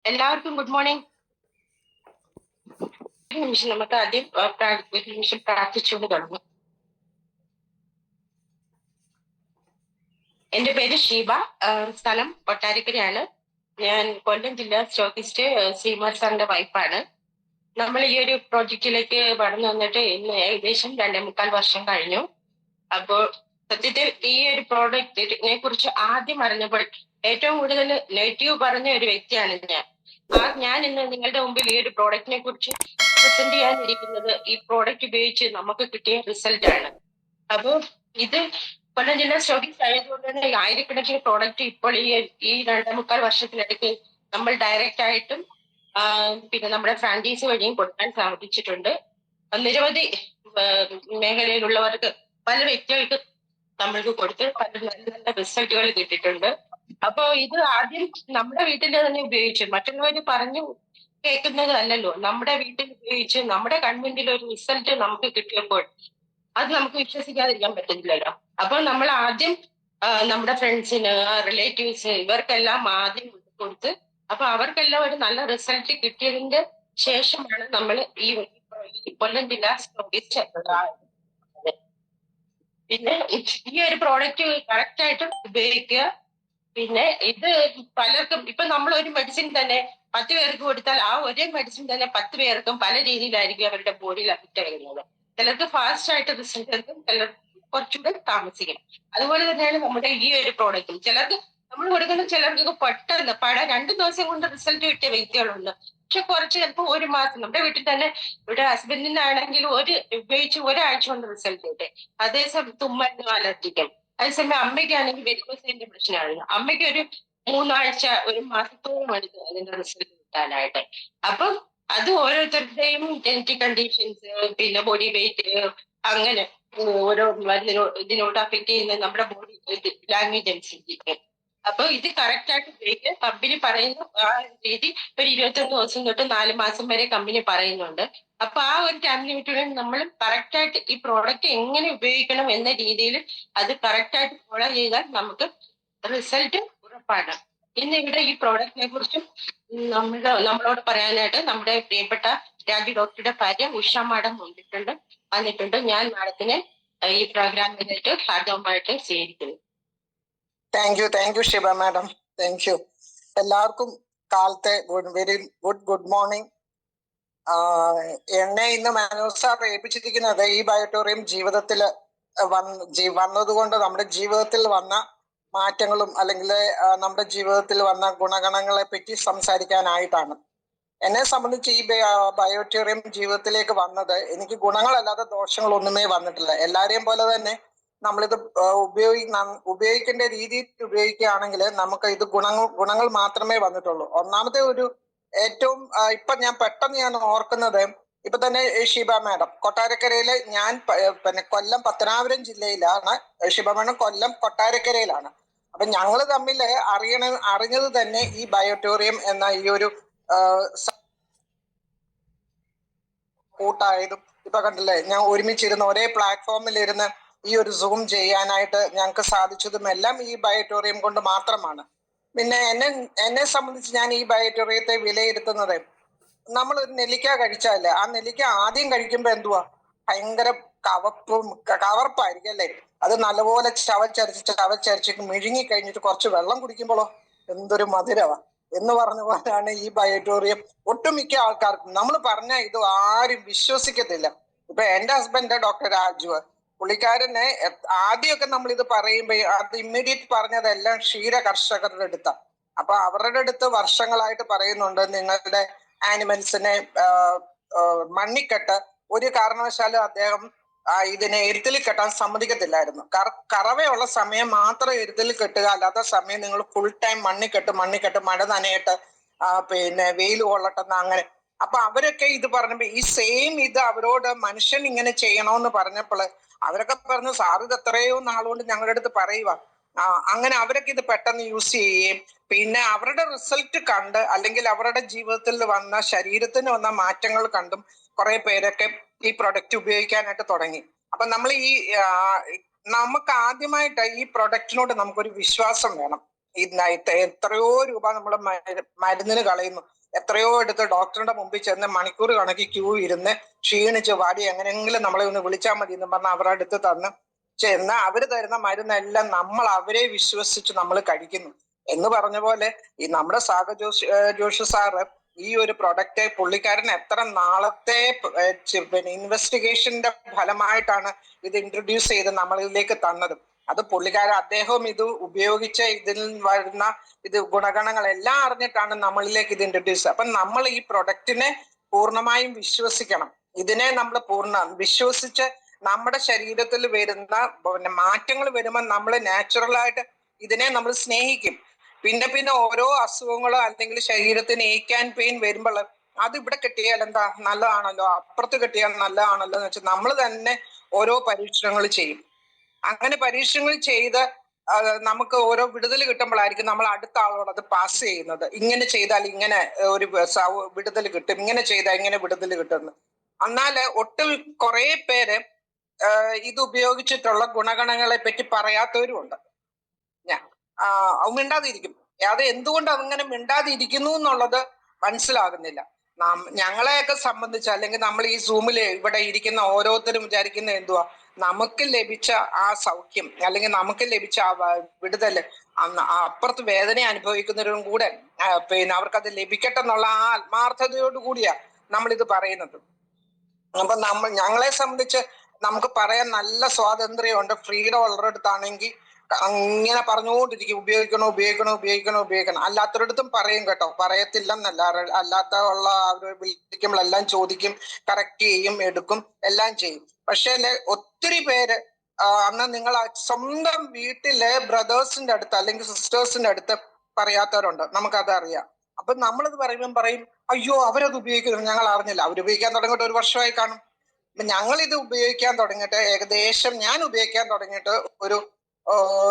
എല്ലാവർക്കും good morning. ഒരു നിമിഷം നമുക്ക് ആദ്യം ഒരു നിമിഷം പ്രാർത്ഥിച്ചുകൊണ്ട് തുടങ്ങും. എന്റെ പേര് ഷീബ, സ്ഥലം കൊട്ടാരക്കരയാണ്. ഞാൻ കൊല്ലം ജില്ലാ സ്റ്റോക്കിസ്റ്റ് ശ്രീമാർ സാറിന്റെ വൈഫാണ്. നമ്മൾ ഈ ഒരു പ്രോജക്റ്റിലേക്ക് കടന്നു വന്നിട്ട് ഇന്ന് ഏകദേശം 2.25 വർഷം കഴിഞ്ഞു. അപ്പോൾ സത്യത്തിൽ ഈ ഒരു പ്രോഡക്റ്റിനെ കുറിച്ച് ആദ്യം അറിഞ്ഞപ്പോൾ ഏറ്റവും കൂടുതൽ നെഗറ്റീവ് പറഞ്ഞ ഒരു വ്യക്തിയാണ് ഞാൻ ഇന്ന് നിങ്ങളുടെ മുമ്പിൽ ഈ ഒരു പ്രോഡക്റ്റിനെ കുറിച്ച് പ്രസന്റ് ചെയ്യാനിരിക്കുന്നത് ഈ പ്രോഡക്റ്റ് ഉപയോഗിച്ച് നമുക്ക് കിട്ടിയ റിസൾട്ട് ആണ്. അപ്പോൾ ഇത് കൊല്ലം ജില്ലാ സ്റ്റോക്കിസ്റ്റ് ആയതുകൊണ്ട് തന്നെ ആയിരക്കണക്കിന് പ്രോഡക്റ്റ് ഇപ്പോൾ ഈ 2.25 വർഷത്തിനിടയ്ക്ക് നമ്മൾ ഡയറക്റ്റ് ആയിട്ടും പിന്നെ നമ്മുടെ ഫ്രാഞ്ചൈസി വഴിയും കൊടുക്കാൻ സാധിച്ചിട്ടുണ്ട്. നിരവധി മേഖലയിലുള്ളവർക്ക് പല വ്യക്തികൾക്ക് നമ്മൾക്ക് കൊടുത്ത് പല നല്ല നല്ല റിസൾട്ടുകൾ കിട്ടിയിട്ടുണ്ട്. അപ്പോ ഇത് ആദ്യം നമ്മുടെ വീട്ടിൽ തന്നെ ഉപയോഗിച്ച് മറ്റുള്ളവർ പറഞ്ഞു കേൾക്കുന്നതല്ലല്ലോ, നമ്മുടെ വീട്ടിൽ ഉപയോഗിച്ച് നമ്മുടെ കൺമുന്നിൽ ഒരു റിസൾട്ട് നമുക്ക് കിട്ടിയപ്പോൾ അത് നമുക്ക് വിശ്വസിക്കാതിരിക്കാൻ പറ്റുന്നില്ലല്ലോ. അപ്പോൾ നമ്മൾ ആദ്യം നമ്മുടെ ഫ്രണ്ട്സിന്, റിലേറ്റീവ്സ് ഇവർക്കെല്ലാം ആദ്യം കൊടുത്ത് അപ്പൊ അവർക്കെല്ലാം ഒരു നല്ല റിസൾട്ട് കിട്ടിയതിന്റെ ശേഷമാണ് നമ്മൾ ഈ കൊല്ലം ജില്ലാ സ്റ്റോക്കിസ്റ്റ്. പിന്നെ ഈ ഒരു പ്രോഡക്റ്റ് കറക്റ്റ് ആയിട്ട് ഉപയോഗിക്കുക. പിന്നെ ഇത് പലർക്കും ഇപ്പൊ നമ്മൾ ഒരു മെഡിസിൻ തന്നെ 10 പേർക്ക് കൊടുത്താൽ ആ ഒരേ മെഡിസിൻ തന്നെ 10 പേർക്കും പല രീതിയിലായിരിക്കും അവരുടെ ബോഡിയിൽ അഫക്റ്റ് ചെയ്യുന്നത്. ചിലർക്ക് ഫാസ്റ്റ് ആയിട്ട് റിസൾട്ട് എടുക്കും, ചിലർക്ക് കുറച്ചുകൂടെ താമസിക്കും. അതുപോലെ തന്നെയാണ് നമ്മുടെ ഈ ഒരു പ്രോഡക്റ്റും. ചിലർക്ക് നമ്മൾ കൊടുക്കുന്ന ചിലർക്ക് പെട്ടെന്ന് 2 ദിവസം കൊണ്ട് റിസൾട്ട് കിട്ടിയ വ്യക്തികളുണ്ട്. പക്ഷെ കുറച്ച് ചിലപ്പോൾ 1 മാസം. നമ്മുടെ വീട്ടിൽ തന്നെ ഇവിടെ ഹസ്ബൻഡിനാണെങ്കിൽ ഉപയോഗിച്ച് ഒരാഴ്ച കൊണ്ട് റിസൾട്ട് കിട്ടി. അതേസമയം തുമ്മലിനും അലർജിക്കും. അതേസമയം അമ്മയ്ക്കാണെങ്കിൽ വെരിക്കോസിന്റെ പ്രശ്നമാണ്. അമ്മയ്ക്ക് ഒരു 3 ആഴ്ച 1 മാസത്തോളം എടുത്തു അതിന്റെ റിസൾട്ട് കിട്ടാനായിട്ട്. അപ്പം അത് ഓരോരുത്തരുടെയും ജനറ്റിക് കണ്ടീഷൻസ്, പിന്നെ ബോഡി വെയിറ്റ്, അങ്ങനെ ഓരോ ഇതിനോട് അഫക്ട് ചെയ്യുന്ന നമ്മുടെ ബോഡി ലാംഗ്വേജ് അനുസരിച്ചിരിക്കും. അപ്പൊ ഇത് കറക്റ്റ് ആയിട്ട് ഉപയോഗിക്കുക. കമ്പനി പറയുന്ന ആ രീതി ഒരു 21 ദിവസം തൊട്ട് 4 മാസം വരെ കമ്പനി പറയുന്നുണ്ട്. അപ്പൊ ആ ഒരു ടൈം ലിമിറ്റുകളിൽ നമ്മൾ കറക്റ്റ് ആയിട്ട് ഈ പ്രോഡക്റ്റ് എങ്ങനെ ഉപയോഗിക്കണം എന്ന രീതിയിൽ അത് കറക്റ്റ് ആയിട്ട് ഫോളോ ചെയ്താൽ നമുക്ക് റിസൾട്ട് ഉറപ്പാണ്. ഇന്ന് ഇവിടെ ഈ പ്രോഡക്റ്റിനെ കുറിച്ചും നമ്മളോട് പറയാനായിട്ട് നമ്മുടെ പ്രിയപ്പെട്ട രാജു ഡോക്ടറുടെ ഭാര്യ ഉഷ മാഡം വന്നിട്ടുണ്ട്. ഞാൻ മാഡത്തിനെ ഈ പ്രോഗ്രാമിനായിട്ട് ഭാഗമായിട്ട് സ്വീകരിക്കുന്നു. Thank you Shiba madam. Thank U. എല്ലാവർക്കും കാലത്തെ വെരി ഗുഡ് മോർണിംഗ്. എന്നെ ഇന്ന് മനോജ് സാർ ഏൽപ്പിച്ചിരിക്കുന്നത് ഈ ബയോട്ടോറിയം ജീവിതത്തിൽ വന്നതുകൊണ്ട് നമ്മുടെ ജീവിതത്തിൽ വന്ന മാറ്റങ്ങളും അല്ലെങ്കിൽ നമ്മുടെ ജീവിതത്തിൽ വന്ന ഗുണഗണങ്ങളെ പറ്റി സംസാരിക്കാനായിട്ടാണ്. എന്നെ സംബന്ധിച്ച് ഈ ബയോട്ടോറിയം ജീവിതത്തിലേക്ക് വന്നത് എനിക്ക് ഗുണങ്ങളല്ലാതെ ദോഷങ്ങളൊന്നുമേ വന്നിട്ടില്ല. എല്ലാവരെയും പോലെ തന്നെ നമ്മളിത് ഉപയോഗിക്കേണ്ട രീതിയിൽ ഉപയോഗിക്കുകയാണെങ്കിൽ നമുക്ക് ഇത് ഗുണങ്ങൾ മാത്രമേ വന്നിട്ടുള്ളൂ. ഒന്നാമത്തെ ഒരു ഏറ്റവും ഞാൻ പെട്ടെന്ന് ഓർക്കുന്നത്, ഇപ്പൊ തന്നെ ഷിബ മാഡം കൊട്ടാരക്കരയില്, ഞാൻ പിന്നെ കൊല്ലം പത്തനാപുരം ജില്ലയിലാണ്, ഷിബ മാഡം കൊല്ലം കൊട്ടാരക്കരയിലാണ്. അപ്പൊ ഞങ്ങൾ തമ്മിൽ അറിഞ്ഞത് തന്നെ ഈ ബയോട്ടോറിയം എന്ന ഈ ഒരു കൂട്ടായതും ഇപ്പൊ കണ്ടില്ലേ, ഞാൻ ഒരുമിച്ചിരുന്ന് ഒരേ പ്ലാറ്റ്ഫോമിൽ ഇരുന്ന് ഈ ഒരു സൂം ചെയ്യാനായിട്ട് ഞങ്ങൾക്ക് സാധിച്ചതും എല്ലാം ഈ ബയോട്ടോറിയം കൊണ്ട് മാത്രമാണ്. പിന്നെ എന്നെ സംബന്ധിച്ച് ഞാൻ ഈ ബയോട്ടോറിയത്തെ വിലയിരുത്തുന്നത്, നമ്മൾ ഒരു നെല്ലിക്ക കഴിച്ചാലേ ആ നെല്ലിക്ക ആദ്യം കഴിക്കുമ്പോ എന്തുവാ, ഭയങ്കര കവർപ്പായിരിക്കും അല്ലേ. അത് നല്ലപോലെ ചവച്ചരച്ച് മിഴുങ്ങി കഴിഞ്ഞിട്ട് കുറച്ച് വെള്ളം കുടിക്കുമ്പോഴോ എന്തൊരു മധുരവാ എന്ന് പറഞ്ഞ പോലെയാണ് ഈ ബയോട്ടോറിയം. ഒട്ടുമിക്ക ആൾക്കാർക്കും നമ്മൾ പറഞ്ഞാൽ ഇത് ആരും വിശ്വസിക്കത്തില്ല. ഇപ്പൊ എന്റെ ഹസ്ബൻഡ് ഡോക്ടർ രാജു, പുള്ളിക്കാരനെ ആദ്യമൊക്കെ നമ്മൾ ഇത് പറയുമ്പോ അത് ഇമ്മീഡിയറ്റ് പറഞ്ഞതെല്ലാം ക്ഷീര കർഷകരുടെ അടുത്താണ്. അപ്പൊ അവരുടെ അടുത്ത് വർഷങ്ങളായിട്ട് പറയുന്നുണ്ട്, നിങ്ങളുടെ ആനിമൽസിനെ മണ്ണിക്കെട്ട് ഒരു കാരണവശാലും അദ്ദേഹം ഇതിനെ എരുത്തിൽ കെട്ടാൻ സമ്മതിക്കത്തില്ലായിരുന്നു. കറവയുള്ള സമയം മാത്രം എരുത്തിൽ കെട്ടുക, അല്ലാത്ത സമയം നിങ്ങൾ ഫുൾ ടൈം മണ്ണിക്കെട്ട് മഴ നനയട്ട്, പിന്നെ വെയിൽ കൊള്ളട്ടെന്ന് അങ്ങനെ. അപ്പൊ അവരൊക്കെ ഇത് പറഞ്ഞപ്പോ ഈ സെയിം ഇത് അവരോട് മനുഷ്യൻ ഇങ്ങനെ ചെയ്യണോന്ന് പറഞ്ഞപ്പോൾ അവരൊക്കെ പറഞ്ഞു, സാർ ഇത് എത്രയോ നാളുകൊണ്ട് ഞങ്ങളുടെ അടുത്ത് പറയുക. അങ്ങനെ അവരൊക്കെ ഇത് പെട്ടെന്ന് യൂസ് ചെയ്യുകയും പിന്നെ അവരുടെ റിസൾട്ട് കണ്ട്, അല്ലെങ്കിൽ അവരുടെ ജീവിതത്തിൽ വന്ന ശരീരത്തിന് വന്ന മാറ്റങ്ങൾ കണ്ടും കുറെ പേരൊക്കെ ഈ പ്രൊഡക്റ്റ് ഉപയോഗിക്കാനായിട്ട് തുടങ്ങി. അപ്പൊ നമ്മൾ നമുക്ക് ആദ്യമായിട്ട് ഈ പ്രൊഡക്റ്റിനോട് നമുക്കൊരു വിശ്വാസം വേണം. എത്രയോ രൂപ നമ്മുടെ മരുന്നിന് കളയുന്നു. എത്രയോ എടുത്ത് ഡോക്ടറുടെ മുമ്പിൽ ചെന്ന് മണിക്കൂർ കണക്കി ക്യൂ ഇരുന്ന് ക്ഷീണിച്ച് വാടി എങ്ങനെയെങ്കിലും നമ്മളെ ഒന്ന് വിളിച്ചാൽ മതി എന്ന് പറഞ്ഞ് അവരുടെ അടുത്ത് തന്ന് ചെന്ന് അവര് തരുന്ന മരുന്നെല്ലാം നമ്മൾ അവരെ വിശ്വസിച്ച് നമ്മൾ കഴിക്കുന്നു. എന്ന് പറഞ്ഞ പോലെ ഈ നമ്മുടെ ജോഷി സാറ് ഈ ഒരു പ്രൊഡക്റ്റ് പുള്ളിക്കാരൻ എത്ര നാളത്തെ പിന്നെ ഇൻവെസ്റ്റിഗേഷന്റെ ഫലമായിട്ടാണ് ഇത് ഇൻട്രൊഡ്യൂസ് ചെയ്ത് നമ്മളിലേക്ക് തന്നത്. അത് അദ്ദേഹവും ഇത് ഉപയോഗിച്ച് ഇതിൽ വരുന്ന ഗുണഗണങ്ങളെല്ലാം അറിഞ്ഞിട്ടാണ് നമ്മളിലേക്ക് ഇത് ഇൻട്രൊഡ്യൂസ്. അപ്പൊ നമ്മൾ ഈ പ്രൊഡക്റ്റിനെ പൂർണ്ണമായും വിശ്വസിക്കണം. ഇതിനെ നമ്മൾ വിശ്വസിച്ച് നമ്മുടെ ശരീരത്തിൽ വരുന്ന മാറ്റങ്ങൾ വരുമ്പോൾ നമ്മൾ നാച്ചുറലായിട്ട് ഇതിനെ നമ്മൾ സ്നേഹിക്കും. പിന്നെ ഓരോ അസുഖങ്ങളോ അല്ലെങ്കിൽ ശരീരത്തിന് ഏക്കാൻ പെയിൻ വരുമ്പോൾ അത് ഇവിടെ കിട്ടിയാൽ എന്താ നല്ലതാണല്ലോ, അപ്പുറത്ത് കിട്ടിയാൽ നല്ലതാണല്ലോ എന്ന് വെച്ചാൽ നമ്മൾ തന്നെ ഓരോ പരീക്ഷണങ്ങൾ ചെയ്യും. അങ്ങനെ പരീക്ഷണങ്ങൾ ചെയ്ത് നമുക്ക് ഓരോ വിടുതൽ കിട്ടുമ്പോഴായിരിക്കും നമ്മൾ അടുത്ത ആളോട് അത് പാസ് ചെയ്യുന്നത്. ഇങ്ങനെ ചെയ്താൽ ഇങ്ങനെ ഒരു വിടുതൽ കിട്ടും, ഇങ്ങനെ ചെയ്താൽ ഇങ്ങനെ വിടുതൽ കിട്ടുന്നു. എന്നാൽ ഒട്ടിൽ കുറെ പേര് ഇത് ഉപയോഗിച്ചിട്ടുള്ള ഗുണഗണങ്ങളെ പറ്റി പറയാത്തവരുമുണ്ട്. മിണ്ടാതിരിക്കും. അത് എന്തുകൊണ്ട് അങ്ങനെ മിണ്ടാതിരിക്കുന്നു എന്നുള്ളത് മനസ്സിലാകുന്നില്ല. ഞങ്ങളെയൊക്കെ സംബന്ധിച്ച് അല്ലെങ്കിൽ നമ്മൾ ഈ സൂമിൽ ഇവിടെ ഇരിക്കുന്ന ഓരോരുത്തരും വിചാരിക്കുന്ന എന്തുവാ, നമുക്ക് ലഭിച്ച ആ സൗഖ്യം അല്ലെങ്കിൽ നമുക്ക് ലഭിച്ച ആ വിടുതല് അപ്പുറത്ത് വേദന അനുഭവിക്കുന്നവരും കൂടെ പിന്നെ അവർക്കത് ലഭിക്കട്ടെ എന്നുള്ള ആ ആത്മാർത്ഥതയോട് കൂടിയാ നമ്മളിത് പറയുന്നത്. അപ്പൊ ഞങ്ങളെ സംബന്ധിച്ച് നമുക്ക് പറയാൻ നല്ല സ്വാതന്ത്ര്യമുണ്ട്. ഫ്രീഡം ഉള്ളിടത്താണെങ്കിൽ ഇങ്ങനെ പറഞ്ഞുകൊണ്ടിരിക്കും, ഉപയോഗിക്കണം. അല്ലാത്തവരടുത്തും പറയും കേട്ടോ, പറയത്തില്ലെന്നല്ല. അല്ലാത്ത വിളിക്കുമ്പോഴെല്ലാം ചോദിക്കും, കറക്റ്റ് ചെയ്യും, എടുക്കും, എല്ലാം ചെയ്യും. പക്ഷേ ഒത്തിരി പേര് അന്ന് നിങ്ങൾ സ്വന്തം വീട്ടിലെ ബ്രദേഴ്സിന്റെ അടുത്ത് അല്ലെങ്കിൽ സിസ്റ്റേഴ്സിന്റെ അടുത്ത് പറയാത്തവരുണ്ട്. നമുക്കത് അറിയാം. അപ്പൊ നമ്മളിത് പറയും, അയ്യോ അവരത് ഉപയോഗിക്കുന്നു, ഞങ്ങൾ അറിഞ്ഞില്ല. അവരുപയോഗിക്കാൻ തുടങ്ങിയിട്ട് 1 വർഷമായി കാണും. ഞങ്ങൾ ഇത് ഉപയോഗിക്കാൻ തുടങ്ങിയിട്ട് ഞാൻ ഉപയോഗിക്കാൻ തുടങ്ങിയിട്ട് ഒരു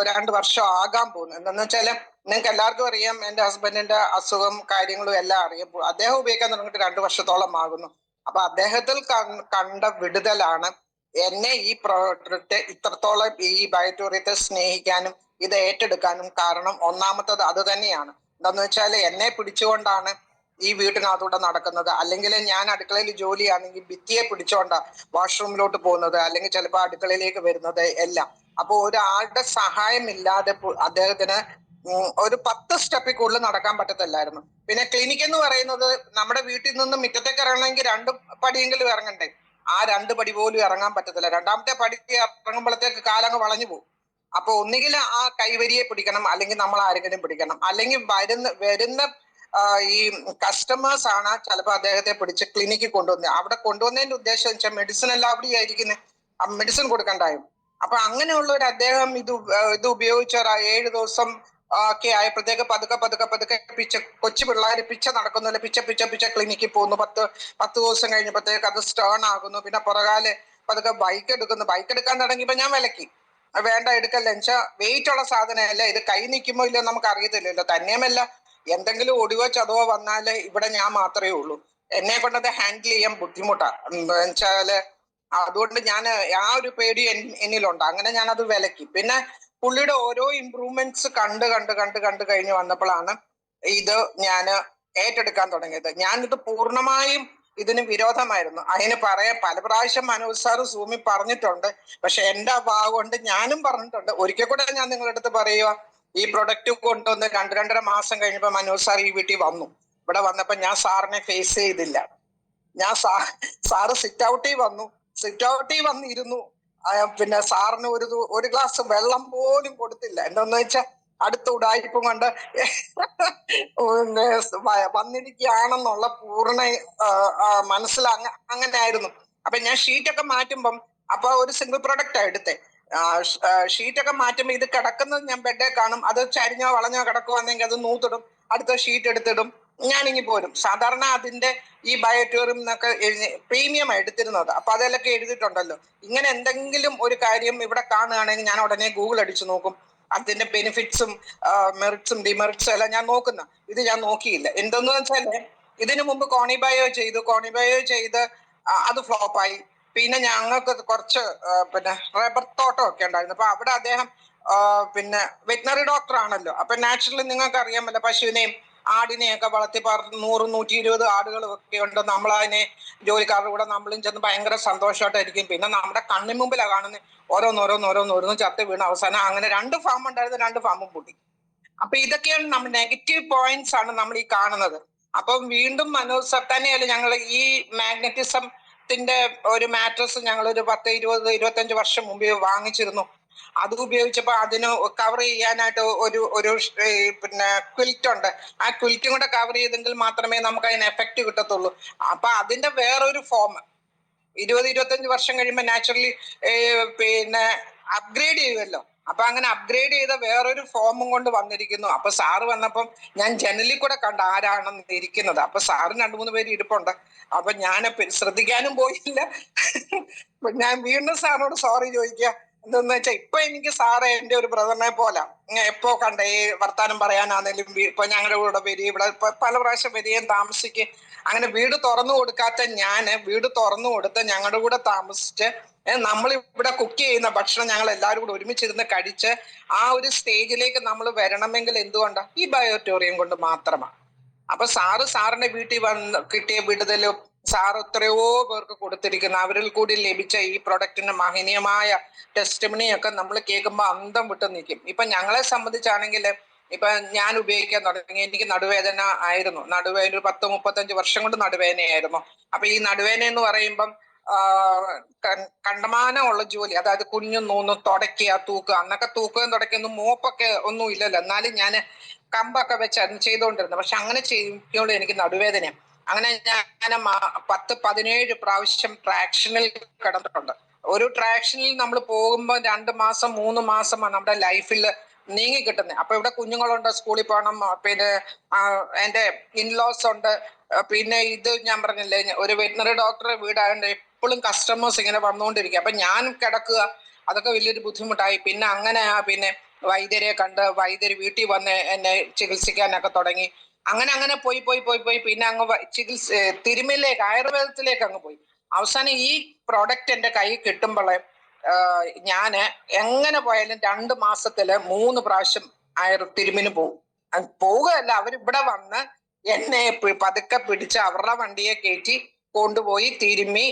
2 വർഷം ആകാൻ പോകുന്നു. എന്താന്ന് വെച്ചാല് നിങ്ങൾക്ക് എല്ലാവർക്കും അറിയാം, എന്റെ ഹസ്ബൻഡിന്റെ അസുഖം കാര്യങ്ങളും എല്ലാം അറിയാം. അദ്ദേഹം ഉപയോഗിക്കാൻ തുടങ്ങിയിട്ട് 2 വർഷത്തോളം ആകുന്നു. അപ്പൊ അദ്ദേഹത്തിൽ കണ്ട വിടുതലാണ് എന്നെ ഈ പ്രോഡക്റ്റ് ഇത്രത്തോളം ഈ ബയോട്ടോറിയത്തെ സ്നേഹിക്കാനും ഇത് ഏറ്റെടുക്കാനും കാരണം. ഒന്നാമത്തത് അത് തന്നെയാണ്. എന്താന്ന് വെച്ചാൽ എന്നെ പിടിച്ചുകൊണ്ടാണ് ഈ വീട്ടിനകത്തൂടെ നടക്കുന്നത്. അല്ലെങ്കിൽ ഞാൻ അടുക്കളയിൽ ജോലിയാണെങ്കിൽ ഭിത്തിയെ പിടിച്ചോണ്ടാ വാഷ്റൂമിലോട്ട് പോകുന്നത്, അല്ലെങ്കിൽ ചിലപ്പോൾ അടുക്കളയിലേക്ക് വരുന്നത് എല്ലാം. അപ്പൊ ഒരാളുടെ സഹായം ഇല്ലാതെ അദ്ദേഹത്തിന് ഒരു 10 സ്റ്റെപ്പിൽ കൂടുതൽ നടക്കാൻ പറ്റത്തില്ലായിരുന്നു. പിന്നെ ക്ലിനിക് എന്ന് പറയുന്നത് നമ്മുടെ വീട്ടിൽ നിന്ന് മുറ്റത്തേക്ക് ഇറങ്ങണമെങ്കിൽ 2 പടിയെങ്കിലും ഇറങ്ങണ്ടേ. ആ 2 പടി പോലും ഇറങ്ങാൻ പറ്റത്തില്ല. 2ാമത്തെ പടി ഇറങ്ങുമ്പോഴത്തേക്ക് കാലങ്ങ് വളഞ്ഞു പോകും. അപ്പൊ ഒന്നുകിൽ ആ കൈവരിയെ പിടിക്കണം, അല്ലെങ്കിൽ നമ്മൾ ആരെങ്കിലും പിടിക്കണം. അല്ലെങ്കിൽ വരുന്ന ഈ കസ്റ്റമേഴ്സ് ആണ് ചിലപ്പോൾ അദ്ദേഹത്തെ പിടിച്ച് ക്ലിനിക്കിൽ കൊണ്ടുവന്നത്. അവിടെ കൊണ്ടുവന്നതിന്റെ ഉദ്ദേശം വെച്ചാൽ മെഡിസിൻ എല്ലാം അവിടെ ആയിരിക്കുന്നത്, മെഡിസിൻ കൊടുക്കണ്ടായും. അപ്പൊ അങ്ങനെയുള്ള ഒരു അദ്ദേഹം ഇത് ഉപയോഗിച്ച 7 ദിവസം ഒക്കെ ആയപ്പോഴത്തേക്ക് പതുക്കെ കൊച്ചു പിള്ളേർ പിച്ച നടക്കുന്നില്ല, പിച്ച ക്ലിനിക്കിൽ പോകുന്നു. 10 ദിവസം കഴിഞ്ഞപ്പോഴത്തേക്ക് അത് സ്റ്റേൺ ആകുന്നു. പിന്നെ പുറകാല് പതുക്കെ ബൈക്ക് എടുക്കാൻ തുടങ്ങിയപ്പോ ഞാൻ വിലക്കി, വേണ്ട എടുക്കല്ല. എന്നുവെച്ചാൽ വെയിറ്റ് ഉള്ള സാധനമല്ല ഇത്. കൈ നിൽക്കുമ്പോ ഇല്ല നമുക്ക് അറിയത്തില്ലല്ലോ. തന്നെയുമല്ല എന്തെങ്കിലും ഒടിവോ ചതവോ വന്നാല് ഇവിടെ ഞാൻ മാത്രമേ ഉള്ളൂ. എന്നെ കൊണ്ടത് ഹാൻഡിൽ ചെയ്യാൻ ബുദ്ധിമുട്ടാണ്. എന്നുവെച്ചാല് അതുകൊണ്ട് ഞാൻ ആ ഒരു പേടി എന്നിലുണ്ട്. അങ്ങനെ ഞാനത് വിലക്കി. പിന്നെ പുള്ളിയുടെ ഓരോ ഇമ്പ്രൂവ്മെന്റ്സ് കണ്ട് കഴിഞ്ഞ് വന്നപ്പോഴാണ് ഇത് ഞാൻ ഏറ്റെടുക്കാൻ തുടങ്ങിയത്. ഞാനിത് പൂർണ്ണമായും ഇതിന് വിരോധമായിരുന്നു. അതിന് പല പ്രാവശ്യം മനോജ് സാറ് സൂമിൽ പറഞ്ഞിട്ടുണ്ട്. പക്ഷെ എന്റെ ഭാഗം കൊണ്ട് ഞാനും പറഞ്ഞിട്ടുണ്ട്. ഒരിക്കൽ കൂടെ ഞാൻ നിങ്ങളുടെ അടുത്ത് പറയുക, ഈ പ്രൊഡക്റ്റ് കൊണ്ടുവന്ന് 2-2.5 മാസം കഴിഞ്ഞപ്പോ മനോജ് സാർ ഈ വീട്ടിൽ വന്നു. ഇവിടെ വന്നപ്പോ ഞാൻ സാറിനെ ഫേസ് ചെയ്തില്ല. സാറ് സിറ്റ് ഔട്ടിൽ വന്നിരുന്നു. പിന്നെ സാറിന് ഒരു ഗ്ലാസ് വെള്ളം പോലും കൊടുത്തില്ല. എന്താന്ന് വെച്ചാൽ അടുത്ത ഉടായ്പും കൊണ്ട് വന്നിരിക്കുകയാണെന്നുള്ള പൂർണ്ണ അങ്ങനെ ആയിരുന്നു. അപ്പൊ ഞാൻ ഷീറ്റൊക്കെ മാറ്റുമ്പം അപ്പൊ ഒരു സിംഗിൾ പ്രൊഡക്റ്റാ എടുത്തേ. ഷീറ്റൊക്കെ മാറ്റുമ്പോ ഇത് കിടക്കുന്നത് ഞാൻ ബെഡേ കാണും. അത് ചരിഞ്ഞോ വളഞ്ഞോ കിടക്കുവാണെങ്കിൽ അത് നൂത്തിടും, അടുത്ത ഷീറ്റ് എടുത്തിടും, ഞാനിങ്ങി പോരും. സാധാരണ അതിന്റെ ഈ ബയോട്ടോറിയം എന്നൊക്കെ പ്രീമിയം എടുത്തിരുന്നത്. അപ്പൊ അതിലൊക്കെ എഴുതിയിട്ടുണ്ടല്ലോ. ഇങ്ങനെ എന്തെങ്കിലും ഒരു കാര്യം ഇവിടെ കാണുകയാണെങ്കിൽ ഞാൻ ഉടനെ ഗൂഗിൾ അടിച്ചു നോക്കും. അതിന്റെ ബെനിഫിറ്റ്സും മെറിറ്റ്സും ഡിമെറിറ്റ്സും എല്ലാം ഞാൻ ഇത് ഞാൻ നോക്കിയില്ല. എന്തെന്ന് വെച്ചാല് ഇതിനു മുമ്പ് കോണിബയോ ചെയ്ത് അത് ഫ്ലോപ്പായി. പിന്നെ ഞങ്ങൾക്ക് കുറച്ച് പിന്നെ റബ്ബർ തോട്ടം ഒക്കെ ഉണ്ടായിരുന്നു. അപ്പൊ അവിടെ അദ്ദേഹം പിന്നെ വെറ്റിനറി ഡോക്ടർ ആണല്ലോ. അപ്പൊ നാച്ചുറലി നിങ്ങൾക്ക് അറിയാമല്ലോ, പശുവിനെയും ആടിനെയൊക്കെ വളർത്തി 100-120 ആടുകളും ഒക്കെ ഉണ്ട്. നമ്മൾ അതിനെ ജോലിക്കാരുടെ കൂടെ നമ്മളും ചെന്ന് ഭയങ്കര സന്തോഷമായിട്ടായിരിക്കും. പിന്നെ നമ്മുടെ കണ്ണിന് മുമ്പിലാണ് കാണുന്നത് ഓരോന്നോരോന്ന് ചത്ത് വീണ് അവസാനം അങ്ങനെ 2 ഫാം ഉണ്ടായിരുന്നു, 2 ഫാമും പൂട്ടി. അപ്പൊ ഇതൊക്കെയാണ് നമ്മൾ നെഗറ്റീവ് പോയിന്റ്സ് ആണ് നമ്മൾ ഈ കാണുന്നത്. അപ്പം വീണ്ടും മനോജ് തന്നെയല്ല, ഞങ്ങൾ ഈ മാഗ്നറ്റിസത്തിന്റെ ഒരു മാട്രസ് ഞങ്ങൾ ഒരു 10-20-25 വർഷം മുമ്പ് വാങ്ങിച്ചിരുന്നു. അത് ഉപയോഗിച്ചപ്പോ അതിന് കവർ ചെയ്യാനായിട്ട് ഒരു പിന്നെ ക്വിൽറ്റ് ഉണ്ട്. ആ ക്വിൽറ്റും കൂടെ കവർ ചെയ്തെങ്കിൽ മാത്രമേ നമുക്ക് അതിന് എഫക്റ്റ് കിട്ടത്തുള്ളൂ. അപ്പൊ അതിന്റെ വേറൊരു ഫോം 20-25 വർഷം കഴിയുമ്പോൾ നാച്ചുറലി പിന്നെ അപ്ഗ്രേഡ് ചെയ്യുമല്ലോ. അപ്പൊ അങ്ങനെ അപ്ഗ്രേഡ് ചെയ്ത വേറൊരു ഫോമും കൊണ്ട് വന്നിരിക്കുന്നു. അപ്പൊ സാറ് വന്നപ്പം ഞാൻ ജനലിൽ കൂടെ കണ്ട ആരാണെന്ന് ഇരിക്കുന്നത്. അപ്പൊ സാറിന് 2-3 പേര് ഇരിപ്പുണ്ട്. അപ്പൊ ഞാൻ ശ്രദ്ധിക്കാനും പോയില്ല. ഞാൻ വീണ്ടും സാറിനോട് സോറി ചോദിക്കുക. എന്തെന്ന് വെച്ചാൽ ഇപ്പൊ എനിക്ക് സാറ് എന്റെ ഒരു ബ്രദറിനെ പോലെ എപ്പോ കണ്ട ഈ വർത്താനം പറയാനാണെങ്കിലും ഇപ്പൊ ഞങ്ങളുടെ കൂടെ വരിക, ഇവിടെ പല പ്രാവശ്യം വരികയും താമസിക്കുക. അങ്ങനെ വീട് തുറന്നു കൊടുക്കാത്ത ഞാന് വീട് തുറന്നു കൊടുത്ത് ഞങ്ങളുടെ കൂടെ താമസിച്ച് നമ്മൾ ഇവിടെ കുക്ക് ചെയ്യുന്ന ഭക്ഷണം ഞങ്ങൾ എല്ലാവരും കൂടെ ഒരുമിച്ചിരുന്ന് കഴിച്ച് ആ ഒരു സ്റ്റേജിലേക്ക് നമ്മൾ വരണമെങ്കിൽ എന്തുകൊണ്ടാ? ഈ ബയോട്ടോറിയം കൊണ്ട് മാത്രമാണ്. അപ്പൊ സാറിന്റെ വീട്ടിൽ വന്ന് കിട്ടിയ വിടുതലും സാർ എത്രയോ പേർക്ക് കൊടുത്തിരിക്കുന്നു. അവരിൽ കൂടി ലഭിച്ച ഈ പ്രൊഡക്റ്റിന്റെ മഹനീയമായ ടെസ്റ്റിമണിയൊക്കെ നമ്മൾ കേൾക്കുമ്പോൾ അന്തം വിട്ട് നിൽക്കും. ഇപ്പൊ ഞങ്ങളെ സംബന്ധിച്ചാണെങ്കിൽ ഇപ്പൊ ഞാൻ ഉപയോഗിക്കാൻ തുടങ്ങി, എനിക്ക് നടുവേദന ആയിരുന്നു. നടുവേദന 10-35 വർഷം കൊണ്ട് നടുവേദനയായിരുന്നു. അപ്പൊ ഈ നടുവേദന എന്ന് പറയുമ്പം കണ്ടമാനമുള്ള ജോലി, അതായത് കുഞ്ഞും നൂന്നും തുടയ്ക്കുക, തൂക്കുക. അന്നൊക്കെ തൂക്കുകയും തുടയ്ക്കൊന്നും മോപ്പൊക്കെ ഒന്നും ഇല്ലല്ലോ. എന്നാലും ഞാൻ കമ്പൊക്കെ വെച്ചായിരുന്നു ചെയ്തുകൊണ്ടിരുന്നത്. പക്ഷെ അങ്ങനെ ചെയ്യുമ്പോൾ എനിക്ക് നടുവേദന. അങ്ങനെ ഞാൻ 10-17 പ്രാവശ്യം ട്രാക്ഷനിൽ കിടന്നിട്ടുണ്ട്. ഒരു ട്രാക്ഷനിൽ നമ്മൾ പോകുമ്പോൾ 2 മാസം 3 മാസമാണ് നമ്മുടെ ലൈഫിൽ നീങ്ങി കിട്ടുന്നത്. അപ്പൊ ഇവിടെ കുഞ്ഞുങ്ങളുണ്ട്, സ്കൂളിൽ പോകണം, പിന്നെ എന്റെ ഇൻലോസ് ഉണ്ട്, പിന്നെ ഇത് ഞാൻ പറഞ്ഞില്ലേ ഒരു വെറ്റിനറി ഡോക്ടറെ വീടായതുകൊണ്ട് എപ്പോഴും കസ്റ്റമേഴ്സ് ഇങ്ങനെ വന്നുകൊണ്ടിരിക്കുക. അപ്പൊ ഞാൻ കിടക്കുക, അതൊക്കെ വലിയൊരു ബുദ്ധിമുട്ടായി. പിന്നെ അങ്ങനെ പിന്നെ വൈദ്യരെ കണ്ട് വൈദ്യര് വീട്ടിൽ വന്ന് എന്നെ ചികിത്സിക്കാനൊക്കെ തുടങ്ങി. അങ്ങനെ പോയി പിന്നെ അങ്ങ് തിരുമലിലേക്ക് ആയുർവേദത്തിലേക്ക് അങ്ങ് പോയി. അവസാനം ഈ പ്രോഡക്റ്റ് എന്റെ കൈ കിട്ടുമ്പോഴേ ഞാന് എങ്ങനെ പോയാലും 2 മാസത്തില് 3 പ്രാവശ്യം തിരുമിന് പോകും. പോവുകയല്ല, അവരിവിടെ വന്ന് എന്നെ പതുക്കെ പിടിച്ച് അവരുടെ വണ്ടിയെ കയറ്റി കൊണ്ടുപോയി തിരുമ്മി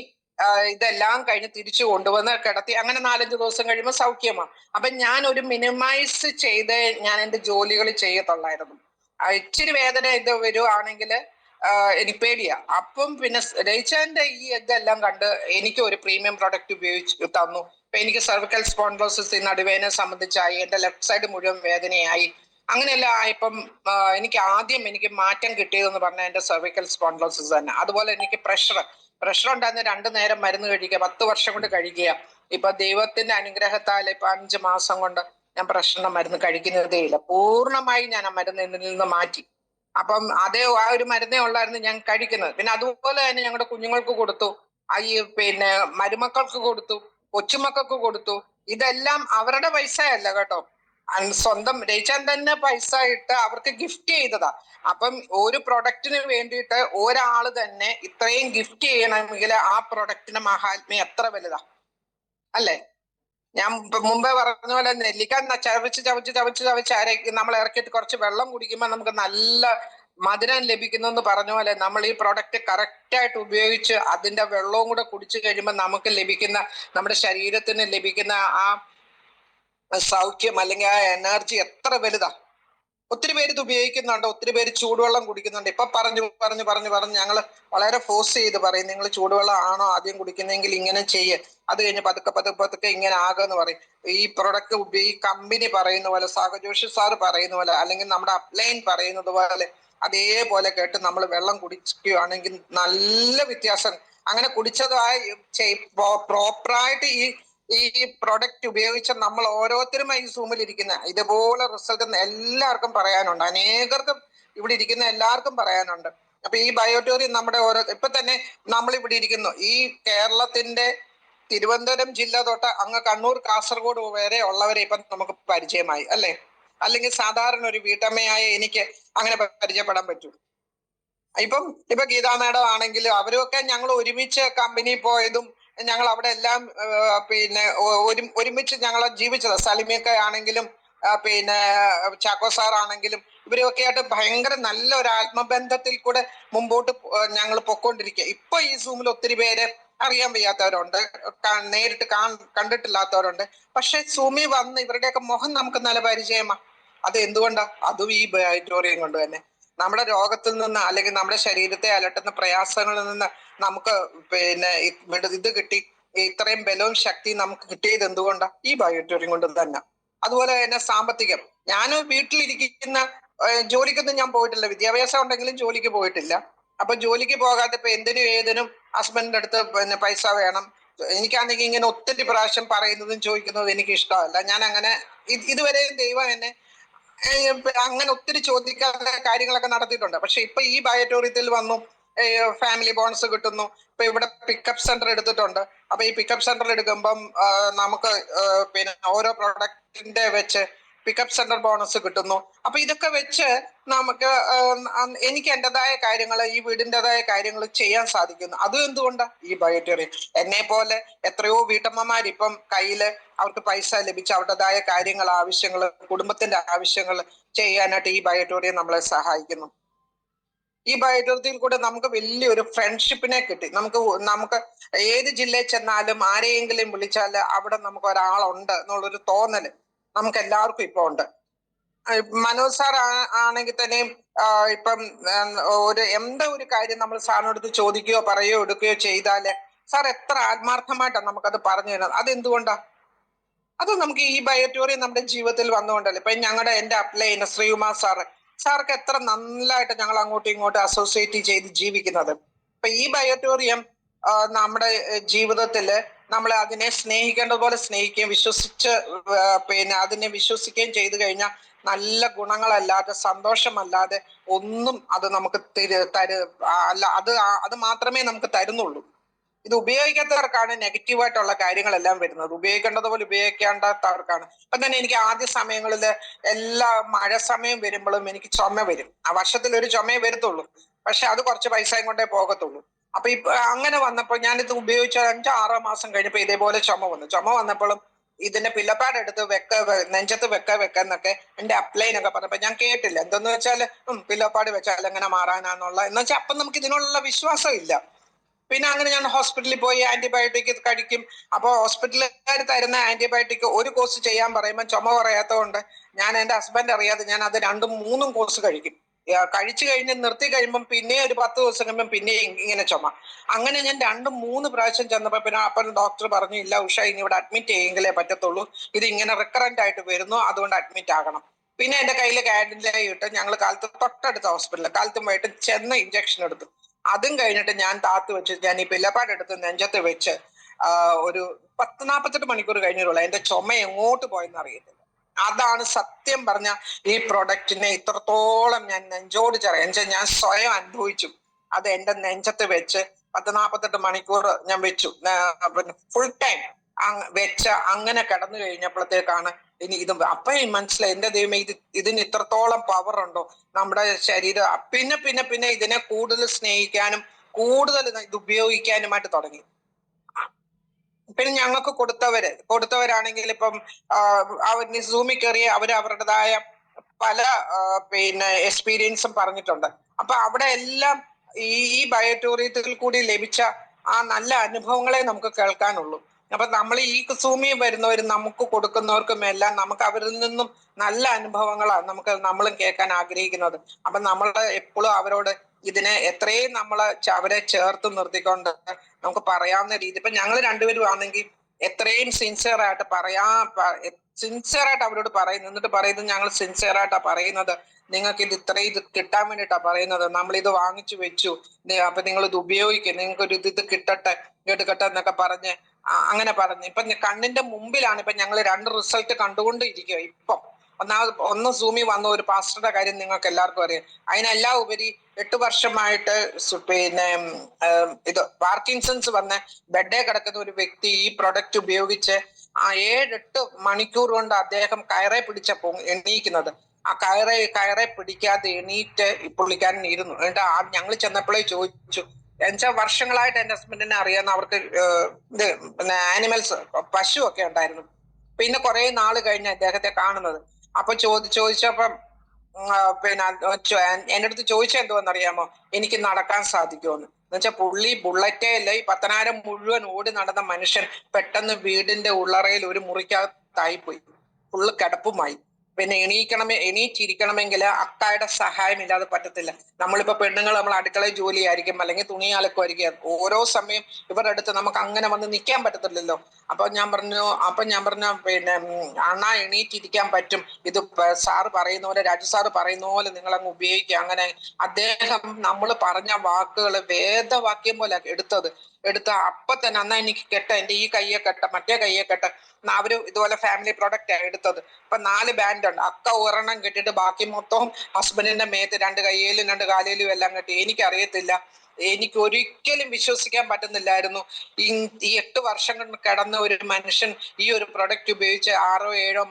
ഇതെല്ലാം കഴിഞ്ഞ് തിരിച്ചു കൊണ്ടുവന്ന് കിടത്തി. അങ്ങനെ 4-5 ദിവസം കഴിയുമ്പോൾ സൗഖ്യമാണ്. അപ്പൊ ഞാൻ ഒരു മിനിമൈസ് ചെയ്ത് ഞാൻ എന്റെ ജോലികൾ ചെയ്യത്തുള്ളായിരുന്നു. ഇച്ചിരി വേദന ഇത് വരുവാണെങ്കിൽ എനിക്ക് പേടിയാ. അപ്പം പിന്നെ രയിച്ചാന്റെ ഈ ഇതെല്ലാം കണ്ട് എനിക്ക് ഒരു പ്രീമിയം പ്രോഡക്റ്റ് ഉപയോഗിച്ച് തന്നു. ഇപ്പൊ എനിക്ക് സെർവിക്കൽ സ്പോണ്ടിലോസിസ് നടുവേദന സംബന്ധിച്ചായി, എന്റെ ലെഫ്റ്റ് സൈഡ് മുഴുവൻ വേദനയായി. അങ്ങനെയെല്ലാം ആയപ്പം എനിക്ക് മാറ്റം കിട്ടിയതെന്ന് പറഞ്ഞാൽ എന്റെ സെർവിക്കൽ സ്പോണ്ടിലോസിസ് തന്നെ. അതുപോലെ എനിക്ക് പ്രഷർ ഉണ്ടായിരുന്ന 2 നേരം മരുന്ന് കഴിക്കുക, 10 വർഷം കൊണ്ട് കഴിക്കുക. ഇപ്പൊ ദൈവത്തിന്റെ അനുഗ്രഹത്താൽ ഇപ്പൊ 5 മാസം കൊണ്ട് ഞാൻ പ്രഷറിന്റെ മരുന്ന് കഴിക്കുന്നതേ ഇല്ല. പൂർണ്ണമായി ഞാൻ ആ മരുന്ന് എന്നിൽ നിന്ന് മാറ്റി. അപ്പം ആ ഒരു മരുന്നേ ഉള്ളായിരുന്നു ഞാൻ കഴിക്കുന്നത്. പിന്നെ അതുപോലെ തന്നെ ഞങ്ങളുടെ കുഞ്ഞുങ്ങൾക്ക് കൊടുത്തു, പിന്നെ മരുമക്കൾക്ക് കൊടുത്തു, കൊച്ചുമക്കൾക്ക് കൊടുത്തു. ഇതെല്ലാം അവരുടെ പൈസയല്ല കേട്ടോ, സ്വന്തം രയിച്ചാൻ തന്നെ പൈസ ഇട്ട് അവർക്ക് ഗിഫ്റ്റ് ചെയ്തതാ. അപ്പം ഒരു പ്രൊഡക്റ്റിന് വേണ്ടിയിട്ട് ഒരാള് തന്നെ ഇത്രയും ഗിഫ്റ്റ് ചെയ്യണമെങ്കിൽ ആ പ്രൊഡക്റ്റിന്റെ മഹാത്മ്യം എത്ര വലുതാ അല്ലേ? ഞാൻ മുമ്പേ പറഞ്ഞ പോലെ നെല്ലിക്ക ചവച്ച് നമ്മൾ ഇറക്കിയിട്ട് കുറച്ച് വെള്ളം കുടിക്കുമ്പോൾ നമുക്ക് നല്ല മധുരം ലഭിക്കുന്നു എന്ന് പറഞ്ഞ പോലെ നമ്മൾ ഈ പ്രൊഡക്റ്റ് കറക്റ്റായിട്ട് ഉപയോഗിച്ച് അതിന്റെ വെള്ളവും കൂടെ കുടിച്ചു കഴിയുമ്പോൾ നമുക്ക് ലഭിക്കുന്ന, നമ്മുടെ ശരീരത്തിന് ലഭിക്കുന്ന ആ സൗഖ്യം അല്ലെങ്കിൽ ആ എനർജി എത്ര വലുതാ. ഒത്തിരി പേര് ഇത് ഉപയോഗിക്കുന്നുണ്ട്, ഒത്തിരി പേര് ചൂടുവെള്ളം കുടിക്കുന്നുണ്ട്. ഇപ്പൊ പറഞ്ഞു ഞങ്ങൾ വളരെ ഫോഴ്സ് ചെയ്ത് പറയും, നിങ്ങൾ ചൂടുവെള്ളം ആണോ ആദ്യം കുടിക്കുന്നെങ്കിൽ ഇങ്ങനെ ചെയ്യ്, അത് കഴിഞ്ഞ് പതുക്കെ ഇങ്ങനെ ആകുമെന്ന് പറയും. ഈ പ്രൊഡക്റ്റ് ഈ കമ്പനി പറയുന്ന പോലെ, സാഗജോഷി സാർ പറയുന്ന പോലെ, അല്ലെങ്കിൽ നമ്മുടെ അപ്ലൈൻ പറയുന്നത് പോലെ അതേപോലെ കേട്ട് നമ്മൾ വെള്ളം കുടിക്കുകയാണെങ്കിൽ നല്ല വ്യത്യാസം. അങ്ങനെ കുടിച്ചതായി പ്രോപ്പറായിട്ട് ഈ പ്രൊഡക്റ്റ് ഉപയോഗിച്ച നമ്മൾ ഓരോരുത്തരും ഈ സൂമിൽ ഇരിക്കുന്ന ഇതുപോലെ റിസൾട്ട് എല്ലാവർക്കും പറയാനുണ്ട്, അനേകർക്കും ഇവിടെ ഇരിക്കുന്ന എല്ലാവർക്കും പറയാനുണ്ട്. അപ്പൊ ഈ ബയോട്ടോറിയം നമ്മുടെ ഇപ്പൊ തന്നെ നമ്മൾ ഇവിടെ ഇരിക്കുന്നു, ഈ കേരളത്തിന്റെ തിരുവനന്തപുരം ജില്ല തൊട്ട് അങ്ങ് കണ്ണൂർ കാസർഗോഡ് വരെ ഉള്ളവരെ ഇപ്പൊ നമുക്ക് പരിചയമായി അല്ലേ? അല്ലെങ്കിൽ സാധാരണ ഒരു വീട്ടമ്മയായ എനിക്ക് അങ്ങനെ പരിചയപ്പെടാൻ പറ്റൂ. ഇപ്പൊ ഗീതാ മാഡം ആണെങ്കിലും അവരൊക്കെ ഞങ്ങൾ ഒരുമിച്ച് കമ്പനി പോയതും ഞങ്ങൾ അവിടെ എല്ലാം പിന്നെ ഒരുമിച്ച് ഞങ്ങൾ ജീവിച്ചത്. സലിമിയൊക്കെ ആണെങ്കിലും പിന്നെ ചാക്കോ സാർ ആണെങ്കിലും ഇവരൊക്കെ ആയിട്ട് ഭയങ്കര നല്ല ഒരു ആത്മബന്ധത്തിൽ കൂടെ മുമ്പോട്ട് ഞങ്ങൾ പൊക്കോണ്ടിരിക്കുക. ഇപ്പൊ ഈ സൂമിൽ ഒത്തിരി പേര് അറിയാൻ വയ്യാത്തവരുണ്ട്, നേരിട്ട് കണ്ടിട്ടില്ലാത്തവരുണ്ട്. പക്ഷെ സൂമിൽ വന്ന് ഇവരുടെയൊക്കെ മുഖം നമുക്ക് നല്ല പരിചയമാ. അത് എന്തുകൊണ്ടാ? അതും ഈ ബയോറ്റോറിയം കൊണ്ട് തന്നെ. നമ്മുടെ രോഗത്തിൽ നിന്ന് അല്ലെങ്കിൽ നമ്മുടെ ശരീരത്തെ അലട്ടുന്ന പ്രയാസങ്ങളിൽ നിന്ന് നമുക്ക് പിന്നെ ഇത് കിട്ടി. ഇത്രയും ബലവും ശക്തിയും നമുക്ക് കിട്ടിയത് എന്തുകൊണ്ടാ? ഈ ബയോറ്റോറിയം കൊണ്ട് തന്നെ. അതുപോലെ തന്നെ സാമ്പത്തികം. ഞാൻ വീട്ടിലിരിക്കുന്ന ജോലിക്കൊന്നും ഞാൻ പോയിട്ടില്ല. വിദ്യാഭ്യാസം ഉണ്ടെങ്കിലും ജോലിക്ക് പോയിട്ടില്ല. അപ്പൊ ജോലിക്ക് പോകാതെ ഇപ്പൊ എന്തിനും ഏതിനും ഹസ്ബൻഡിന്റെ അടുത്ത് പിന്നെ പൈസ വേണം. എനിക്കാണെങ്കിൽ ഇങ്ങനെ ഒത്തിരി പ്രാവശ്യം പറയുന്നതും ചോദിക്കുന്നതും എനിക്ക് ഇഷ്ടമല്ല. ഞാൻ അങ്ങനെ ഇതുവരെയും ദൈവം എന്നെ അങ്ങനെ ഒത്തിരി ചോദിക്കാത്ത കാര്യങ്ങളൊക്കെ നടത്തിയിട്ടുണ്ട്. പക്ഷെ ഇപ്പൊ ഈ ബയോറ്റോറിയത്തിൽ വന്നു ഫാമിലി ബോണസ് കിട്ടുന്നു. ഇപ്പൊ ഇവിടെ പിക്കപ്പ് സെന്റർ എടുത്തിട്ടുണ്ട്. അപ്പൊ ഈ പിക്കപ്പ് സെന്റർ എടുക്കുമ്പം നമുക്ക് പിന്നെ ഓരോ പ്രൊഡക്റ്റിന്റെ വെച്ച് പിക്കപ്പ് സെന്റർ ബോണസ് കിട്ടുന്നു. അപ്പൊ ഇതൊക്കെ വെച്ച് നമുക്ക് എനിക്ക് എന്റേതായ കാര്യങ്ങൾ, ഈ വീടിൻ്റെതായ കാര്യങ്ങൾ ചെയ്യാൻ സാധിക്കുന്നു. അതും എന്തുകൊണ്ടാ? ഈ ബയോറ്റോറിയം. എന്നെ പോലെ എത്രയോ വീട്ടമ്മമാർ ഇപ്പം കയ്യില് അവർക്ക് പൈസ ലഭിച്ച് അവരുടേതായ കാര്യങ്ങൾ, ആവശ്യങ്ങൾ, കുടുംബത്തിന്റെ ആവശ്യങ്ങൾ ചെയ്യാനായിട്ട് ഈ ബയോറ്റോറിയം നമ്മളെ സഹായിക്കുന്നു. ഈ ബയോറ്റോറിയത്തിൽ കൂടെ നമുക്ക് വലിയൊരു ഫ്രണ്ട്ഷിപ്പിനെ കിട്ടി. നമുക്ക് ഏത് ജില്ലയിൽ ചെന്നാലും ആരെയെങ്കിലും വിളിച്ചാൽ അവിടെ നമുക്ക് ഒരാളുണ്ട് എന്നുള്ളൊരു തോന്നല് നമുക്ക് എല്ലാവർക്കും ഇപ്പൊ ഉണ്ട്. മനോജ് സാർ ആണെങ്കിൽ തന്നെയും ഇപ്പം ഒരു കാര്യം നമ്മൾ സാറിനടുത്ത് ചോദിക്കുകയോ പറയുകയോ എടുക്കുകയോ ചെയ്താല് സാർ എത്ര ആത്മാർത്ഥമായിട്ടാണ് നമുക്കത് പറഞ്ഞു തരുന്നത്. അതെന്തുകൊണ്ടാ? അത് നമുക്ക് ഈ ബയോറ്റോറിയം നമ്മുടെ ജീവിതത്തിൽ വന്നുകൊണ്ടല്ലേ. ഇപ്പൊ എന്റെ അപ്ലൈ ചെയ്യുന്ന ശ്രീകുമാർ സാർക്ക് എത്ര നന്നായിട്ട് ഞങ്ങൾ അങ്ങോട്ടും ഇങ്ങോട്ടും അസോസിയേറ്റ് ചെയ്ത് ജീവിക്കുന്നത്. ഇപ്പൊ ഈ ബയോറ്റോറിയം നമ്മുടെ ജീവിതത്തില് നമ്മൾ അതിനെ സ്നേഹിക്കേണ്ടതുപോലെ സ്നേഹിക്കുകയും വിശ്വസിച്ച് പിന്നെ അതിനെ വിശ്വസിക്കുകയും ചെയ്തു കഴിഞ്ഞാൽ നല്ല ഗുണങ്ങളല്ലാതെ സന്തോഷമല്ലാതെ ഒന്നും അത് നമുക്ക് അല്ല അത് മാത്രമേ നമുക്ക് തരുന്നുള്ളൂ. ഇത് ഉപയോഗിക്കാത്തവർക്കാണ് നെഗറ്റീവായിട്ടുള്ള കാര്യങ്ങളെല്ലാം വരുന്നത്. ഉപയോഗിക്കേണ്ടതുപോലെ ഉപയോഗിക്കേണ്ടാത്തവർക്കാണ്. ഇപ്പം തന്നെ എനിക്ക് ആദ്യ സമയങ്ങളിൽ എല്ലാ മഴ സമയം വരുമ്പോഴും എനിക്ക് ചുമ വരും. ആ വർഷത്തിൽ ഒരു ചുമയെ വരത്തുള്ളൂ. പക്ഷെ അത് കുറച്ച് പൈസയും കൊണ്ടേ പോകത്തുള്ളൂ. അപ്പൊ ഇപ്പൊ അങ്ങനെ വന്നപ്പോൾ ഞാനിത് ഉപയോഗിച്ച 5-6 മാസം കഴിഞ്ഞപ്പോ ഇതേപോലെ ചുമ വന്നപ്പോഴും ഇതിന്റെ പില്ലപ്പാട് എടുത്ത് നെഞ്ചത്ത് വെക്കെന്നൊക്കെ എന്റെ അപ്ലൈനൊക്കെ പറഞ്ഞപ്പോ ഞാൻ കേട്ടില്ല. എന്തെന്ന് വെച്ചാൽ പില്ലപ്പാട് വെച്ചാൽ എങ്ങനെ മാറാനാന്നുള്ള എന്ന് വെച്ചാൽ അപ്പം നമുക്ക് ഇതിനുള്ള വിശ്വാസം ഇല്ല. പിന്നെ അങ്ങനെ ഞാൻ ഹോസ്പിറ്റലിൽ പോയി ആന്റിബയോട്ടിക് കഴിക്കും. അപ്പൊ ഹോസ്പിറ്റലുകാർ തരുന്ന ആന്റിബയോട്ടിക് ഒരു കോഴ്സ് ചെയ്യാൻ പറയുമ്പോൾ ചുമ പറയാത്തതുകൊണ്ട് ഞാൻ എന്റെ ഹസ്ബൻഡ് അറിയാതെ ഞാൻ അത് 2-3 കോഴ്സ് കഴിക്കും. കഴിച്ചു കഴിഞ്ഞ് നിർത്തി കഴിയുമ്പം പിന്നെ ഒരു 10 ദിവസം കഴിയുമ്പം പിന്നെ ഇങ്ങനെ ചുമ. അങ്ങനെ ഞാൻ 2-3 പ്രാവശ്യം ചെന്നപ്പോ പിന്നെ അപ്പം ഡോക്ടർ പറഞ്ഞു, ഇല്ല ഉഷ, ഇനി ഇവിടെ അഡ്മിറ്റ് ചെയ്യെങ്കിലേ പറ്റത്തുള്ളൂ, ഇത് ഇങ്ങനെ റിക്കറന്റ് ആയിട്ട് വരുന്നു, അതുകൊണ്ട് അഡ്മിറ്റ് ആകണം. പിന്നെ എന്റെ കയ്യിൽ ക്യാൻഡിലായി ഇട്ട് ഞങ്ങൾ തൊട്ടടുത്ത ഹോസ്പിറ്റലിൽ കാലത്തും വൈകിട്ട് ചെന്ന് ഇഞ്ചക്ഷൻ എടുത്തു. അതും കഴിഞ്ഞിട്ട് ഞാൻ താത്ത് വെച്ച് ഞാൻ ഈ പില്ലപ്പാട് എടുത്ത് നെഞ്ചത്ത് വെച്ച് ഒരു 10-48 മണിക്കൂർ കഴിഞ്ഞിട്ടുള്ള എന്റെ ചുമ എങ്ങോട്ട് പോയെന്ന് അറിയത്തില്ല. അതാണ് സത്യം പറഞ്ഞ ഈ പ്രൊഡക്റ്റിനെ ഇത്രത്തോളം ഞാൻ നെഞ്ചോട് ഞാൻ സ്വയം അനുഭവിച്ചു. അത് എന്റെ നെഞ്ചത്ത് വെച്ച് 10-48 മണിക്കൂർ ഞാൻ വെച്ചു. ഫുൾ ടൈം വെച്ച അങ്ങനെ കിടന്നു കഴിഞ്ഞപ്പോഴത്തേക്കാണ് ഇനി ഇത് അപ്പൊ മനസ്സിലായി, എന്റെ ദൈവമേ, ഇതിന് ഇത്രത്തോളം പവർ ഉണ്ടോ നമ്മുടെ ശരീരം. പിന്നെ ഇതിനെ കൂടുതൽ സ്നേഹിക്കാനും കൂടുതൽ ഇത് ഉപയോഗിക്കാനുമായിട്ട് തുടങ്ങി. പിന്നെ ഞങ്ങൾക്ക് കൊടുത്തവരാണെങ്കിൽ ഇപ്പം സൂമിൽ കയറി അവരുടേതായ പല പിന്നെ എക്സ്പീരിയൻസും പറഞ്ഞിട്ടുണ്ട്. അപ്പൊ അവിടെ എല്ലാം ഈ ബയോറ്റോറിയത്തിൽ കൂടി ലഭിച്ച ആ നല്ല അനുഭവങ്ങളെ നമുക്ക് കേൾക്കാനുള്ളൂ. അപ്പൊ നമ്മൾ ഈ സൂമിൽ വരുന്നവരും നമുക്ക് കൊടുക്കുന്നവർക്കും എല്ലാം നമുക്ക് അവരിൽ നിന്നും നല്ല അനുഭവങ്ങളാണ് നമ്മളും കേൾക്കാൻ ആഗ്രഹിക്കുന്നത്. അപ്പൊ നമ്മൾ എപ്പോഴും അവരോട് ഇതിനെ എത്രയും അവരെ ചേർത്ത് നിർത്തിക്കൊണ്ട് നമുക്ക് പറയാവുന്ന രീതി, ഇപ്പൊ ഞങ്ങൾ രണ്ടുപേരും ആണെങ്കിൽ എത്രയും സിൻസിയർ ആയിട്ട് അവരോട് പറയുന്നു. എന്നിട്ട് പറയുന്നത്, ഞങ്ങൾ സിൻസിയർ ആയിട്ടാ പറയുന്നത്, നിങ്ങൾക്ക് ഇത് കിട്ടാൻ വേണ്ടിയിട്ടാ പറയുന്നത്, നമ്മൾ ഇത് വാങ്ങിച്ചു വെച്ചു, അപ്പൊ നിങ്ങൾ ഇത് ഉപയോഗിക്കുക, നിങ്ങൾക്ക് ഒരു ഇത് കിട്ടട്ടെ എന്നൊക്കെ പറഞ്ഞ് അങ്ങനെ പറഞ്ഞു. ഇപ്പൊ കണ്ണിന്റെ മുമ്പിലാണ് ഇപ്പൊ ഞങ്ങൾ 2 റിസൾട്ട് കണ്ടുകൊണ്ടിരിക്കുക. ഇപ്പം ഒന്ന് സൂമിൽ വന്ന ഒരു പാസ്റ്ററുടെ കാര്യം നിങ്ങൾക്ക് എല്ലാവർക്കും അറിയാം. അതിനെല്ലാം ഉപരി 8 വർഷമായിട്ട് പിന്നെ ഇത് പാർക്കിൻസൺസ് വന്ന് ബെഡേ കിടക്കുന്ന ഒരു വ്യക്തി ഈ പ്രൊഡക്റ്റ് ഉപയോഗിച്ച് 7-8 മണിക്കൂർ കൊണ്ട് അദ്ദേഹം കയറെ പിടിച്ചപ്പോ എണീക്കുന്നത്. ആ കയറെ പിടിക്കാതെ എണീറ്റ് പുള്ളിക്കാരൻ ഇരുന്നു. എന്നിട്ട് ഞങ്ങൾ ചെന്നപ്പോഴേ ചോദിച്ചു, എന്നുവെച്ചാൽ വർഷങ്ങളായിട്ട് എന്റെ ഹസ്ബൻഡിനെ അറിയാവുന്ന അവർക്ക് ഇത് പിന്നെ ആനിമൽസ് പശു ഒക്കെ ഉണ്ടായിരുന്നു. പിന്നെ കുറെ നാള് കഴിഞ്ഞ് അദ്ദേഹത്തെ കാണുന്നത്. അപ്പൊ ചോദിച്ചപ്പം പിന്നെ എന്റെ അടുത്ത് ചോദിച്ച എന്തുവെന്നറിയാമോ, എനിക്ക് നടക്കാൻ സാധിക്കുമെന്ന്. എന്നുവെച്ചാൽ പുള്ളി ബുള്ളറ്റേ അല്ല, ഈ 10,000 മുഴുവൻ ഓടി നടന്ന മനുഷ്യൻ പെട്ടെന്ന് വീടിന്റെ ഉള്ളറയിൽ ഒരു മുറിക്കകത്തായി പോയി, ഫുള്ള് കിടപ്പുമായി. പിന്നെ എണീറ്റിരിക്കണമെങ്കിൽ അക്കായുടെ സഹായം ഇല്ലാതെ പറ്റത്തില്ല. നമ്മളിപ്പോ പെണ്ണുങ്ങൾ നമ്മൾ അടുക്കളയിൽ ജോലിയായിരിക്കും, അല്ലെങ്കിൽ തുണി അലക്കുമായിരിക്കും. ഓരോ സമയം ഇവരുടെ അടുത്ത് നമുക്ക് അങ്ങനെ വന്ന് നിൽക്കാൻ പറ്റത്തില്ലല്ലോ. അപ്പൊ ഞാൻ പറഞ്ഞു പിന്നെ അണ്ണാ എണീറ്റിരിക്കാൻ പറ്റും, ഇത് സാറ് പറയുന്ന പോലെ, രാജു സാറ് പറയുന്ന പോലെ നിങ്ങൾ അങ്ങ് ഉപയോഗിക്കുക. അങ്ങനെ അദ്ദേഹം നമ്മൾ പറഞ്ഞ വാക്കുകൾ വേദവാക്യം പോലെ എടുത്ത അപ്പൊ തന്നെ അന്നാ എനിക്ക് എന്റെ ഈ കയ്യെ കെട്ട, മറ്റേ കയ്യെ കെട്ട. അവര് ഇതുപോലെ ഫാമിലി പ്രോഡക്റ്റ് ആണ് എടുത്തത്. ഇപ്പൊ 4 ബാൻഡ് ഉണ്ട്. അക്ക ഒരെണ്ണം കെട്ടിട്ട് ബാക്കി മൊത്തവും ഹസ്ബൻഡിന്റെ മേത്ത് 2 കയ്യിലും 2 കാലിലും എല്ലാം കെട്ടി. എനിക്കറിയത്തില്ല, എനിക്ക് ഒരിക്കലും വിശ്വസിക്കാൻ പറ്റുന്നില്ലായിരുന്നു ഈ 8 വർഷം കൊണ്ട് കിടന്ന ഒരു മനുഷ്യൻ ഈ ഒരു പ്രൊഡക്റ്റ് ഉപയോഗിച്ച് 6-7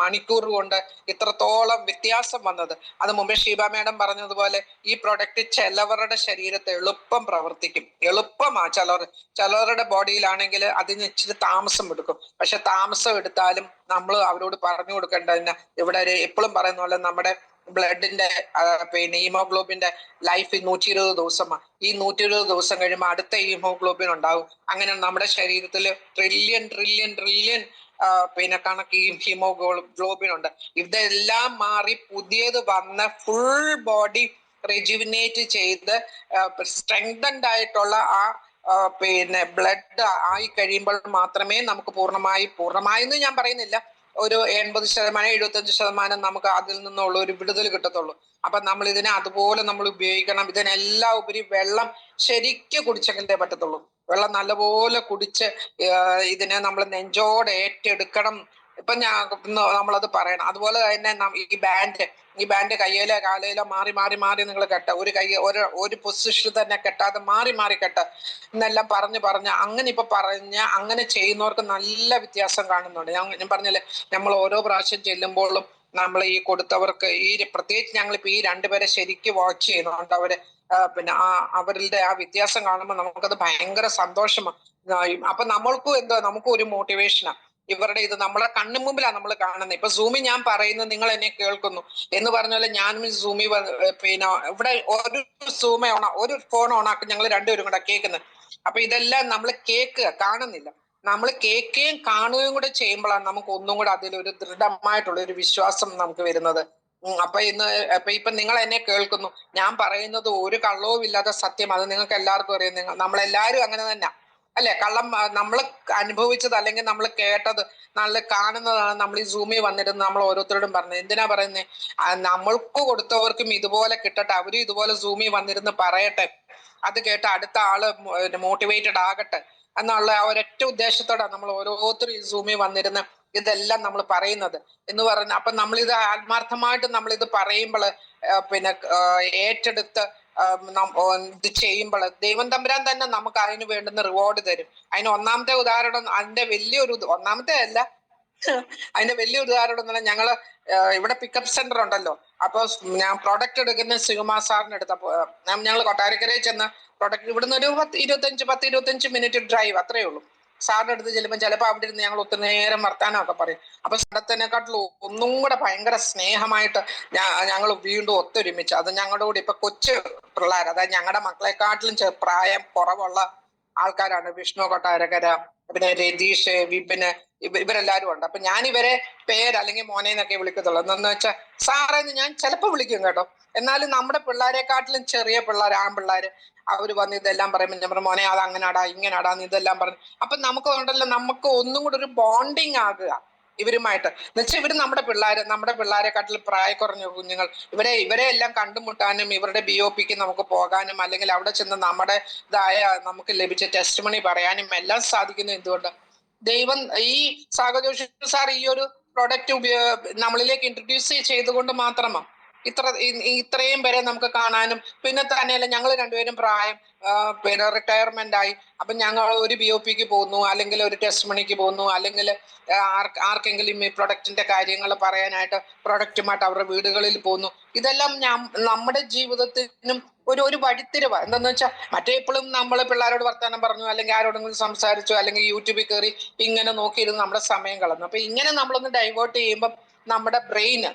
മണിക്കൂർ കൊണ്ട് ഇത്രത്തോളം വ്യത്യാസം വന്നത്. അത് മുമ്പേ ഷീബ മാഡം പറഞ്ഞതുപോലെ ഈ പ്രൊഡക്റ്റ് ചിലവരുടെ ശരീരത്തെ എളുപ്പം പ്രവർത്തിക്കും, എളുപ്പമാ. ചിലവരുടെ ബോഡിയിലാണെങ്കിൽ അതിന് ഇച്ചിരി താമസം എടുക്കും. പക്ഷെ താമസം എടുത്താലും നമ്മൾ അവരോട് പറഞ്ഞു കൊടുക്കേണ്ടതിന് ഇവിടെ എപ്പോഴും പറയുന്ന പോലെ നമ്മുടെ ബ്ലഡിന്റെ പിന്നെ ഹീമോഗ്ലോബിന്റെ ലൈഫ് 120 ദിവസമാണ്. ഈ 120 ദിവസം കഴിയുമ്പോൾ അടുത്ത ഹീമോഗ്ലോബിൻ ഉണ്ടാവും. അങ്ങനെ നമ്മുടെ ശരീരത്തിൽ ട്രില്യൺ പിന്നെ കണക്ക് ഈ ഹീമോഗ്ലോബിൻ ഉണ്ട്. ഇതെല്ലാം മാറി പുതിയത് വന്ന ഫുൾ ബോഡി റെജുവിനേറ്റ് ചെയ്ത് സ്ട്രെങ്തൻഡ് ആയിട്ടുള്ള പിന്നെ ബ്ലഡ് ആയി കഴിയുമ്പോൾ മാത്രമേ നമുക്ക് പൂർണ്ണമായെന്ന് ഞാൻ പറയുന്നില്ല, ഒരു 80% 75% നമുക്ക് അതിൽ നിന്നുള്ള ഒരു വിടുതൽ കിട്ടത്തുള്ളൂ. അപ്പൊ നമ്മൾ ഇതിനെ അതുപോലെ നമ്മൾ ഉപയോഗിക്കണം. ഇതിനെല്ലാം ഉപരി വെള്ളം ശരിക്കും കുടിച്ചെങ്കിലേ പറ്റത്തുള്ളൂ. വെള്ളം നല്ലപോലെ കുടിച്ച് ഇതിനെ നമ്മൾ നെഞ്ചോടെ ഏറ്റെടുക്കണം. ഇപ്പൊ നമ്മളത് പറയണം. അതുപോലെ തന്നെ ഈ ബാൻഡ് കയ്യിലോ കാലയിലോ മാറി നിങ്ങൾ കെട്ട, ഒരു പൊസിഷനിൽ തന്നെ കെട്ടാതെ മാറി കെട്ട എന്നെല്ലാം പറഞ്ഞ് അങ്ങനെ ചെയ്യുന്നവർക്ക് നല്ല വ്യത്യാസം കാണുന്നുണ്ട്. ഞാൻ പറഞ്ഞല്ലേ, നമ്മൾ ഓരോ പ്രാവശ്യം ചെല്ലുമ്പോഴും നമ്മൾ ഈ കൊടുത്തവർക്ക് പ്രത്യേകിച്ച് ഞങ്ങളിപ്പോ ഈ 2 പേരെ ശരിക്കും വാച്ച് ചെയ്യുന്നുണ്ട്. അവര് പിന്നെ അവരുടെ ആ വ്യത്യാസം കാണുമ്പോൾ നമുക്കത് ഭയങ്കര സന്തോഷമാണ്. അപ്പൊ നമുക്കും ഒരു മോട്ടിവേഷനാണ്. ഇവരുടെ ഇത് നമ്മളെ കണ്ണു മുമ്പിലാണ് നമ്മൾ കാണുന്നത്. ഇപ്പൊ സൂമിൽ ഞാൻ പറയുന്നത് നിങ്ങൾ എന്നെ കേൾക്കുന്നു എന്ന് പറഞ്ഞാൽ ഞാനും സൂമി പിന്നെ ഇവിടെ ഒരു ഫോൺ ഓണാക്കി ഞങ്ങൾ 2 പേരും കൂടെ കേൾക്കുന്നത്. അപ്പൊ ഇതെല്ലാം നമ്മൾ കേൾക്കുക, കാണുന്നില്ല. നമ്മൾ കേൾക്കുകയും കാണുകയും കൂടെ ചെയ്യുമ്പോഴാണ് നമുക്ക് ഒന്നും കൂടെ അതിലൊരു ദൃഢമായിട്ടുള്ള ഒരു വിശ്വാസം നമുക്ക് വരുന്നത്. ഇപ്പൊ നിങ്ങൾ എന്നെ കേൾക്കുന്നു, ഞാൻ പറയുന്നത് ഒരു കള്ളവും ഇല്ലാത്ത സത്യം. അത് നിങ്ങൾക്ക് എല്ലാവർക്കും അറിയാം. നമ്മളെല്ലാവരും അങ്ങനെ തന്നെ അല്ലെ? കള്ളം നമ്മൾ അനുഭവിച്ചത് അല്ലെങ്കിൽ നമ്മൾ കേട്ടത് നല്ല കാണുന്നതാണ്. നമ്മൾ ഈ സൂമിൽ വന്നിരുന്ന് നമ്മൾ ഓരോരുത്തരോടും പറഞ്ഞത് എന്തിനാ പറയുന്നത്? നമ്മൾക്ക് കൊടുത്തവർക്കും ഇതുപോലെ കിട്ടട്ടെ, അവരും ഇതുപോലെ സൂമിൽ വന്നിരുന്ന് പറയട്ടെ, അത് കേട്ട് അടുത്ത ആള് മോട്ടിവേറ്റഡ് ആകട്ടെ എന്നുള്ള ആ ഒരൊറ്റ ഉദ്ദേശത്തോടാണ് നമ്മൾ ഓരോരുത്തരും ഈ സൂമിൽ വന്നിരുന്ന് ഇതെല്ലാം നമ്മൾ പറയുന്നത് എന്ന് പറഞ്ഞ. അപ്പൊ നമ്മളിത് ആത്മാർത്ഥമായിട്ട് നമ്മളിത് പറയുമ്പോൾ പിന്നെ ഏറ്റെടുത്ത് ഇത് ചെയ്യുമ്പോൾ ദൈവം തമ്പുരാൻ തന്നെ നമുക്ക് അതിന് വേണ്ടുന്ന റിവാർഡ് തരും. അതിന് ഒന്നാമത്തെ ഉദാഹരണം, അതിന്റെ ഒന്നാമത്തെ അല്ല, അതിന്റെ വലിയ ഉദാഹരണം എന്ന് പറഞ്ഞാൽ ഞങ്ങള് ഇവിടെ പിക്കപ്പ് സെന്റർ ഉണ്ടല്ലോ. അപ്പൊ ഞാൻ പ്രൊഡക്റ്റ് എടുക്കുന്ന ശിവകുമാർ സാറിന് എടുത്തപ്പോ ഞങ്ങൾ കൊട്ടാരക്കരയിൽ ചെന്ന് പ്രൊഡക്റ്റ് ഇവിടുന്ന് ഒരു 10-25 മിനിറ്റ് ഡ്രൈവ് അത്രയേ ഉള്ളൂ. സാറിന്റെ അടുത്ത് ചെല്ലുമ്പോൾ ചിലപ്പോൾ അവിടെ ഇരുന്ന് ഞങ്ങൾ ഒത്തിരി നേരം വർത്താനമൊക്കെ പറയും. അപ്പൊ സ്ഥലത്തിനെക്കാട്ടിലും ഒന്നും കൂടെ ഭയങ്കര സ്നേഹമായിട്ട് ഞങ്ങൾ വീണ്ടും ഒത്തൊരുമിച്ച്. അത് ഞങ്ങളുടെ കൂടെ ഇപ്പൊ കൊച്ചു പിള്ളേർ, അതായത് ഞങ്ങളുടെ മക്കളെക്കാട്ടിലും പ്രായം കുറവുള്ള ആൾക്കാരാണ്. വിഷ്ണു കൊട്ടാരക്കര, പിന്നെ രതീഷ്, വിപിന്, ഇവരെല്ലാരും ഉണ്ട്. അപ്പൊ ഞാൻ ഇവരെ അല്ലെങ്കിൽ മോനെ എന്നൊക്കെ വിളിക്കത്തുള്ളൂ. എന്താന്ന് വെച്ചാൽ സാറേന്ന് ഞാൻ ചിലപ്പോൾ വിളിക്കും കേട്ടോ. എന്നാലും നമ്മുടെ പിള്ളേരെക്കാട്ടിലും ചെറിയ പിള്ളേർ, ആൺപിള്ളേര്, അവര് വന്ന് ഇതെല്ലാം പറയുമ്പോൾ ഞാൻ പറഞ്ഞു മോനെ അത് അങ്ങനാടാ ഇങ്ങനാടാന്ന് ഇതെല്ലാം പറഞ്ഞു. അപ്പൊ നമുക്ക് ഉണ്ടല്ലോ, നമുക്ക് ഒന്നും കൂടെ ഒരു ബോണ്ടിങ് ആകുക ഇവരുമായിട്ട്. എന്നുവെച്ചാൽ ഇവര് നമ്മുടെ പിള്ളേരെക്കാട്ടിൽ പ്രായ കുറഞ്ഞ കുഞ്ഞുങ്ങൾ. ഇവരെ എല്ലാം കണ്ടുമുട്ടാനും ഇവരുടെ BOPക്ക് നമുക്ക് പോകാനും അല്ലെങ്കിൽ അവിടെ ചെന്ന് നമ്മുടെ നമുക്ക് ലഭിച്ച ടെസ്റ്റ് മണി പറയാനും എല്ലാം സാധിക്കുന്നത് എന്തുകൊണ്ട്? ദൈവം ഈ സാഗർ ജോഷി സാർ ഈ ഒരു പ്രൊഡക്റ്റ് നമ്മളിലേക്ക് ഇൻട്രൊഡ്യൂസ് ചെയ്തുകൊണ്ട് മാത്രമാണ്. ഇത്രയും പേരെ നമുക്ക് കാണാനും, പിന്നെ തന്നെയല്ല ഞങ്ങൾ രണ്ടുപേരും പ്രായം പിന്നെ റിട്ടയർമെന്റ് ആയി. അപ്പൊ ഞങ്ങൾ ഒരു BOPക്ക് പോകുന്നു, അല്ലെങ്കിൽ ഒരു ടെസ്റ്റ് മണിക്ക് പോകുന്നു, അല്ലെങ്കിൽ ആർക്കെങ്കിലും ഈ പ്രൊഡക്റ്റിന്റെ കാര്യങ്ങൾ പറയാനായിട്ട് പ്രൊഡക്റ്റുമായിട്ട് അവരുടെ വീടുകളിൽ പോകുന്നു. ഇതെല്ലാം നമ്മുടെ ജീവിതത്തിനും ഒരു വഴിത്തിരിവ്. എന്താന്ന് വെച്ചാൽ മറ്റേ എപ്പോഴും നമ്മൾ പിള്ളേരോട് വർത്തമാനം പറഞ്ഞു, അല്ലെങ്കിൽ ആരോടെങ്കിലും സംസാരിച്ചു, അല്ലെങ്കിൽ യൂട്യൂബിൽ കയറി ഇങ്ങനെ നോക്കിയിരുന്ന് നമ്മുടെ സമയം കളഞ്ഞു. അപ്പൊ ഇങ്ങനെ നമ്മളൊന്ന് ഡൈവേർട്ട് ചെയ്യുമ്പോൾ നമ്മുടെ ബ്രെയിന്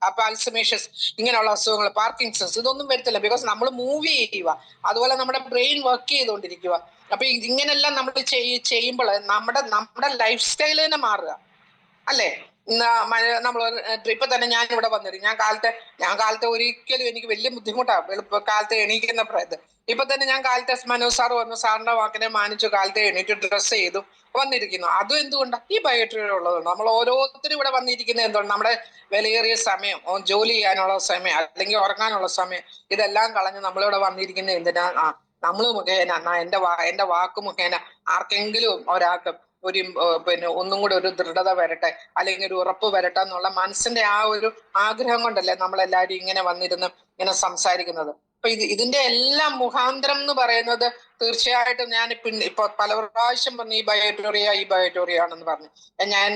അപ്പൊ അൽസമേഷ്യസ് ഇങ്ങനെയുള്ള അസുഖങ്ങൾ, പാർക്കിൻസൺസ്, ഇതൊന്നും വരത്തില്ല. ബിക്കോസ് നമ്മൾ മൂവ് ചെയ്യുക, അതുപോലെ നമ്മുടെ ബ്രെയിൻ വർക്ക് ചെയ്തുകൊണ്ടിരിക്കുക. അപ്പൊ ഇങ്ങനെല്ലാം നമ്മൾ ചെയ്യുമ്പോൾ നമ്മുടെ ലൈഫ് സ്റ്റൈൽ തന്നെ മാറുക അല്ലേ? നമ്മൾ ഇപ്പൊ തന്നെ ഞാൻ ഇവിടെ വന്നിരുന്നു. ഞാൻ കാലത്തെ ഒരിക്കലും എനിക്ക് വലിയ ബുദ്ധിമുട്ടാണ് കാലത്തെ എണീക്കുന്ന ഇപ്പൊ തന്നെ ഞാൻ കാലത്തെ മനോജ് സാർ വന്നു, സാറിന്റെ വാക്കിനെ മാനിച്ചു കാലത്തെ എണീറ്റ് ഡ്രസ് ചെയ്തു വന്നിരിക്കുന്നു. അതും എന്തുകൊണ്ടാണ്? ഈ ബയോട്രിയ ഉള്ളതുകൊണ്ട്. നമ്മൾ ഓരോരുത്തരും ഇവിടെ വന്നിരിക്കുന്നത് എന്തുകൊണ്ട്? നമ്മുടെ വിലയേറിയ സമയം, ജോലി ചെയ്യാനുള്ള സമയം, അല്ലെങ്കിൽ ഉറങ്ങാനുള്ള സമയം, ഇതെല്ലാം കളഞ്ഞ് നമ്മളിവിടെ വന്നിരിക്കുന്നത് എന്തിനാ? നമ്മൾ മുഖേന എന്റെ വാക്ക് മുഖേന ആർക്കെങ്കിലും ഒരാൾക്ക് ഒരു പിന്നെ ഒന്നും കൂടെ ഒരു ദൃഢത വരട്ടെ, അല്ലെങ്കിൽ ഒരു ഉറപ്പ് വരട്ടെ എന്നുള്ള മനസ്സിന്റെ ആ ഒരു ആഗ്രഹം കൊണ്ടല്ലേ നമ്മളെല്ലാവരും ഇങ്ങനെ വന്നിരുന്ന് ഇങ്ങനെ സംസാരിക്കുന്നത്. അപ്പൊ ഇതിന്റെ എല്ലാം മുഖാന്തരം എന്ന് പറയുന്നത് തീർച്ചയായിട്ടും ഞാൻ ഇപ്പൊ പല പ്രാവശ്യം പറഞ്ഞു ഈ ബയോട്ടോറിയ ആണെന്ന് പറഞ്ഞു.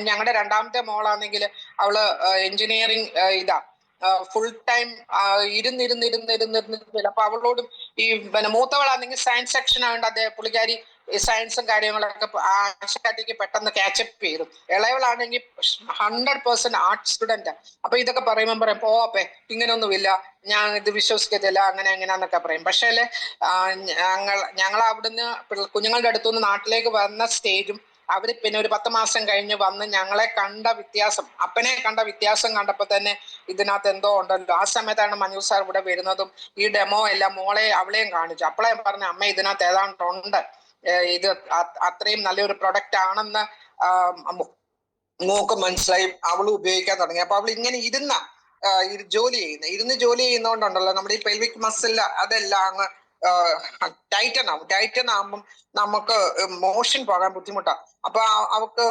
ഞങ്ങളുടെ രണ്ടാമത്തെ മോളാണെങ്കിൽ അവള് എഞ്ചിനീയറിംഗ് ഫുൾ ടൈം ഇരുന്നിരുന്നിരുന്നിരുന്നിരുന്നില്ല. അപ്പൊ അവളോടും ഈ പിന്നെ മൂത്തവളാണെങ്കിൽ സയൻസ് സെക്ഷൻ ആയതുകൊണ്ട് പുള്ളിക്കാരി സയൻസും കാര്യങ്ങളൊക്കെ ആശാട്ടിക്ക് പെട്ടെന്ന് ക്യാച്ചപ്പ് ചെയ്തു. ഇളയവളാണെങ്കിൽ 100% ആർട്ട് സ്റ്റുഡന്റ്. അപ്പൊ ഇതൊക്കെ പറയുമ്പോൾ പറയും പോപ്പേ ഇങ്ങനെയൊന്നുമില്ല, ഞാൻ ഇത് വിശ്വസിക്കത്തില്ല, അങ്ങനെ എങ്ങനെയാന്നൊക്കെ പറയും. പക്ഷേ ഞങ്ങൾ അവിടുന്ന് കുഞ്ഞുങ്ങളുടെ അടുത്തുനിന്ന് നാട്ടിലേക്ക് വന്ന സ്റ്റേജും അവര് പിന്നെ ഒരു 10 മാസം കഴിഞ്ഞ് വന്ന് ഞങ്ങളെ കണ്ട വ്യത്യാസം, അപ്പനെ കണ്ട വ്യത്യാസം കണ്ടപ്പോൾ തന്നെ ഇതിനകത്ത് എന്തോ ഉണ്ടല്ലോ. ആ സമയത്താണ് മനു സാർ ഇവിടെ വരുന്നതും ഈ ഡെമോ എല്ലാം അവളെയും കാണിച്ചു. അപ്പോഴേ പറഞ്ഞ അമ്മ ഇതിനകത്ത് ഏതാണ്ടുണ്ട്, ഇത് അത്രയും നല്ലൊരു പ്രൊഡക്റ്റ് ആണെന്ന് മോക്ക് മനസ്സിലായി. അവൾ ഉപയോഗിക്കാൻ തുടങ്ങി. അപ്പൊ അവൾ ഇങ്ങനെ ഇരുന്ന് ജോലി ചെയ്യുന്നതുകൊണ്ടുണ്ടല്ലോ നമ്മുടെ ഈ പെൽവിക് മസിൽ അതെല്ലാം അങ്ങ് ടൈറ്റൻ ആകുമ്പം നമുക്ക് മോഷൻ പോകാൻ ബുദ്ധിമുട്ടാണ്. അപ്പൊ അവക്ക്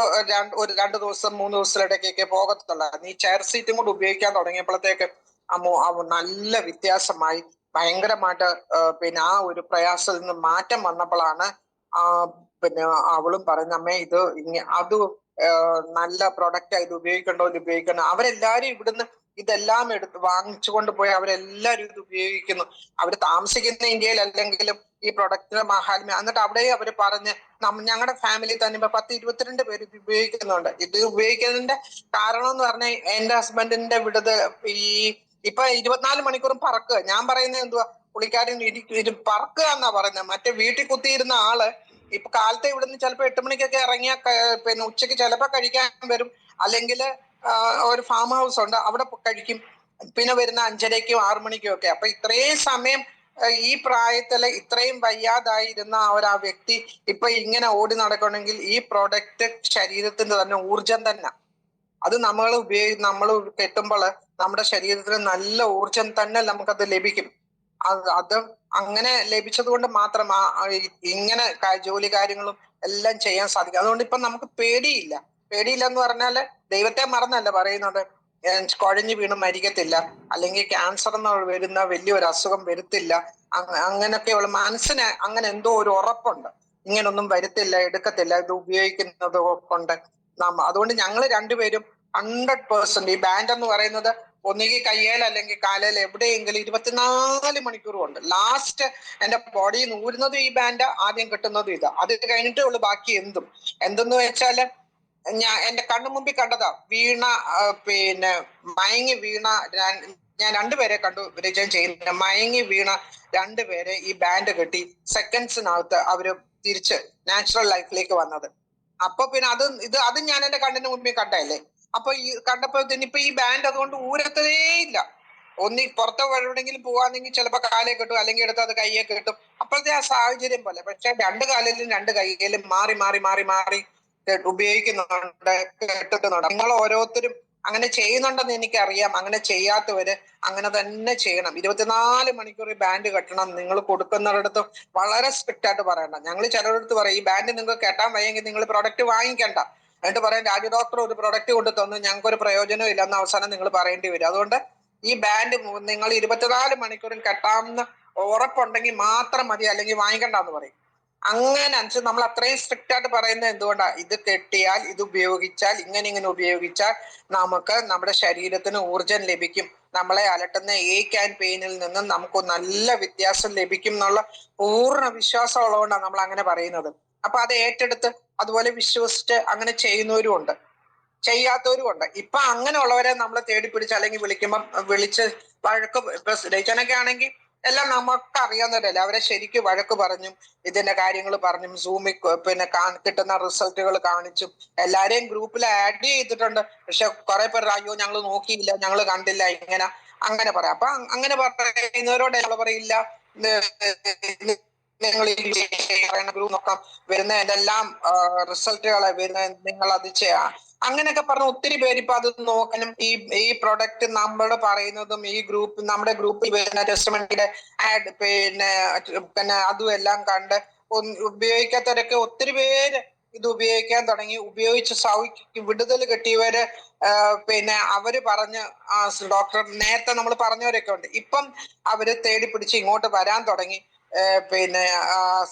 ഒരു 2 ദിവസം 3 ദിവസത്തിലിടയ്ക്കൊക്കെ പോകത്തുള്ളൂ. ഈ ചെയർ സീറ്റും കൂടെ ഉപയോഗിക്കാൻ തുടങ്ങിയപ്പോഴത്തേക്ക് നല്ല വ്യത്യാസമായി, ഭയങ്കരമായിട്ട് പിന്നെ ആ ഒരു പ്രയാസത്തിൽ നിന്ന് മാറ്റം വന്നപ്പോഴാണ് പിന്നെ അവളും പറയുന്ന അമ്മേ ഇത് അത് നല്ല പ്രൊഡക്റ്റ്, ഇത് ഉപയോഗിക്കണോ. അവരെല്ലാരും ഇവിടുന്ന് ഇതെല്ലാം വാങ്ങിച്ചുകൊണ്ട് പോയി അവരെല്ലാരും ഇത് ഉപയോഗിക്കുന്നു. അവര് താമസിക്കുന്ന ഇന്ത്യയിൽ അല്ലെങ്കിലും ഈ പ്രൊഡക്റ്റിന്റെ മഹാത്മ്യം. എന്നിട്ട് അവിടെ അവര് പറഞ്ഞ് ഞങ്ങളുടെ ഫാമിലി തന്നെ 10-22 പേര് ഇത് ഉപയോഗിക്കുന്നുണ്ട്. ഇത് ഉപയോഗിക്കുന്നതിന്റെ കാരണം എന്ന് പറഞ്ഞാൽ എന്റെ ഹസ്ബൻഡിന്റെ ഇപ്പൊ 24 മണിക്കൂറും പറക്കുക. ഞാൻ പറയുന്നത് എന്തുവാ, പുള്ളിക്കാരൻ പറക്കുക എന്നാ പറയുന്നത്. മറ്റേ വീട്ടിൽ കുത്തിയിരുന്ന ആള് ഇപ്പൊ കാലത്തെ ഇവിടുന്ന് ചിലപ്പോ 8 മണിക്കൊക്കെ ഇറങ്ങിയ പിന്നെ ഉച്ചക്ക് ചിലപ്പോ കഴിക്കാൻ വരും, അല്ലെങ്കിൽ ഒരു ഫാം ഹൗസ് ഉണ്ട് അവിടെ കഴിക്കും, പിന്നെ വരുന്ന 5:30ക്കും 6 മണിക്കും ഒക്കെ. അപ്പൊ ഇത്രയും സമയം ഈ പ്രായത്തില് ഇത്രയും വയ്യാതായിരുന്ന ആ വ്യക്തി ഇപ്പൊ ഇങ്ങനെ ഓടി നടക്കണമെങ്കിൽ ഈ പ്രോഡക്റ്റ് ശരീരത്തിന്റെ തന്നെ ഊർജം തന്നെ. അത് നമ്മൾ കെട്ടുമ്പോൾ നമ്മുടെ ശരീരത്തിന് നല്ല ഊർജം തന്നെ നമുക്കത് ലഭിക്കും. അത് അങ്ങനെ ലഭിച്ചത് കൊണ്ട് മാത്രം ഇങ്ങനെ ജോലി കാര്യങ്ങളും എല്ലാം ചെയ്യാൻ സാധിക്കും. അതുകൊണ്ട് ഇപ്പൊ നമുക്ക് പേടിയില്ല എന്ന് പറഞ്ഞാല് ദൈവത്തെ മറന്നല്ല പറയുന്നത്. കുഴഞ്ഞു വീണ് മരിക്കത്തില്ല, അല്ലെങ്കിൽ ക്യാൻസർ എന്ന് വരുന്ന വലിയൊരു അസുഖം വരുത്തില്ല, അങ്ങനെയൊക്കെയുള്ള മനസ്സിന് അങ്ങനെ എന്തോ ഒരു ഉറപ്പുണ്ട്. ഇങ്ങനൊന്നും വരുത്തില്ല, എടുക്കത്തില്ല ഇത് ഉപയോഗിക്കുന്നത് കൊണ്ട്. അതുകൊണ്ട് ഞങ്ങൾ രണ്ടുപേരും 100% ഈ ബാൻഡ് എന്ന് പറയുന്നത് ഒന്നുകിൽ കയ്യേൽ അല്ലെങ്കിൽ കാലേൽ എവിടെയെങ്കിലും 24 മണിക്കൂറും ഉണ്ട്. ലാസ്റ്റ് എന്റെ ബോഡിയിൽ നിന്ന് ഊരുന്നതും ഈ ബാൻഡ്, ആദ്യം കിട്ടുന്നതും ഇതാ. അത് കഴിഞ്ഞിട്ടേ ഉള്ളു ബാക്കി എന്തെന്ന് വെച്ചാല് എന്റെ കണ്ണു മുമ്പിൽ കണ്ടതാ. പിന്നെ മയങ്ങി വീണ ഞാൻ 2 പേരെ കണ്ടു വിജയം ചെയ്യുന്നില്ല. മയങ്ങി വീണ 2 പേരെ ഈ ബാൻഡ് കെട്ടി സെക്കൻഡ്സിനകത്ത് അവര് തിരിച്ച് നാച്ചുറൽ ലൈഫിലേക്ക് വന്നത്. അപ്പൊ പിന്നെ അത് ഞാൻ എന്റെ കണ്ണിന് മുമ്പിൽ കണ്ടല്ലേ. അപ്പൊ ഈ കണ്ടപ്പോഴത്തേന് ഇപ്പൊ ഈ ബാൻഡ് അതുകൊണ്ട് ഊരത്തതേ ഇല്ല. പുറത്ത് എവിടെയെങ്കിലും പോവാന്നെങ്കിൽ ചിലപ്പോ കാലേ കെട്ടും, അല്ലെങ്കിൽ എടുത്ത് അത് കയ്യെ കെട്ടും. അപ്പോഴത്തെ ആ സാഹചര്യം പോലെ. പക്ഷെ 2 കാലിലും 2 കൈയിലും മാറി മാറി മാറി മാറി ഉപയോഗിക്കുന്നുണ്ട്, കെട്ടുന്നുണ്ട്. നിങ്ങൾ ഓരോരുത്തരും അങ്ങനെ ചെയ്യുന്നുണ്ടെന്ന് എനിക്കറിയാം. അങ്ങനെ ചെയ്യാത്തവര് അങ്ങനെ തന്നെ ചെയ്യണം. 24 മണിക്കൂർ ഈ ബാൻഡ് കെട്ടണം. നിങ്ങൾ കൊടുക്കുന്നിടത്ത് വളരെ സ്ട്രിക്റ്റ് ആയിട്ട് പറയണം. ഞങ്ങൾ ചിലരടുത്ത് പറയും ഈ ബാൻഡ് നിങ്ങൾക്ക് കെട്ടാൻ വയ്യെങ്കിൽ നിങ്ങൾ പ്രൊഡക്റ്റ് വാങ്ങിക്കണ്ട. എന്നിട്ട് പറയാം രാജു ഡോക്ടർ ഒരു പ്രൊഡക്റ്റ് കൊണ്ട് തന്നു, ഞങ്ങൾക്ക് ഒരു പ്രയോജനം ഇല്ലെന്ന് അവസാനം നിങ്ങൾ പറയേണ്ടി വരും. അതുകൊണ്ട് ഈ ബാൻഡ് നിങ്ങൾ 24 മണിക്കൂറും കെട്ടാമെന്ന് ഉറപ്പുണ്ടെങ്കിൽ മാത്രം മതി, അല്ലെങ്കിൽ വാങ്ങിക്കണ്ടെന്ന് പറയും. അങ്ങനെ അനുസരിച്ച് നമ്മൾ അത്രയും സ്ട്രിക്റ്റ് ആയിട്ട് പറയുന്നത് എന്തുകൊണ്ടാ? ഇത് കെട്ടിയാൽ, ഇത് ഉപയോഗിച്ചാൽ, ഇങ്ങനെ ഉപയോഗിച്ചാൽ നമുക്ക് നമ്മുടെ ശരീരത്തിന് ഊർജം ലഭിക്കും, നമ്മളെ അലട്ടുന്ന ഏക്ക് ആൻഡ് പെയിനിൽ നിന്നും നമുക്ക് നല്ല വ്യത്യാസം ലഭിക്കും എന്നുള്ള പൂർണ്ണ വിശ്വാസം ഉള്ളതുകൊണ്ടാണ് നമ്മൾ അങ്ങനെ പറയുന്നത്. അപ്പൊ അത് ഏറ്റെടുത്ത് അതുപോലെ വിശ്വസിച്ച് അങ്ങനെ ചെയ്യുന്നവരും ഉണ്ട്, ചെയ്യാത്തവരും ഉണ്ട്. ഇപ്പൊ അങ്ങനെയുള്ളവരെ നമ്മൾ തേടി പിടിച്ച് അല്ലെങ്കിൽ വിളിച്ച് വഴക്ക്, ഇപ്പൊ രചനൊക്കെ ആണെങ്കിൽ എല്ലാം നമുക്ക് അറിയാവുന്നവരല്ലേ, അവരെ ശരിക്കും വഴക്ക് പറഞ്ഞും ഇതിന്റെ കാര്യങ്ങൾ പറഞ്ഞും സൂമിൽ പിന്നെ കിട്ടുന്ന റിസൾട്ടുകൾ കാണിച്ചും എല്ലാരെയും ഗ്രൂപ്പിൽ ആഡ് ചെയ്തിട്ടുണ്ട്. പക്ഷെ കുറെ പേർ അയ്യോ ഞങ്ങൾ നോക്കിയില്ല, ഞങ്ങൾ കണ്ടില്ല, ഇങ്ങനെ അങ്ങനെ പറയാം. അപ്പൊ അങ്ങനെ പറയുന്നവരോട് ഞങ്ങൾ പറയില്ല, നിങ്ങൾ ഗ്രൂപ്പ് നോക്കാം, വരുന്ന എന്തെല്ലാം റിസൾട്ടുകളെ വരുന്ന, നിങ്ങൾ അത് ചെയ്യാം, അങ്ങനെയൊക്കെ പറഞ്ഞ ഒത്തിരി പേര് ഇപ്പൊ അത് നോക്കാനും ഈ പ്രൊഡക്റ്റ് നമ്മൾ പറയുന്നതും ഈ ഗ്രൂപ്പ് നമ്മുടെ ഗ്രൂപ്പിൽ വരുന്ന ടെസ്റ്റ്മെന്റിന്റെ ആഡ് പിന്നെ അതും എല്ലാം കണ്ട് ഉപയോഗിക്കാത്തവരൊക്കെ ഒത്തിരി പേര് ഇത് ഉപയോഗിക്കാൻ തുടങ്ങി. ഉപയോഗിച്ച് വിടുതൽ കിട്ടിയവര് പിന്നെ അവര് പറഞ്ഞ് ഡോക്ടർ നേരത്തെ നമ്മൾ പറഞ്ഞവരൊക്കെ ഉണ്ട്, ഇപ്പം അവര് തേടി പിടിച്ച് ഇങ്ങോട്ട് വരാൻ തുടങ്ങി. പിന്നെ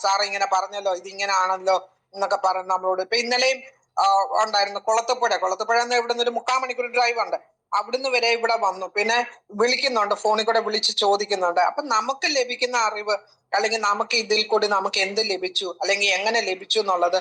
സാർ ഇങ്ങനെ പറഞ്ഞല്ലോ, ഇതിങ്ങനെ ആണല്ലോ എന്നൊക്കെ പറഞ്ഞ് നമ്മളോട്. ഇപ്പൊ ഇന്നലെയും ഉണ്ടായിരുന്നു കൊളത്തുപുഴ ഇവിടുന്ന് ഒരു 3/4 മണിക്കൂർ ഡ്രൈവ് ഉണ്ട്, അവിടുന്ന് വരെ ഇവിടെ വന്നു. പിന്നെ വിളിക്കുന്നുണ്ട്, ഫോണിൽ കൂടെ വിളിച്ച് ചോദിക്കുന്നുണ്ട്. അപ്പൊ നമുക്ക് ലഭിക്കുന്ന അറിവ്, അല്ലെങ്കിൽ നമുക്ക് ഇതിൽ കൂടി നമുക്ക് എന്ത് ലഭിച്ചു, അല്ലെങ്കിൽ എങ്ങനെ ലഭിച്ചു എന്നുള്ളത്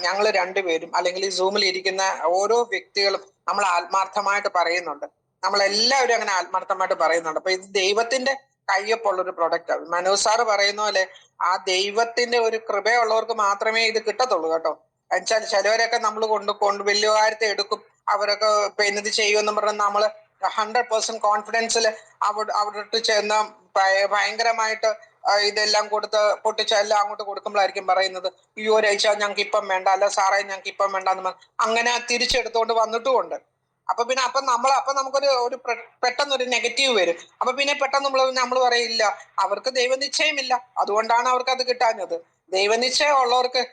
ഞങ്ങൾ രണ്ടുപേരും, അല്ലെങ്കിൽ ഈ സൂമിൽ ഇരിക്കുന്ന ഓരോ വ്യക്തികളും നമ്മൾ ആത്മാർത്ഥമായിട്ട് പറയുന്നുണ്ട്. നമ്മളെല്ലാവരും അങ്ങനെ ആത്മാർത്ഥമായിട്ട് പറയുന്നുണ്ട്. അപ്പൊ ഇത് ദൈവത്തിന്റെ കയ്യൊപ്പുള്ളൊരു പ്രൊഡക്റ്റാണ്. മനോജ് സാറ് പറയുന്ന പോലെ ആ ദൈവത്തിന്റെ ഒരു കൃപയുള്ളവർക്ക് മാത്രമേ ഇത് കിട്ടത്തുള്ളൂ കേട്ടോ. എന്നുവെച്ചാൽ ചിലവരൊക്കെ നമ്മൾ കൊണ്ട് വലിയ കാര്യത്തെ എടുക്കും, അവരൊക്കെ പിന്നെ ഇത് ചെയ്യുമെന്ന് പറഞ്ഞ് നമ്മള് 100% കോൺഫിഡൻസിൽ അവിടെ ചെന്ന് ഭയങ്കരമായിട്ട് ഇതെല്ലാം കൊടുത്ത് പൊട്ടിച്ചെല്ലാം അങ്ങോട്ട് കൊടുക്കുമ്പോഴായിരിക്കും പറയുന്നത്, ഈ ഒരാഴ്ച ഞങ്ങൾക്ക് ഇപ്പം വേണ്ട, അല്ല സാറേ ഞങ്ങൾക്ക് ഇപ്പം വേണ്ട എന്ന് അങ്ങനെ തിരിച്ചെടുത്തോണ്ട് വന്നിട്ടുമുണ്ട്. അപ്പൊ പിന്നെ നമുക്കൊരു പെട്ടെന്നൊരു നെഗറ്റീവ് വരും. അപ്പൊ പിന്നെ പെട്ടെന്ന് നമ്മൾ പറയില്ല, അവർക്ക് ദൈവനിശ്ചയമില്ല, അതുകൊണ്ടാണ് അവർക്ക് അത് കിട്ടാഞ്ഞത്. ദൈവനിശ്ചയം ഉള്ളവർക്ക്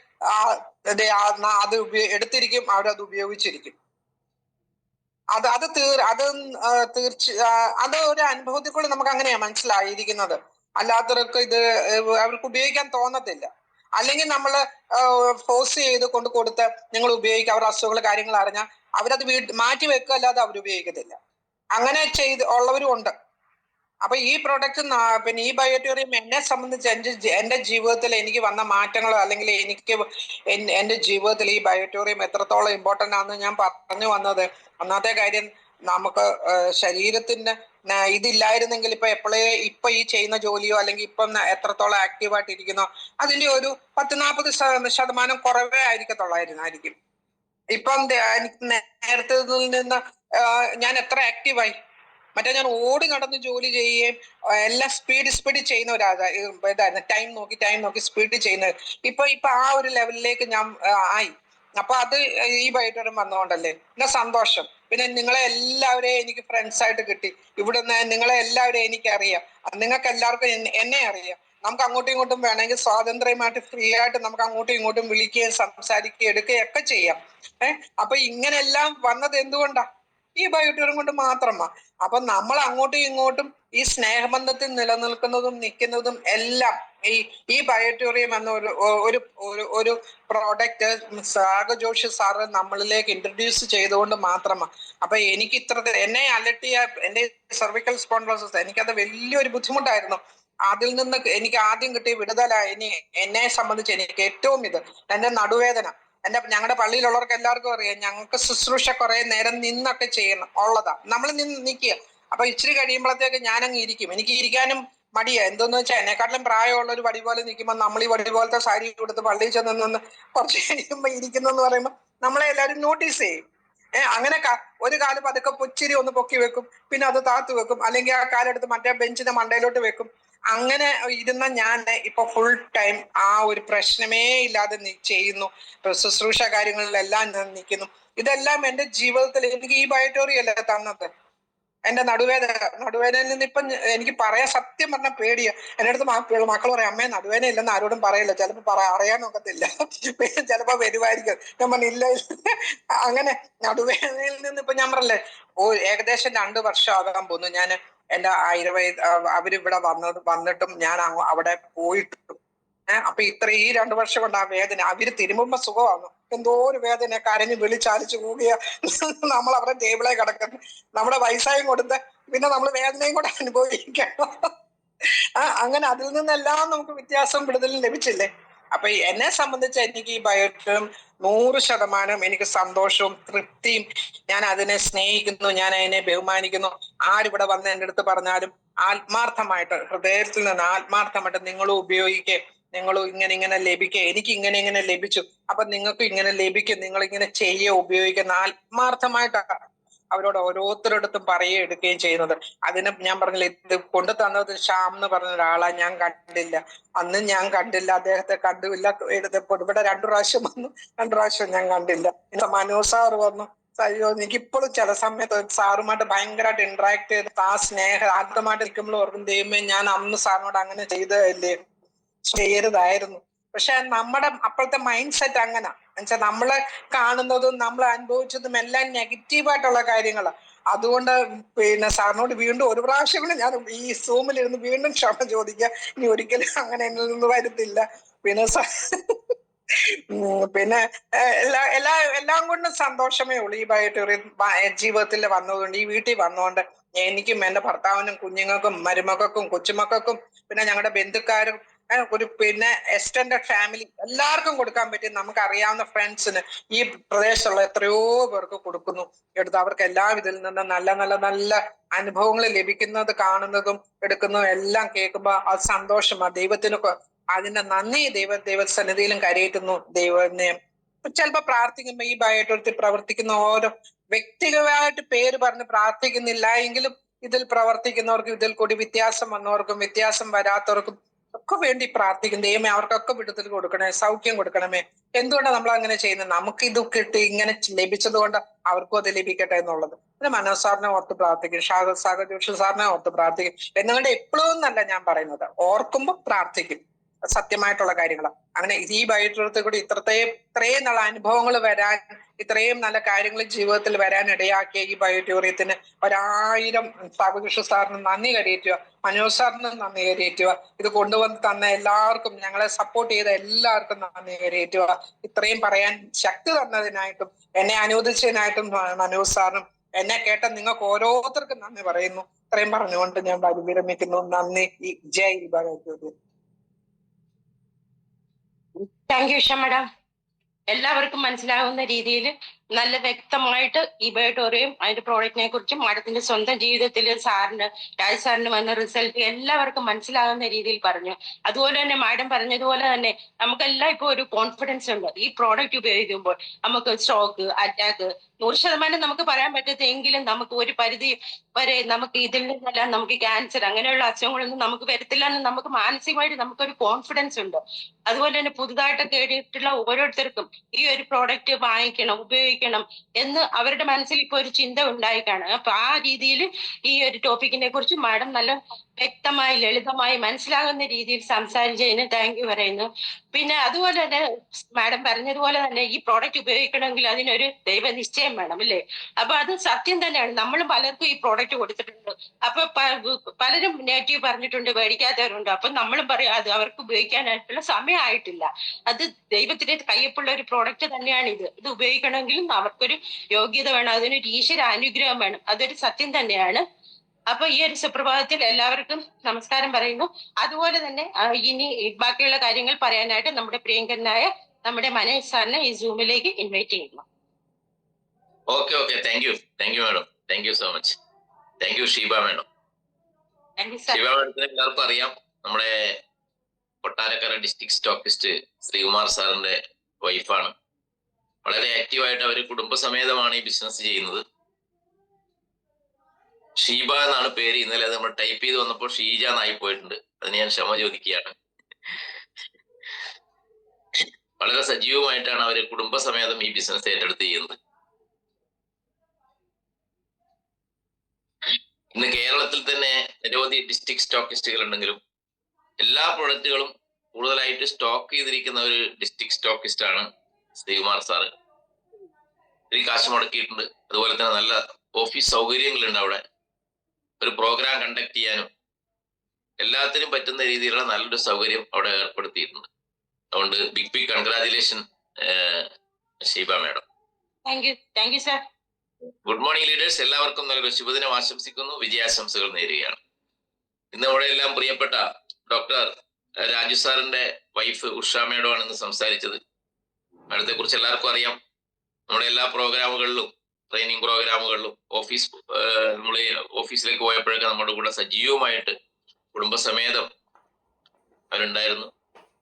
അത് എടുത്തിരിക്കും, അവരത് ഉപയോഗിച്ചിരിക്കും. അത് അത് ഒരു അനുഭവത്തിൽ കൂടി നമുക്ക് അങ്ങനെയാ മനസ്സിലായിരിക്കുന്നത്. അല്ലാത്തവർക്ക് ഇത് അവർക്ക് ഉപയോഗിക്കാൻ തോന്നത്തില്ല. അല്ലെങ്കിൽ നമ്മൾ ഫോഴ്സ് ചെയ്ത് കൊടുത്ത് നിങ്ങൾ ഉപയോഗിക്കുക, അവരുടെ അസുഖങ്ങൾ കാര്യങ്ങൾ അറിഞ്ഞാൽ അവരത് മാറ്റി വെക്കുക, അല്ലാതെ അവർ ഉപയോഗിക്കത്തില്ല. അങ്ങനെ ഉള്ളവരും ഉണ്ട്. അപ്പൊ ഈ പ്രോഡക്റ്റ് പിന്നെ ഈ ബയോട്യൂറിയം എന്നെ സംബന്ധിച്ച് എന്റെ ജീവിതത്തിൽ എനിക്ക് വന്ന മാറ്റങ്ങളോ, അല്ലെങ്കിൽ എനിക്ക് എന്റെ ജീവിതത്തിൽ ഈ ബയോട്യൂറിയം എത്രത്തോളം ഇമ്പോർട്ടന്റ് ആണെന്ന് ഞാൻ പറഞ്ഞു വന്നത്, ഒന്നാമത്തെ കാര്യം നമുക്ക് ശരീരത്തിന്റെ ഇതില്ലായിരുന്നെങ്കിൽ ഇപ്പൊ ഈ ചെയ്യുന്ന ജോലിയോ, അല്ലെങ്കിൽ ഇപ്പം എത്രത്തോളം ആക്റ്റീവായിട്ട് ഇരിക്കുന്നോ അതിന്റെ ഒരു 10-40% കുറവേ ആയിരിക്കും. ഇപ്പം നേരത്തെ നിന്ന് ഞാൻ എത്ര ആക്റ്റീവായി. മറ്റേ ഞാൻ ഓടി നടന്ന് ജോലി ചെയ്യുകയും എല്ലാം സ്പീഡ് ചെയ്യുന്ന ഇതായിരുന്നു, ടൈം നോക്കി സ്പീഡ് ചെയ്യുന്നത്. ഇപ്പൊ ആ ഒരു ലെവലിലേക്ക് ഞാൻ ആയി. അപ്പൊ അത് ഈ ബയോട്യൂറിയം വന്നുകൊണ്ടല്ലേ പിന്നെ സന്തോഷം. പിന്നെ നിങ്ങളെ എല്ലാവരെയും എനിക്ക് ഫ്രണ്ട്സ് ആയിട്ട് കിട്ടി. ഇവിടുന്ന് നിങ്ങളെ എല്ലാവരെയും എനിക്കറിയാം, നിങ്ങൾക്ക് എല്ലാവർക്കും എന്നെ അറിയാം. നമുക്ക് അങ്ങോട്ടും ഇങ്ങോട്ടും വേണമെങ്കിൽ സ്വാതന്ത്ര്യമായിട്ട് ഫ്രീ ആയിട്ട് നമുക്ക് അങ്ങോട്ടും ഇങ്ങോട്ടും വിളിക്കുകയും സംസാരിക്കുകയും എടുക്കുകയും ഒക്കെ ചെയ്യാം. അപ്പൊ ഇങ്ങനെല്ലാം വന്നത് എന്തുകൊണ്ടാ? ഈ ബയോട്യൂറിയം കൊണ്ട് മാത്രമാ. അപ്പൊ നമ്മൾ അങ്ങോട്ടും ഇങ്ങോട്ടും ഈ സ്നേഹബന്ധത്തിൽ നിലനിൽക്കുന്നതും നിൽക്കുന്നതും എല്ലാം ഈ ബയോട്യൂറിയം എന്ന ഒരു പ്രോഡക്റ്റ് സാഗജോഷി സാറ് നമ്മളിലേക്ക് ഇൻട്രൊഡ്യൂസ് ചെയ്തുകൊണ്ട് മാത്രമാണ്. അപ്പൊ എനിക്ക് എന്നെ അലട്ടിയ എന്റെ സെർവിക്കൽ സ്പോണ്ടിലോസിസ്, എനിക്കത് വലിയൊരു ബുദ്ധിമുട്ടായിരുന്നു. അതിൽ നിന്ന് എനിക്ക് ആദ്യം കിട്ടിയ വിടുതല എന്നെ സംബന്ധിച്ച് എനിക്ക് ഏറ്റവും എന്റെ നടുവേദന. ഞങ്ങളുടെ പള്ളിയിലുള്ളവർക്ക് എല്ലാവർക്കും അറിയാം, ഞങ്ങൾക്ക് ശുശ്രൂഷ കുറെ നേരം നിന്നൊക്കെ ചെയ്യണം ഉള്ളതാ. നമ്മൾ നിൽക്കുക. അപ്പൊ ഇച്ചിരി കഴിയുമ്പോഴത്തേക്ക് ഞാനങ്ങ് ഇരിക്കും. എനിക്ക് ഇരിക്കാനും മടിയാ. എന്തോന്ന് വെച്ചാൽ എന്നെക്കാട്ടിലും പ്രായമുള്ള ഒരു വടി പോലെ നിൽക്കുമ്പോൾ നമ്മൾ ഈ വടി പോലത്തെ സാരി കൊടുത്ത് പള്ളിയിൽ ചെന്ന് നിന്ന് കുറച്ച് കഴിയുമ്പോൾ ഇരിക്കുന്നെന്ന് പറയുമ്പോൾ നമ്മളെ എല്ലാവരും നോട്ടീസ് ചെയ്യും. അങ്ങനെ ഒരു കാല് പതുക്കെ ഇച്ചിരി ഒന്ന് പൊക്കി വെക്കും, പിന്നെ അത് താത്തു വെക്കും, അല്ലെങ്കിൽ ആ കാലെടുത്ത് മറ്റേ ബെഞ്ചിന്റെ മണ്ടയിലോട്ട് വെക്കും. അങ്ങനെ ഇരുന്ന ഞാൻ ഇപ്പൊ ഫുൾ ടൈം ആ ഒരു പ്രശ്നമേ ഇല്ലാതെ ചെയ്യുന്നു. ശുശ്രൂഷ കാര്യങ്ങളിലെല്ലാം ഞാൻ നിൽക്കുന്നു. ഇതെല്ലാം എന്റെ ജീവിതത്തിൽ എനിക്ക് ഈ ബയോട്യൂറിയം അല്ലേ തന്നത്. എന്റെ നടുവേദനയിൽ നിന്ന് ഇപ്പം എനിക്ക് പറയാൻ സത്യം പറഞ്ഞ പേടിയാ. എന്റെ അടുത്ത് മക്കൾ പറയും, അമ്മേ നടുവേദന ഇല്ലെന്ന് ആരോടും പറയില്ല, ചിലപ്പോ അറിയാനൊക്കത്തില്ല, ചിലപ്പോ വരുമായിരിക്കും. ഞാൻ പറഞ്ഞില്ല. അങ്ങനെ നടുവേദനയിൽ നിന്ന് ഇപ്പൊ ഞാൻ പറഞ്ഞല്ലേ ഏകദേശം 2 വർഷം ആകാൻ പോകുന്നു ഞാൻ എന്റെ ആയുർവേദ അവരിവിടെ വന്നിട്ടും ഞാൻ അവിടെ പോയിട്ടും അപ്പൊ ഈ 2 വർഷം കൊണ്ട് ആ വേദന അവര് തിരുമ്പുമ്പോ സുഖമാണ്, എന്തോ ഒരു വേദന, കരഞ്ഞ് വിളിച്ചാലിച്ച് കൂടിയ നമ്മൾ അവരുടെ ടേബിളെ കിടക്കുന്നു, നമ്മുടെ പൈസയും കൊടുത്ത് പിന്നെ നമ്മൾ വേദനയും കൂടെ അനുഭവിക്കണം. അങ്ങനെ അതിൽ നിന്നെല്ലാം നമുക്ക് വ്യത്യാസം വിടുതലും ലഭിച്ചില്ലേ. അപ്പൊ എന്നെ സംബന്ധിച്ച് എനിക്ക് ഈ ബയോട്ടം 100% എനിക്ക് സന്തോഷവും തൃപ്തിയും, ഞാൻ അതിനെ സ്നേഹിക്കുന്നു, ഞാൻ അതിനെ ബഹുമാനിക്കുന്നു. ആരിവിടെ വന്ന് എൻ്റെ അടുത്ത് പറഞ്ഞാലും ആത്മാർത്ഥമായിട്ട്, ഹൃദയത്തിൽ നിന്ന് ആത്മാർത്ഥമായിട്ട് നിങ്ങളും ഉപയോഗിക്കുക, നിങ്ങളും ഇങ്ങനെ ലഭിക്കുക, എനിക്ക് ഇങ്ങനെ ലഭിച്ചു, അപ്പൊ നിങ്ങൾക്ക് ഇങ്ങനെ ലഭിക്കും, നിങ്ങൾ ഇങ്ങനെ ചെയ്യുക, ഉപയോഗിക്കുന്ന ആത്മാർത്ഥമായിട്ടാണ് അവരോട് ഓരോരുത്തരടുത്തും പറയുകയും എടുക്കുകയും ചെയ്യുന്നത്. അതിന് ഞാൻ പറഞ്ഞില്ല, ഇത് കൊണ്ടു തന്നത് ശ്യാം എന്ന് പറഞ്ഞ ഒരാളെ ഞാൻ കണ്ടില്ല, അന്ന് ഞാൻ കണ്ടില്ല, അദ്ദേഹത്തെ കണ്ടുമില്ല. എഴുതപ്പോൾ ഇവിടെ 2 പ്രാവശ്യം വന്നു, 2 പ്രാവശ്യം ഞാൻ കണ്ടില്ല. പിന്നെ മനോ സാറ് വന്നു. അയ്യോ, എനിക്കിപ്പോഴും ചില സമയത്ത് സാറുമായിട്ട് ഭയങ്കരമായിട്ട് ഇന്ററാക്ട് ചെയ്ത് ആ സ്നേഹം ആദ്യമായിട്ട് നിൽക്കുമ്പോൾ ഓർക്കും, ദൈവമേ ഞാൻ അന്ന് സാറിനോട് അങ്ങനെ ചെയ്തതല്ലേ, ചെയ്യരുതായിരുന്നു. പക്ഷെ നമ്മുടെ അപ്പോഴത്തെ മൈൻഡ് സെറ്റ് അങ്ങനെ എന്നുവെച്ചാൽ നമ്മളെ കാണുന്നതും നമ്മൾ അനുഭവിച്ചതും എല്ലാം നെഗറ്റീവായിട്ടുള്ള കാര്യങ്ങളാണ്. അതുകൊണ്ട് പിന്നെ സാറിനോട് വീണ്ടും ഒരു പ്രാവശ്യം കൂടെ ഞാൻ ഈ സൂമിലിരുന്ന് വീണ്ടും ക്ഷമ ചോദിക്കുക, ഇനി ഒരിക്കലും അങ്ങനെ എന്നിൽ നിന്ന് വരുത്തില്ല. പിന്നെ പിന്നെ എല്ലാം കൊണ്ടും സന്തോഷമേ ഉള്ളൂ. ഈ ബയോട്ടോറിയം ജീവിതത്തിൽ വന്നതുകൊണ്ട്, ഈ വീട്ടിൽ വന്നതുകൊണ്ട് എനിക്കും എന്റെ ഭർത്താവിനും കുഞ്ഞുങ്ങൾക്കും മരുമക്കൾക്കും കൊച്ചുമക്കൾക്കും പിന്നെ ഞങ്ങളുടെ ബന്ധുക്കാരും പിന്നെ എക്സ്റ്റൻഡഡ് ഫാമിലി എല്ലാവർക്കും കൊടുക്കാൻ പറ്റി. നമുക്ക് അറിയാവുന്ന ഫ്രണ്ട്സിന് ഈ പ്രദേശത്തുള്ള എത്രയോ പേർക്ക് കൊടുക്കുന്നു, എടുത്ത് അവർക്ക് എല്ലാം ഇതിൽ നിന്ന് നല്ല അനുഭവങ്ങൾ ലഭിക്കുന്നത് കാണുന്നതും എടുക്കുന്നതും എല്ലാം കേൾക്കുമ്പോൾ അത് സന്തോഷമാണ്. ദൈവത്തിന് അതിന്റെ നന്ദി ദൈവസന്നിധിയിലും കരയേറ്റുന്നു. ദൈവനെ ചിലപ്പോ പ്രാർത്ഥിക്കുമ്പോ ഈ ബയോട്ടോറിയത്തിൽ പ്രവർത്തിക്കുന്ന ഓരോ വ്യക്തികളായിട്ട് പേര് പറഞ്ഞ് പ്രാർത്ഥിക്കുന്നില്ല എങ്കിലും ഇതിൽ പ്രവർത്തിക്കുന്നവർക്കും ഇതിൽ കൂടി വ്യത്യാസം വന്നവർക്കും വ്യത്യാസം വരാത്തവർക്കും ഒക്കെ വേണ്ടി പ്രാർത്ഥിക്കും. ദൈവമേ അവർക്കൊക്കെ വിടുതൽ കൊടുക്കണേ, സൗഖ്യം കൊടുക്കണമേ. എന്തുകൊണ്ടാണ് നമ്മൾ അങ്ങനെ ചെയ്യുന്നത്? നമുക്ക് ഇത് കിട്ടി ഇങ്ങനെ ലഭിച്ചത് കൊണ്ട് അവർക്കും അത് ലഭിക്കട്ടെ എന്നുള്ളത്. പിന്നെ മനോജ് സാറിനെ ഓർത്ത് പ്രാർത്ഥിക്കും, സാഗർ ജോഷി സാറിനെ ഓർത്ത് പ്രാർത്ഥിക്കും. എന്നുകൊണ്ട് എപ്പോഴും എന്നല്ല ഞാൻ പറയുന്നത്, ഓർക്കുമ്പോൾ പ്രാർത്ഥിക്കും. സത്യമായിട്ടുള്ള കാര്യങ്ങളാണ്. അങ്ങനെ ഈ ബയോട്ടോറിയത്തിൽ കൂടി ഇത്രയും നല്ല അനുഭവങ്ങൾ വരാൻ, ഇത്രയും നല്ല കാര്യങ്ങൾ ജീവിതത്തിൽ വരാൻ ഇടയാക്കിയ ഈ ബയോട്ടോറിയത്തിന് 1000 സാബുകൃഷ്ണ സാറിന് നന്ദി കരയേറ്റുക, മനോജ് സാറിന് നന്ദി കരയേറ്റുക, ഇത് കൊണ്ടുവന്ന് തന്ന എല്ലാവർക്കും, ഞങ്ങളെ സപ്പോർട്ട് ചെയ്ത എല്ലാവർക്കും നന്ദി കരയേറ്റുക. ഇത്രയും പറയാൻ ശക്തി തന്നതിനായിട്ടും എന്നെ അനുവദിച്ചതിനായിട്ടും മനോജ് സാറിനും എന്നെ കേട്ട നിങ്ങൾക്ക് ഓരോരുത്തർക്കും നന്ദി പറയുന്നു. ഇത്രയും പറഞ്ഞുകൊണ്ട് ഞാൻ വിരമിക്കുന്നു. നന്ദി. ജയ് ബയോട്ടോറിയം. Thank you Usha madam. എല്ലാവർക്കും മനസ്സിലാകുന്ന രീതിയിൽ നല്ല വ്യക്തമായിട്ട് ഈ ബയോട്ടോറിയം അതിന്റെ പ്രോഡക്റ്റിനെ കുറിച്ചും മാഡത്തിന്റെ സ്വന്തം ജീവിതത്തിൽ സാറിന് രാജ് സാറിന് വന്ന റിസൾട്ട് എല്ലാവർക്കും മനസ്സിലാകുന്ന രീതിയിൽ പറഞ്ഞു. അതുപോലെ തന്നെ മാഡം പറഞ്ഞതുപോലെ തന്നെ നമുക്കെല്ലാം ഇപ്പോൾ ഒരു കോൺഫിഡൻസ് ഉണ്ട്. ഈ പ്രോഡക്റ്റ് ഉപയോഗിക്കുമ്പോൾ നമുക്ക് സ്ട്രോക്ക്, അറ്റാക്ക് 100% നമുക്ക് പറയാൻ പറ്റത്തെങ്കിലും നമുക്ക് ഒരു പരിധി വരെ നമുക്ക് ഇതിൽ നിന്നെല്ലാം നമുക്ക് ക്യാൻസർ അങ്ങനെയുള്ള അസുഖങ്ങളൊന്നും നമുക്ക് വരത്തില്ല എന്ന് നമുക്ക് മാനസികമായിട്ട് നമുക്കൊരു കോൺഫിഡൻസ് ഉണ്ട്. അതുപോലെ തന്നെ പുതുതായിട്ട് കേട്ടിട്ടുള്ള ഓരോരുത്തർക്കും ഈ ഒരു പ്രോഡക്റ്റ് വാങ്ങിക്കണം, ഉപയോഗിക്കണം എന്ന് അവരുടെ മനസ്സിൽ ഇപ്പൊ ഒരു ചിന്ത ഉണ്ടായിക്കാണ്. അപ്പൊ ആ രീതിയിൽ ഈ ഒരു ടോപ്പിക്കിനെ കുറിച്ച് മാഡം നല്ല വ്യക്തമായി ലളിതമായി മനസ്സിലാകുന്ന രീതിയിൽ സംസാരിച്ചതിന് താങ്ക് യു പറയുന്നു. പിന്നെ അതുപോലെ തന്നെ മാഡം പറഞ്ഞതുപോലെ തന്നെ ഈ പ്രോഡക്റ്റ് ഉപയോഗിക്കണമെങ്കിൽ അതിനൊരു ദൈവനിശ്ചയം വേണം, അല്ലേ? അപ്പൊ അത് സത്യം തന്നെയാണ്. നമ്മളും പലർക്കും ഈ പ്രോഡക്റ്റ് കൊടുത്തിട്ടുണ്ട്. അപ്പൊ പലരും നെഗറ്റീവ് പറഞ്ഞിട്ടുണ്ട്, മേടിക്കാത്തവരുണ്ട്. അപ്പൊ നമ്മളും പറയാം അത് അവർക്ക് ഉപയോഗിക്കാനായിട്ടുള്ള സമയമായിട്ടില്ല. അത് ദൈവത്തിന്റെ കയ്യൊപ്പുള്ള ഒരു പ്രോഡക്റ്റ് തന്നെയാണ് ഇത്. ഇത് ഉപയോഗിക്കണമെങ്കിലും അവർക്കൊരു യോഗ്യത വേണം, അതിനൊരു ഈശ്വര അനുഗ്രഹം വേണം. അതൊരു സത്യം തന്നെയാണ്. അപ്പൊ ഈ ഒരു സുപ്രഭാതത്തിൽ എല്ലാവർക്കും നമസ്കാരം പറയുന്നു. അതുപോലെ തന്നെ ഇനി ബാക്കിയുള്ള കാര്യങ്ങൾ പറയാനായിട്ട് നമ്മുടെ പ്രിയങ്കരനായ നമ്മുടെ മനേഷ് സാറിനെ ഈ സൂമിലേക്ക് ഇൻവൈറ്റ് ചെയ്യുന്നു. Okay thank you madam. Thank you so much. Thank you Sheeba madam. Sheeba മാഡത്തിന് എല്ലാവർക്കും അറിയാം, നമ്മുടെ കൊട്ടാരക്കര ഡിസ്ട്രിക്ട് സ്റ്റോക്കിസ്റ്റ് ശ്രീകുമാർ സാറിന്റെ വൈഫാണ്. വളരെ ആക്റ്റീവായിട്ട് അവർ കുടുംബസമേതമാണ് ഈ ബിസിനസ് ചെയ്യുന്നത്. ഷീബ എന്നാണ് പേര്. ഇന്നലെ അത് നമ്മൾ ടൈപ്പ് ചെയ്ത് വന്നപ്പോൾ ഷീജ എന്നായി പോയിട്ടുണ്ട്. അതിന് ഞാൻ ക്ഷമ ചോദിക്കുകയാണ്. വളരെ സജീവമായിട്ടാണ് അവർ കുടുംബസമേതം ഈ ബിസിനസ് ഏറ്റെടുത്ത് ചെയ്യുന്നത്. ഇന്ന് കേരളത്തിൽ തന്നെ നിരവധി ഡിസ്ട്രിക്ട് സ്റ്റോക്കിസ്റ്റുകൾ ഉണ്ടെങ്കിലും എല്ലാ പ്രൊഡക്റ്റുകളും കൂടുതലായിട്ട് സ്റ്റോക്ക് ചെയ്തിരിക്കുന്ന ഒരു ഡിസ്ട്രിക്ട് സ്റ്റോക്കിസ്റ്റ് ആണ് ശ്രീകുമാർ സാറ്. ഒത്തിരി കാശ് മുടക്കിയിട്ടുണ്ട്. അതുപോലെ തന്നെ നല്ല ഓഫീസ് സൗകര്യങ്ങളുണ്ട് അവിടെ. ഒരു പ്രോഗ്രാം കണ്ടക്ട് ചെയ്യാനും എല്ലാത്തിനും പറ്റുന്ന രീതിയിലുള്ള നല്ലൊരു സൗകര്യം അവിടെ ഏർപ്പെടുത്തിയിട്ടുണ്ട്. അതുകൊണ്ട് big congratulation Sheeba madam. Thank you sir. Good morning leaders. എല്ലാവർക്കും നല്ലൊരു ശുഭദിനം ആശംസിക്കുന്നു, വിജയാശംസകൾ നേരുകയാണ്. ഇന്ന് നമ്മുടെ എല്ലാം പ്രിയപ്പെട്ട ഡോക്ടർ രാജു സാറിന്റെ വൈഫ് ഉഷ മേഡം ആണ് ഇന്ന് സംസാരിച്ചത്. മാഡത്തെ കുറിച്ച് എല്ലാവർക്കും അറിയാം. നമ്മുടെ എല്ലാ പ്രോഗ്രാമുകളിലും, ട്രെയിനിങ് പ്രോഗ്രാമുകളിലും, നമ്മൾ ഓഫീസിലേക്ക് പോയപ്പോഴൊക്കെ നമ്മുടെ കൂടെ സജീവമായിട്ട് കുടുംബസമേതം അവരുണ്ടായിരുന്നു.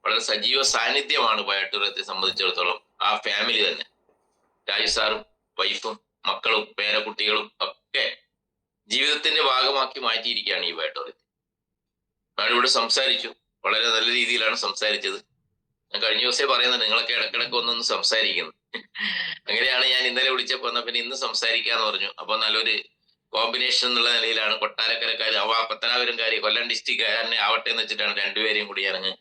വളരെ സജീവ സാന്നിധ്യമാണ് ബയോടൂറിയത്തെ സംബന്ധിച്ചിടത്തോളം. ആ ഫാമിലി തന്നെ, രാജു സാറും വൈഫും മക്കളും പേരക്കുട്ടികളും ഒക്കെ ജീവിതത്തിന്റെ ഭാഗമാക്കി മാറ്റിയിരിക്കുകയാണ് ഈ ബയോടൂറിയത്തെ. മാഡം ഇവിടെ സംസാരിച്ചു, വളരെ നല്ല രീതിയിലാണ് സംസാരിച്ചത്. ഞാൻ കഴിഞ്ഞ ദിവസമേ പറയുന്നത് നിങ്ങളൊക്കെ ഇടക്കിടക്ക് ഒന്നൊന്ന് സംസാരിക്കുന്നു. അങ്ങനെയാണ് ഞാൻ ഇന്നലെ വിളിച്ചപ്പോ എന്നാ പിന്നെ ഇന്ന് സംസാരിക്കാന്ന് പറഞ്ഞു. അപ്പൊ നല്ലൊരു കോമ്പിനേഷൻ എന്നുള്ള നിലയിലാണ് കൊട്ടാരക്കരക്കാർ, പത്തനാപുരംകാര്, കൊല്ലം ഡിസ്ട്രിക്റ്റുകാരനെ ആവട്ടെ എന്ന് വെച്ചിട്ടാണ് രണ്ടുപേരെയും കൂടി ഞാനങ്ങ്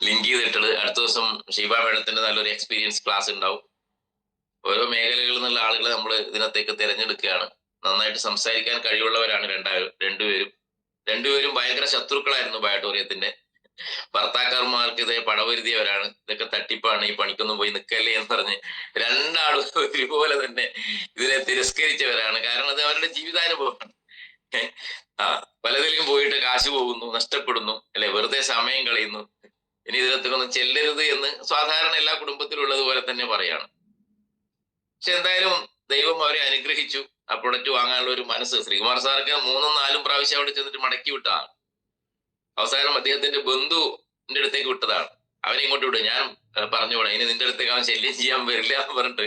ലിങ്ക് ചെയ്തിട്ടുള്ളത്. അടുത്ത ദിവസം ഷീബ മേഡത്തിന്റെ നല്ലൊരു എക്സ്പീരിയൻസ് ക്ലാസ് ഉണ്ടാവും. ഓരോ മേഖലകളിൽ നിന്നുള്ള ആളുകളെ നമ്മൾ ഇതിനകത്തേക്ക് തിരഞ്ഞെടുക്കുകയാണ്. നന്നായിട്ട് സംസാരിക്കാൻ കഴിവുള്ളവരാണ് രണ്ടുപേരും ഭയങ്കര ശത്രുക്കളായിരുന്നു ബയോടൂറിയത്തിന്റെ. ഭർത്താക്കന്മാർക്ക് ഇതേ പടവരുതിയവരാണ്, ഇതൊക്കെ തട്ടിപ്പാണ്, ഈ പണിക്കൊന്നും പോയി നിൽക്കല്ലേ എന്ന് പറഞ്ഞ് രണ്ടാളും ഒരുപോലെ തന്നെ ഇതിനെ തിരസ്കരിച്ചവരാണ്. കാരണം അത് അവരുടെ ജീവിതാനുഭവമാണ്. പലതിലും പോയിട്ട് കാശ് പോകുന്നു, നഷ്ടപ്പെടുന്നു, അല്ലെ, വെറുതെ സമയം കളയുന്നു. ഇനി ഇതിനകത്തൊന്നും ചെല്ലരുത് എന്ന് സാധാരണ എല്ലാ കുടുംബത്തിലും ഉള്ളതുപോലെ തന്നെ പറയാണ്. പക്ഷെ എന്തായാലും ദൈവം അവരെ അനുഗ്രഹിച്ചു. ആ പ്രൊഡക്റ്റ് വാങ്ങാനുള്ള ഒരു മനസ്സ് ശ്രീകുമാർ സാർക്ക് 3-4 പ്രാവശ്യം അവിടെ ചെന്നിട്ട് മടക്കി വിട്ടതാണ്. അവസാനം അദ്ദേഹത്തിന്റെ ബന്ധുവിന്റെ അടുത്തേക്ക് വിട്ടതാണ്. അവനെ ഇങ്ങോട്ട് വിടും, ഞാൻ പറഞ്ഞു വിടാം, ഇനി നിന്റെ അടുത്തേക്ക് അവൻ ശല്യം ചെയ്യാൻ വരില്ല എന്ന് പറഞ്ഞിട്ട്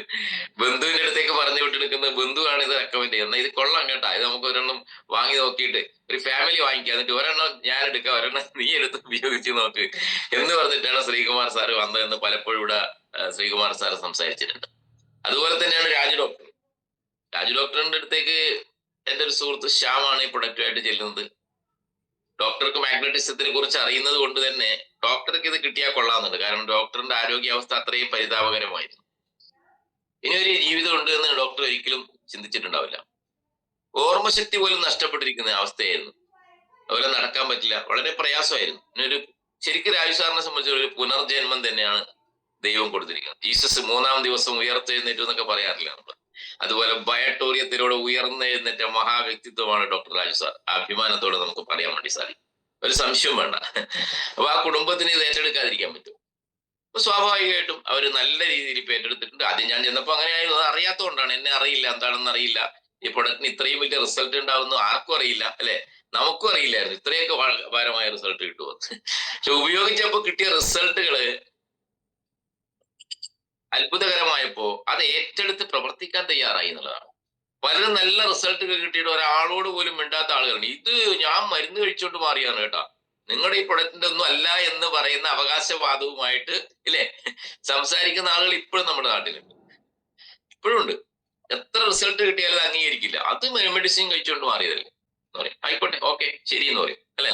ബന്ധുവിന്റെ അടുത്തേക്ക് പറഞ്ഞു വിട്ടെടുക്കുന്നത് ബന്ധുവാണ് ഇത് റെക്കമെൻഡ് ചെയ്യുന്നത്. ഇത് കൊള്ളാം കേട്ടാ, ഇത് നമുക്ക് ഒരെണ്ണം വാങ്ങി നോക്കിയിട്ട് ഒരു ഫാമിലി വാങ്ങിക്കുക, എന്നിട്ട് ഒരെണ്ണം ഞാൻ എടുക്കാം, ഒരെണ്ണം നീ എടുത്ത് ഉപയോഗിച്ച് നോക്ക് എന്ന് പറഞ്ഞിട്ടാണ് ശ്രീകുമാർ സാറ് വന്നതെന്ന് പലപ്പോഴും ഇവിടെ ശ്രീകുമാർ സാറ് സംസാരിച്ചിട്ടുണ്ട്. അതുപോലെ തന്നെയാണ് രാജു ഡോക്ടറിന്റെ അടുത്തേക്ക് എന്റെ ഒരു സുഹൃത്ത് ശ്യാമാണ് ഈ പ്രൊഡക്റ്റുമായിട്ട് ചെല്ലുന്നത്. ഡോക്ടർക്ക് മാഗ്നറ്റിസത്തിനെ കുറിച്ച് അറിയുന്നത് കൊണ്ട് തന്നെ ഡോക്ടർക്ക് ഇത് കിട്ടിയാൽ കൊള്ളാമെന്നുണ്ട്. കാരണം ഡോക്ടറിന്റെ ആരോഗ്യാവസ്ഥ അത്രയും പരിതാപകരമായിരുന്നു. ഇനി ഒരു ജീവിതം ഉണ്ട് എന്ന് ഡോക്ടർ ഒരിക്കലും ചിന്തിച്ചിട്ടുണ്ടാവില്ല. ഓർമ്മശക്തി പോലും നഷ്ടപ്പെട്ടിരിക്കുന്ന അവസ്ഥയായിരുന്നു. അതുപോലെ നടക്കാൻ പറ്റില്ല, വളരെ പ്രയാസമായിരുന്നു. ഇനി ശരിക്കും രാജു സാറിനെ സംബന്ധിച്ച് ഒരു പുനർജന്മം തന്നെയാണ് ദൈവം കൊടുത്തിരിക്കുന്നത്. ജീസസ് 3-ാം ദിവസം ഉയർത്തെഴുന്നേറ്റു എന്നൊക്കെ പറയാറില്ല നമ്മൾ. അതുപോലെ ബയോടൂറിയത്തിലൂടെ ഉയർന്നെഴുന്നേറ്റ മഹാവ്യക്തിത്വമാണ് ഡോക്ടർ രാജു സാർ. അഭിമാനത്തോടെ നമുക്ക് പറയാൻ വേണ്ടി സാധിക്കും, ഒരു സംശയവും വേണ്ട. അപ്പൊ ആ കുടുംബത്തിന് ഇത് ഏറ്റെടുക്കാതിരിക്കാൻ പറ്റും. അപ്പൊ സ്വാഭാവികമായിട്ടും അവർ നല്ല രീതിയിൽ ഇപ്പൊ ഏറ്റെടുത്തിട്ടുണ്ട്. ആദ്യം ഞാൻ ചെന്നപ്പോ അങ്ങനെ ആയിരുന്നു, അറിയാത്തതുകൊണ്ടാണ്. എന്നെ അറിയില്ല, എന്താണെന്ന് അറിയില്ല, ഈ പ്രൊഡക്റ്റിന് ഇത്രയും വലിയ റിസൾട്ട് ഉണ്ടാവുന്നു ആർക്കും അറിയില്ല, അല്ലെ, നമുക്കും അറിയില്ലായിരുന്നു ഇത്രയൊക്കെ ഭാരമായ റിസൾട്ട് കിട്ടുമോ. പക്ഷെ ഉപയോഗിച്ചപ്പോ കിട്ടിയ റിസൾട്ടുകള് അത്ഭുതകരമായപ്പോ അത് ഏറ്റെടുത്ത് പ്രവർത്തിക്കാൻ തയ്യാറായി എന്നുള്ളതാണ്. പലരും നല്ല റിസൾട്ടുകൾ കിട്ടിയിട്ട് ഒരാളോട് പോലും മിണ്ടാത്ത ആളുകളാണ്. ഇത് ഞാൻ മരുന്ന് കഴിച്ചുകൊണ്ട് മാറിയാണ് കേട്ടാ, നിങ്ങളുടെ ഈ പ്രൊഡക്റ്റിന്റെ ഒന്നും അല്ല എന്ന് പറയുന്ന അവകാശവാദവുമായിട്ട് ഇല്ലേ സംസാരിക്കുന്ന ആളുകൾ ഇപ്പോഴും നമ്മുടെ നാട്ടിലുണ്ട്, ഇപ്പോഴും ഉണ്ട്. എത്ര റിസൾട്ട് കിട്ടിയാലും അത് അംഗീകരിക്കില്ല. അത് മെഡിസിൻ കഴിച്ചുകൊണ്ട് മാറിയതല്ലേ എന്ന് പറയും. ആയിക്കോട്ടെ, ഓക്കെ, ശരി എന്ന് പറയും, അല്ലെ.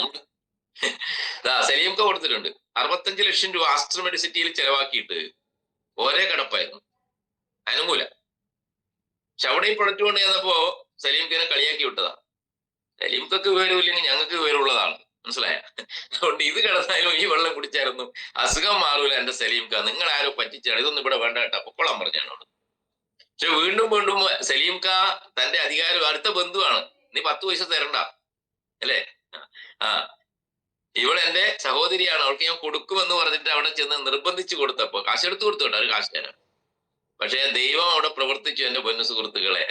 സലീംക്ക് കൊടുത്തിട്ടുണ്ട് 65 ലക്ഷം രൂപ ആസ്ട്ര മെഡിസിറ്റിയിൽ ചെലവാക്കിയിട്ട് ഒരേ കിടപ്പായിരുന്നു, അനുകൂല. പക്ഷെ അവിടെ ഈ പ്രൊഡക്റ്റ് കൊണ്ട് ചെന്നപ്പോ സലീംക്കിനെ കളിയാക്കി വിട്ടതാ. സലീംക്കൊക്കെ വിവരമില്ലെങ്കിൽ ഞങ്ങൾക്ക് വിവരമുള്ളതാണ്, മനസ്സിലായ. അതുകൊണ്ട് ഇത് കിടന്നാലും ഈ വെള്ളം കുടിച്ചായിരുന്നു അസുഖം മാറൂല എന്റെ സലീംക്ക, നിങ്ങൾ ആരോ പറ്റിച്ചാണ്, ഇതൊന്നും ഇവിടെ വേണ്ട കേട്ടാ, പൊക്കോളാൻ പറഞ്ഞാണ്. പക്ഷെ വീണ്ടും സലീംക്ക തന്റെ അധികാരം, അടുത്ത ബന്ധുവാണ്, നീ 10 പൈസ തരണ്ട, അല്ലേ, ഇവൾ എന്റെ സഹോദരിയാണ്, അവൾക്ക് ഞാൻ കൊടുക്കുമെന്ന് പറഞ്ഞിട്ട് അവിടെ ചെന്ന് നിർബന്ധിച്ചു കൊടുത്തപ്പോ കാശെടുത്ത് കൊടുത്തു കേട്ടോ, ഒരു കാശ് തരാം. പക്ഷെ ദൈവം അവിടെ പ്രവർത്തിച്ചു എന്റെ പൊന്നു സുഹൃത്തുക്കളെ.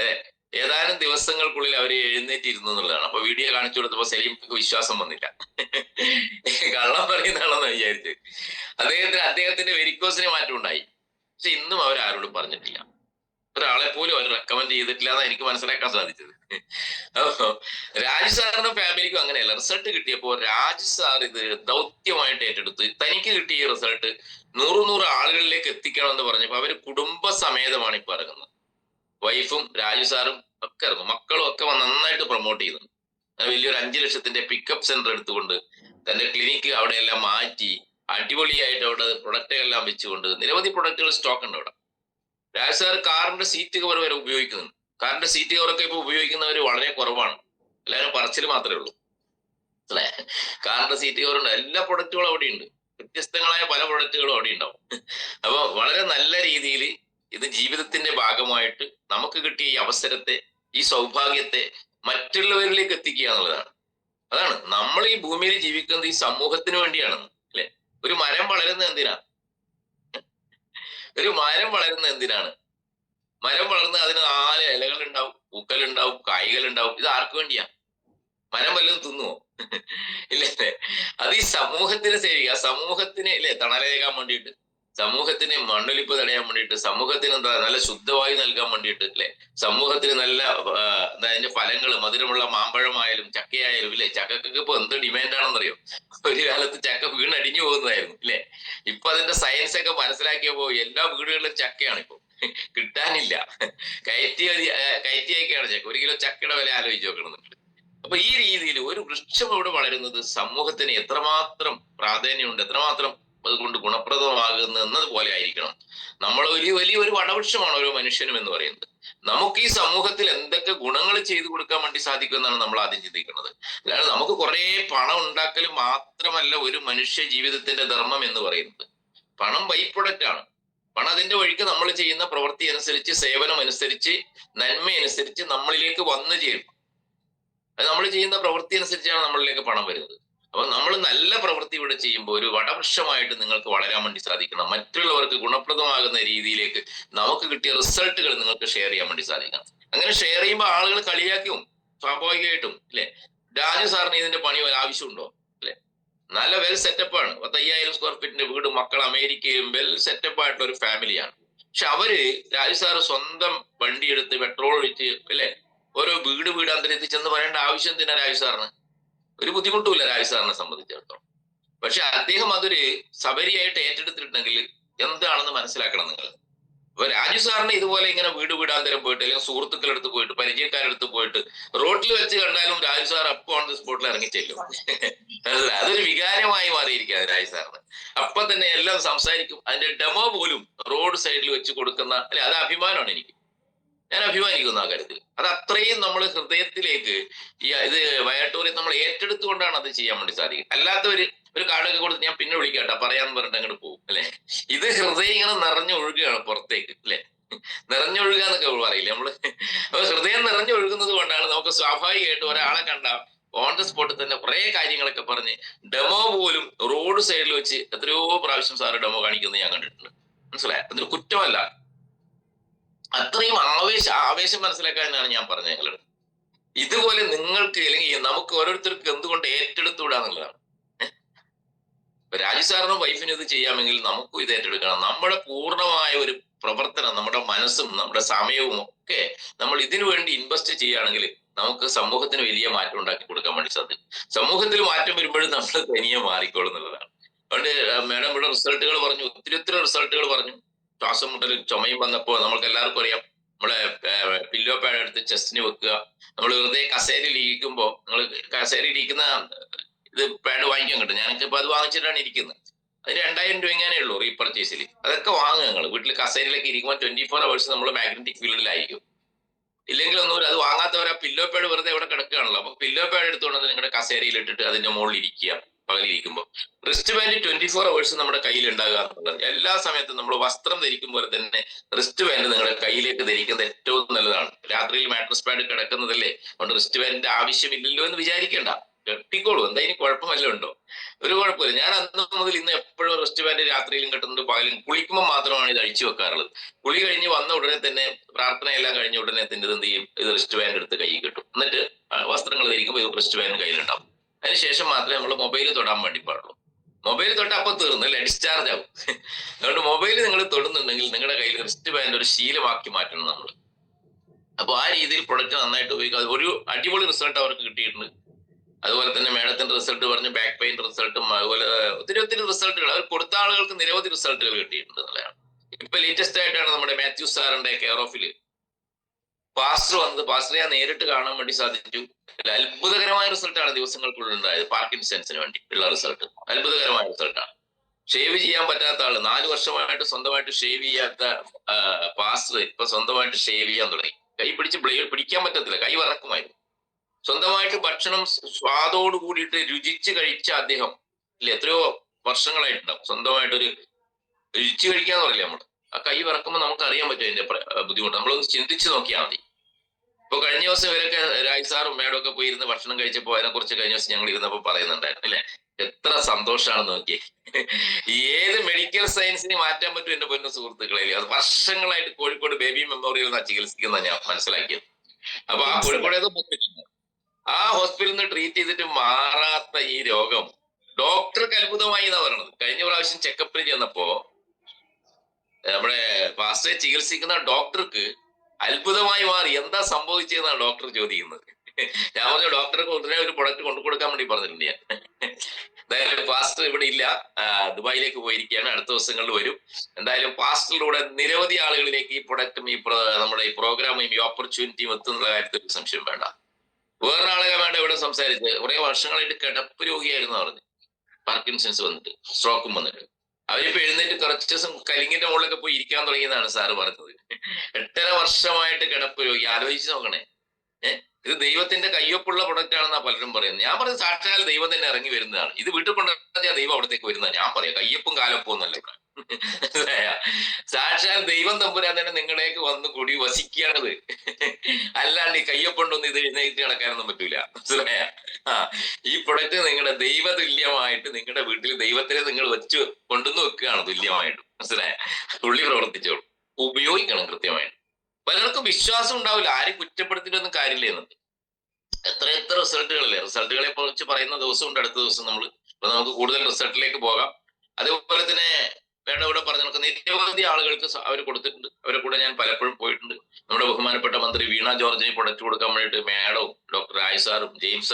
ഏതാനും ദിവസങ്ങൾക്കുള്ളിൽ അവര് എഴുന്നേറ്റിരുന്നു എന്നുള്ളതാണ്. അപ്പൊ വീഡിയോ കാണിച്ചു കൊടുത്തപ്പോ സലീംക്ക് വിശ്വാസം വന്നില്ല, കള്ളം പറയുന്നതാണെന്ന് വിചാരിച്ച്. അദ്ദേഹത്തിന്റെ വെരിക്കോസിന് മാറ്റം ഉണ്ടായി. പക്ഷെ ഇന്നും അവരാരോടും പറഞ്ഞിട്ടില്ല, ഒരാളെ പോലും അവർ റെക്കമെൻഡ് ചെയ്തിട്ടില്ല എന്നാണ് എനിക്ക് മനസ്സിലാക്കാൻ സാധിച്ചത്. അപ്പോ രാജു സാറിന്റെ ഫാമിലിക്കും അങ്ങനെയല്ല. റിസൾട്ട് കിട്ടിയപ്പോ രാജു സാർ ഇത് ദൗത്യമായിട്ട് ഏറ്റെടുത്ത് തനിക്ക് കിട്ടിയ ഈ റിസൾട്ട് 100 ആളുകളിലേക്ക് എത്തിക്കണം എന്ന് പറഞ്ഞപ്പോ അവര് കുടുംബസമേതമാണ് ഇപ്പൊ ഇറങ്ങുന്നത്. വൈഫും രാജു സാറും ഒക്കെ ഇറങ്ങും, മക്കളും ഒക്കെ നന്നായിട്ട് പ്രൊമോട്ട് ചെയ്യുന്നുണ്ട്. വലിയൊരു 5 ലക്ഷത്തിന്റെ പിക്കപ്പ് സെന്റർ എടുത്തുകൊണ്ട് തന്റെ ക്ലിനിക്ക് അവിടെയെല്ലാം മാറ്റി അടിപൊളിയായിട്ട് അവിടെ പ്രൊഡക്റ്റുകളെല്ലാം വെച്ചുകൊണ്ട് നിരവധി പ്രൊഡക്റ്റുകൾ സ്റ്റോക്ക് ഉണ്ട് അവിടെ. രാജു സാർ കാറിന്റെ സീറ്റ് കവർ വരെ ഉപയോഗിക്കുന്നുണ്ട്. കാറിന്റെ സീറ്റ് കവറൊക്കെ ഇപ്പൊ ഉപയോഗിക്കുന്നവർ വളരെ കുറവാണ്. എല്ലാവരും പറച്ചിൽ മാത്രമേ ഉള്ളൂ അല്ലെ. കാറിന്റെ സീറ്റ് കവറുണ്ട്, എല്ലാ പ്രൊഡക്റ്റുകളും അവിടെ ഉണ്ട്, വ്യത്യസ്തങ്ങളായ പല പ്രൊഡക്റ്റുകളും അവിടെ ഉണ്ടാവും. അപ്പൊ വളരെ നല്ല രീതിയിൽ ഇത് ജീവിതത്തിന്റെ ഭാഗമായിട്ട് നമുക്ക് കിട്ടിയ ഈ അവസരത്തെ, ഈ സൗഭാഗ്യത്തെ മറ്റുള്ളവരിലേക്ക് എത്തിക്കുക എന്നുള്ളതാണ്. അതാണ് നമ്മൾ ഈ ഭൂമിയിൽ ജീവിക്കുന്നത് ഈ സമൂഹത്തിന് വേണ്ടിയാണ് അല്ലെ. ഒരു മരം വളരുന്നത് എന്തിനാ? ഒരു മരം വളരുന്നത് എന്തിനാണ്? മരം വളർന്ന് അതിന് 4 ഇലകൾ ഉണ്ടാവും, പൂക്കൾ ഉണ്ടാവും, കായ്കൾ ഉണ്ടാവും. ഇത് ആർക്ക് വേണ്ടിയാ? മരം വല്ലതും തിന്നുവോ? ഇല്ലേ? അത് ഈ സമൂഹത്തിന് സേവിക്കുക, സമൂഹത്തിന് ഇല്ലേ തണലേകാൻ വേണ്ടിയിട്ട്, സമൂഹത്തിന് മണ്ണൊലിപ്പ് തടയാൻ വേണ്ടിയിട്ട്, സമൂഹത്തിന് എന്താ നല്ല ശുദ്ധവായു നൽകാൻ വേണ്ടിയിട്ട് അല്ലെ, സമൂഹത്തിന് നല്ല അതിന്റെ ഫലങ്ങൾ, മധുരമുള്ള മാമ്പഴമായാലും ചക്കയായാലും ഇല്ലേ. ചക്കക്കൊക്കെ ഇപ്പൊ എന്ത് ഡിമാൻഡാണെന്നറിയോ? ഒരു കാലത്ത് ചക്ക വീണടിഞ്ഞു പോകുന്നതായിരുന്നു ഇല്ലേ. ഇപ്പൊ അതിന്റെ സയൻസ് ഒക്കെ മനസ്സിലാക്കിയപ്പോ എല്ലാ വീടുകളിലും ചക്കയാണ് ഇപ്പൊ, കിട്ടാനില്ല. കയറ്റി അയക്കാണ് ചക്ക. 1 കിലോ ചക്കയുടെ വില ആലോചിച്ച് നോക്കണമെന്നുണ്ട്. അപ്പൊ ഈ രീതിയിൽ ഒരു വൃക്ഷം ഇവിടെ വളരുന്നത് സമൂഹത്തിന് എത്രമാത്രം പ്രാധാന്യമുണ്ട്, എത്രമാത്രം അതുകൊണ്ട് ഗുണപ്രദമാകുന്നത് എന്നതുപോലെ ആയിരിക്കണം. നമ്മൾ വലിയൊരു വടവൃക്ഷമാണ് ഓരോ മനുഷ്യനും എന്ന് പറയുന്നത്. നമുക്ക് ഈ സമൂഹത്തിൽ എന്തൊക്കെ ഗുണങ്ങൾ ചെയ്തു കൊടുക്കാൻ വേണ്ടി സാധിക്കുമെന്നാണ് നമ്മൾ ആദ്യം ചിന്തിക്കുന്നത്. അല്ലാതെ നമുക്ക് കുറെ പണം ഉണ്ടാക്കൽ മാത്രമല്ല ഒരു മനുഷ്യ ജീവിതത്തിന്റെ ധർമ്മം എന്ന് പറയുന്നത്. പണം ബൈ പ്രൊഡക്റ്റ് ആണ്. പണം അതിന്റെ വഴിക്ക് നമ്മൾ ചെയ്യുന്ന പ്രവൃത്തി അനുസരിച്ച്, സേവനം അനുസരിച്ച്, നന്മ അനുസരിച്ച് നമ്മളിലേക്ക് വന്നു ചേരും. അത് നമ്മൾ ചെയ്യുന്ന പ്രവൃത്തി അനുസരിച്ചാണ് നമ്മളിലേക്ക് പണം വരുന്നത്. അപ്പൊ നമ്മൾ നല്ല പ്രവൃത്തി ഇവിടെ ചെയ്യുമ്പോൾ ഒരു വടവൃക്ഷമായിട്ട് നിങ്ങൾക്ക് വളരാൻ വേണ്ടി സാധിക്കണം. മറ്റുള്ളവർക്ക് ഗുണപ്രദമാകുന്ന രീതിയിലേക്ക് നമുക്ക് കിട്ടിയ റിസൾട്ടുകൾ നിങ്ങൾക്ക് ഷെയർ ചെയ്യാൻ വേണ്ടി സാധിക്കണം. അങ്ങനെ ഷെയർ ചെയ്യുമ്പോൾ ആളുകൾ കളിയാക്കും സ്വാഭാവികമായിട്ടും അല്ലെ. രാജു സാറിന് ഇതിന്റെ പണി ആവശ്യമുണ്ടോ അല്ലെ? നല്ല വെൽ സെറ്റപ്പാണ്. 15,000 സ്ക്വയർ ഫീറ്റിന്റെ വീട്, മക്കൾ അമേരിക്കയിലും, വെൽ സെറ്റപ്പ് ആയിട്ടുള്ള ഒരു ഫാമിലിയാണ്. പക്ഷെ അവര് രാജു സാറ് സ്വന്തം വണ്ടി എടുത്ത് പെട്രോൾ ഒഴിച്ച് അല്ലെ ഓരോ വീടാന്തരത്തിൽ ചെന്ന് പറയേണ്ട ആവശ്യം എന്തിനാ രാജു സാറിന്? ഒരു ബുദ്ധിമുട്ടുമില്ല രാജു സാറിനെ സംബന്ധിച്ചിടത്തോളം. പക്ഷെ അദ്ദേഹം അതൊരു സബരിയായിട്ട് ഏറ്റെടുത്തിട്ടുണ്ടെങ്കിൽ എന്താണെന്ന് മനസ്സിലാക്കണം നിങ്ങൾ. അപ്പൊ രാജു സാറിന് ഇതുപോലെ ഇങ്ങനെ വീടാന്തരം പോയിട്ട് അല്ലെങ്കിൽ സുഹൃത്തുക്കളെടുത്ത് പോയിട്ട്, പരിചയക്കാരെടുത്ത് പോയിട്ട് റോഡിൽ വെച്ച് കണ്ടാലും രാജു സാർ അപ്പൊ ഓൺ ദി സ്പോട്ടിൽ ഇറങ്ങിച്ചെല്ലും. അതൊരു വികാരമായി മാറിയിരിക്കുക രാജു സാറിന്. അപ്പൊ തന്നെ എല്ലാം സംസാരിക്കും. അതിന്റെ ഡെമോ പോലും റോഡ് സൈഡിൽ വെച്ച് കൊടുക്കുന്ന അല്ലെ, അത് അഭിമാനമാണ് എനിക്ക്. ഞാൻ അഭിമാനിക്കുന്നു ആ കാര്യത്തിൽ. അത് അത്രയും നമ്മൾ ഹൃദയത്തിലേക്ക് ഇത് വയട്ടൂരിൽ നമ്മൾ ഏറ്റെടുത്തുകൊണ്ടാണ് അത് ചെയ്യാൻ വേണ്ടി സാധിക്കും. അല്ലാത്തവര് ഒരു കാർഡൊക്കെ കൊടുത്ത് ഞാൻ പിന്നെ വിളിക്കാട്ടോ പറയാന്ന് പറഞ്ഞിട്ട് അങ്ങോട്ട് പോകും അല്ലെ. ഇത് ഹൃദയം ഇങ്ങനെ നിറഞ്ഞൊഴുകുകയാണ് പുറത്തേക്ക് അല്ലെ. നിറഞ്ഞൊഴുകുക എന്നൊക്കെ പറയില്ലേ നമ്മള്. അപ്പൊ ഹൃദയം നിറഞ്ഞൊഴുകുന്നത് കൊണ്ടാണ് നമുക്ക് സ്വാഭാവികമായിട്ട് ഒരാളെ കണ്ട ഓൺ ദ സ്പോട്ടിൽ തന്നെ കുറെ കാര്യങ്ങളൊക്കെ പറഞ്ഞ് ഡെമോ പോലും റോഡ് സൈഡിൽ വെച്ച് എത്രയോ പ്രാവശ്യം സാറ് ഡെമോ കാണിക്കുന്നത് ഞാൻ കണ്ടിട്ടുണ്ട്. മനസ്സിലായ? അതൊരു കുറ്റമല്ല. അത്രയും ആവേശം മനസ്സിലാക്കാനാണ് ഞാൻ പറഞ്ഞത് ഞങ്ങളോട്. ഇതുപോലെ നിങ്ങൾക്ക് അല്ലെങ്കിൽ നമുക്ക് ഓരോരുത്തർക്ക് എന്തുകൊണ്ട് ഏറ്റെടുത്തുവിടാന്നുള്ളതാണ്. രാജു സാറിനും വൈഫിനും ഇത് ചെയ്യാമെങ്കിൽ നമുക്കും ഇത് ഏറ്റെടുക്കണം. നമ്മുടെ പൂർണ്ണമായ ഒരു പ്രവർത്തനം, നമ്മുടെ മനസ്സും നമ്മുടെ സമയവും ഒക്കെ നമ്മൾ ഇതിനു വേണ്ടി ഇൻവെസ്റ്റ് ചെയ്യുകയാണെങ്കിൽ നമുക്ക് സമൂഹത്തിന് വലിയ മാറ്റം ഉണ്ടാക്കി കൊടുക്കാൻ വേണ്ടി സാധിക്കും. സമൂഹത്തിൽ മാറ്റം വരുമ്പോഴും നമ്മൾ തനിയെ മാറിക്കോളും എന്നുള്ളതാണ്. അതുകൊണ്ട് മാഡം ഇവിടെ റിസൾട്ടുകൾ പറഞ്ഞു, ഒത്തിരി റിസൾട്ടുകൾ പറഞ്ഞു. ശ്വാസം മുട്ടലും ചുമയും വന്നപ്പോൾ നമ്മൾക്ക് എല്ലാവർക്കും അറിയാം, നമ്മളെ പില്ലോ പാഡ് എടുത്ത് ചെസ്റ്റിന് വെക്കുക. നമ്മൾ വെറുതെ കസേരയിൽ ഇരിക്കുമ്പോൾ, നിങ്ങൾ കസേരയിൽ ഇരിക്കുന്ന ഇത് പാഡ് വാങ്ങിക്കാൻ കിട്ടും. ഞാനൊക്കെ അത് വാങ്ങിച്ചിട്ടാണ് ഇരിക്കുന്നത്. അതിന് 2000 രൂപ എങ്ങനെ ഉള്ളൂ റീപർച്ചേസിൽ. അതൊക്കെ വാങ്ങുക നിങ്ങൾ. വീട്ടിൽ കസേരയിലേക്ക് ഇരിക്കുമ്പോൾ 24 hours നമ്മൾ മാഗ്നറ്റിക് ഫീൽഡിലായിരിക്കും. ഇല്ലെങ്കിൽ ഒന്നുമില്ല, അത് വാങ്ങാത്തവർ ആ പില്ലോ പാഡ് വെറുതെ ഇവിടെ കിടക്കുകയാണല്ലോ. അപ്പൊ പില്ലോ പാഡ് എടുത്തുകൊണ്ട് നിങ്ങളുടെ കസേരയിൽ ഇട്ടിട്ട് അതിന്റെ മുകളിൽ ഇരിക്കുക. പകലിരിക്കുമ്പോൾ റിസ്റ്റ് ബാൻഡ് 24 hours നമ്മുടെ കയ്യിൽ ഉണ്ടാകുക എന്നുള്ളത്. എല്ലാ സമയത്തും നമ്മൾ വസ്ത്രം ധരിക്കുമ്പോൾ തന്നെ റിസ്റ്റ് ബാൻഡ് നിങ്ങളുടെ കയ്യിലേക്ക് ധരിക്കുന്നത് ഏറ്റവും നല്ലതാണ്. രാത്രിയിൽ മാട്രസ് പാഡ് കിടക്കുന്നതല്ലേ, അതുകൊണ്ട് റിസ്റ്റ് ബാൻഡിന്റെ ആവശ്യമില്ലല്ലോ എന്ന് വിചാരിക്കേണ്ട. കെട്ടിക്കോളൂ, എന്താ ഇനി കുഴപ്പമല്ലോ ഉണ്ടോ? ഒരു കുഴപ്പമില്ല. ഞാൻ അന്ന് മുതൽ ഇന്ന് എപ്പോഴും റിസ്റ്റ് ബാൻഡ് രാത്രിയിലും കെട്ടുന്നുണ്ട്, പകലും. കുളിക്കുമ്പോൾ മാത്രമാണ് ഇത് അഴിച്ചു വെക്കാറുള്ളത്. കുളി കഴിഞ്ഞ് വന്ന ഉടനെ തന്നെ, പ്രാർത്ഥനയെല്ലാം കഴിഞ്ഞ ഉടനെ തന്നെ എന്ത് ചെയ്യും, ഇത് റിസ്റ്റ് ബാൻഡ് എടുത്ത് കൈ കിട്ടും. എന്നിട്ട് വസ്ത്രങ്ങൾ ധരിക്കുമ്പോൾ ഇത് റിസ്റ്റ് ബാൻഡ് കയ്യിലുണ്ടാവും. അതിനുശേഷം മാത്രമേ നമ്മൾ മൊബൈൽ തൊടാൻ വേണ്ടി പാടുള്ളൂ. മൊബൈൽ തൊട്ട് അപ്പൊ തീർന്നല്ലേ, ഡിസ്ചാർജ് ആവും. അതുകൊണ്ട് മൊബൈൽ നിങ്ങൾ തൊടുന്നുണ്ടെങ്കിൽ നിങ്ങളുടെ കയ്യിൽ റിസ്റ്റ് ബാൻഡ് ഒരു ശീലമാക്കി മാറ്റണം നമ്മൾ. അപ്പൊ ആ രീതിയിൽ പ്രൊഡക്റ്റ് നന്നായിട്ട് ഉപയോഗിക്കുക. ഒരു അടിപൊളി റിസൾട്ട് അവർക്ക് കിട്ടിയിട്ടുണ്ട്. അതുപോലെ തന്നെ മേഡത്തിന്റെ റിസൾട്ട് പറഞ്ഞു, ബാക്ക് പെയിൻ റിസൾട്ടും, അതുപോലെ ഒത്തിരി റിസൾട്ടുകൾ അവർ കൊടുത്ത ആളുകൾക്ക് നിരവധി റിസൾട്ടുകൾ കിട്ടിയിട്ടുണ്ട് എന്നുള്ളതാണ്. ഇപ്പൊ ലേറ്റസ്റ്റ് ആയിട്ടാണ് നമ്മുടെ മാത്യു സാറിന്റെ കെയർ ഓഫില് പാസ്റ്റർ വന്നത്. പാസ്റ്ററെ ഞാൻ നേരിട്ട് കാണാൻ വേണ്ടി സാധിച്ചു. അത്ഭുതകരമായ റിസൾട്ടാണ് ദിവസങ്ങൾക്കുള്ളിൽ ഉണ്ടായത്. പാർക്കിൻസൺസിന് വേണ്ടി ഉള്ള റിസൾട്ട് അത്ഭുതകരമായ റിസൾട്ടാണ്. ഷേവ് ചെയ്യാൻ പറ്റാത്ത ആള്, 4 വർഷമായിട്ട് സ്വന്തമായിട്ട് ഷേവ് ചെയ്യാത്ത പാസ്റ്റർ ഇപ്പൊ സ്വന്തമായിട്ട് ഷേവ് ചെയ്യാൻ തുടങ്ങി. കൈ പിടിച്ച് ബ്ലേഡ് പിടിക്കാൻ പറ്റത്തില്ല, കൈ വറക്കുമായിരുന്നു. സ്വന്തമായിട്ട് ഭക്ഷണം സ്വാദോട് കൂടിയിട്ട് രുചിച്ച് കഴിച്ച അദ്ദേഹം ഇല്ല എത്രയോ വർഷങ്ങളായിട്ടുണ്ടാവും. സ്വന്തമായിട്ടൊരു രുചിച്ച് കഴിക്കാന്ന് പറയില്ല നമ്മള്. ആ കൈ വറക്കുമ്പോൾ നമുക്ക് അറിയാൻ പറ്റും അതിന്റെ ബുദ്ധിമുട്ട്. നമ്മളൊന്ന് ചിന്തിച്ചു നോക്കിയാൽ മതി. ഇപ്പൊ കഴിഞ്ഞ ദിവസം ഇവരൊക്കെ രാജ് സാറും മേഡം ഒക്കെ പോയി ഇരുന്ന് ഭക്ഷണം കഴിച്ചപ്പോ അതിനെ കുറിച്ച് കഴിഞ്ഞ ദിവസം ഞങ്ങൾ ഇരുന്നപ്പോ പറയുന്നുണ്ടായിരുന്നു അല്ലെ. എത്ര സന്തോഷമാണെന്ന് നോക്കിയേ. ഏത് മെഡിക്കൽ സയൻസിന് മാറ്റാൻ പറ്റും എന്റെ പൊന്നു സുഹൃത്തുക്കളെ. അത് വർഷങ്ങളായിട്ട് കോഴിക്കോട് ബേബി മെമ്മോറിയൽ നിന്നാണ് ചികിത്സിക്കുന്ന ഞാൻ മനസ്സിലാക്കിയത്. അപ്പൊ ആ കോഴിക്കോട് ഏതോ ഹോസ്പിറ്റൽ, ആ ഹോസ്പിറ്റലിൽ നിന്ന് ട്രീറ്റ് ചെയ്തിട്ട് മാറാത്ത ഈ രോഗം ഡോക്ടർക്ക് അത്ഭുതമായി എന്നാ പറയണത്. കഴിഞ്ഞ പ്രാവശ്യം ചെക്കപ്പിന് ചെന്നപ്പോ നമ്മുടെ ഫാസ്റ്റ് ചികിത്സിക്കുന്ന ഡോക്ടർക്ക് അത്ഭുതമായി മാറി. എന്താ സംഭവിച്ചതെന്നാണ് ഡോക്ടർ ചോദിക്കുന്നത്. ഞാൻ പറഞ്ഞു ഡോക്ടർക്ക് ഉടനെ ഒരു പ്രൊഡക്റ്റ് കൊണ്ടു കൊടുക്കാൻ വേണ്ടി പറഞ്ഞിട്ടുണ്ട് ഞാൻ. എന്തായാലും പാസ്റ്റർ ഇവിടെ ഇല്ല, ദുബായിലേക്ക് പോയിരിക്കുകയാണ്. അടുത്ത ദിവസങ്ങളിൽ വരും. എന്തായാലും പാസ്റ്ററിലൂടെ നിരവധി ആളുകളിലേക്ക് ഈ പ്രൊഡക്റ്റും നമ്മുടെ ഈ പ്രോഗ്രാമും ഈ ഓപ്പർച്യൂണിറ്റിയും എത്തുന്ന കാര്യത്തിൽ സംശയം വേണ്ട. വേറൊരാളെ വേണ്ട ഇവിടെ സംസാരിച്ച് കുറെ വർഷങ്ങളായിട്ട് കിടപ്പ് രോഗിയായിരുന്നു പറഞ്ഞു. പാർക്കിൻസൺസ് വന്നിട്ട്, സ്ട്രോക്കും വന്നിട്ട് അവരിപ്പോ എഴുന്നേറ്റ് കുറച്ച് ദിവസം കലിങ്ങിന്റെ മുകളിലൊക്കെ പോയി ഇരിക്കാൻ തുടങ്ങിയതാണ് സാറ് പറഞ്ഞത്. 8.5 വർഷമായിട്ട് കിടപ്പ് രോഗി. ആലോചിച്ച് നോക്കണേ. ഇത് ദൈവത്തിന്റെ കയ്യൊപ്പുള്ള പ്രൊഡക്റ്റ് ആണെന്നാ പലരും പറയുന്നത്. ഞാൻ പറയുന്നത് സാക്ഷാൽ ദൈവം തന്നെ ഇറങ്ങി വരുന്നതാണ്. ഇത് വീട്ടിൽ കൊണ്ടുവന്നാൽ ദൈവം അവിടത്തേക്ക് വരുന്നതാണ്. ഞാൻ പറയാം കയ്യപ്പും കാലപ്പും ഒന്നല്ല ഇവിടെ. സാക്ഷാൽ ദൈവം തമ്പുരാൻ തന്നെ നിങ്ങളേക്ക് വന്ന് കൂടി വസിക്കുകയാണത്. അല്ലാണ്ട് ഈ കയ്യപ്പുണ്ടൊന്നും ഇത് എഴുന്നേറ്റ് കിടക്കാനൊന്നും പറ്റൂല. മനസ്സിലായ? ഈ പ്രൊഡക്റ്റ് നിങ്ങളുടെ ദൈവതുല്യമായിട്ട് നിങ്ങളുടെ വീട്ടിൽ ദൈവത്തിനെ നിങ്ങൾ വെച്ച് കൊണ്ടുവന്ന് വെക്കുകയാണ് തുല്യമായിട്ട്. മനസ്സിലായ? പുള്ളി പ്രവർത്തിച്ചോളൂ. ഉപയോഗിക്കണം കൃത്യമായിട്ട്. പലർക്കും വിശ്വാസം ഉണ്ടാവില്ല. ആരും കുറ്റപ്പെടുത്തിയിട്ടൊന്നും കാര്യമില്ല എന്നത്. എത്ര റിസൾട്ടുകളല്ലേ. റിസൾട്ടുകളെ കുറിച്ച് പറയുന്ന ദിവസമുണ്ട്. അടുത്ത ദിവസം നമുക്ക് കൂടുതൽ റിസൾട്ടിലേക്ക് പോകാം. അതേപോലെ തന്നെ വേണ്ട ഇവിടെ പറഞ്ഞു നടക്കുന്ന നിരവധി ആളുകൾക്ക് അവർ കൊടുത്തിട്ടുണ്ട്. അവരെ കൂടെ ഞാൻ പലപ്പോഴും പോയിട്ടുണ്ട്. നമ്മുടെ ബഹുമാനപ്പെട്ട മന്ത്രി വീണ ജോർജിന് പ്രൊഡക്റ്റ് കൊടുക്കാൻ വേണ്ടിയിട്ട് മേഡവും ഡോക്ടർ രാജ് സാറും ജെയിംസ്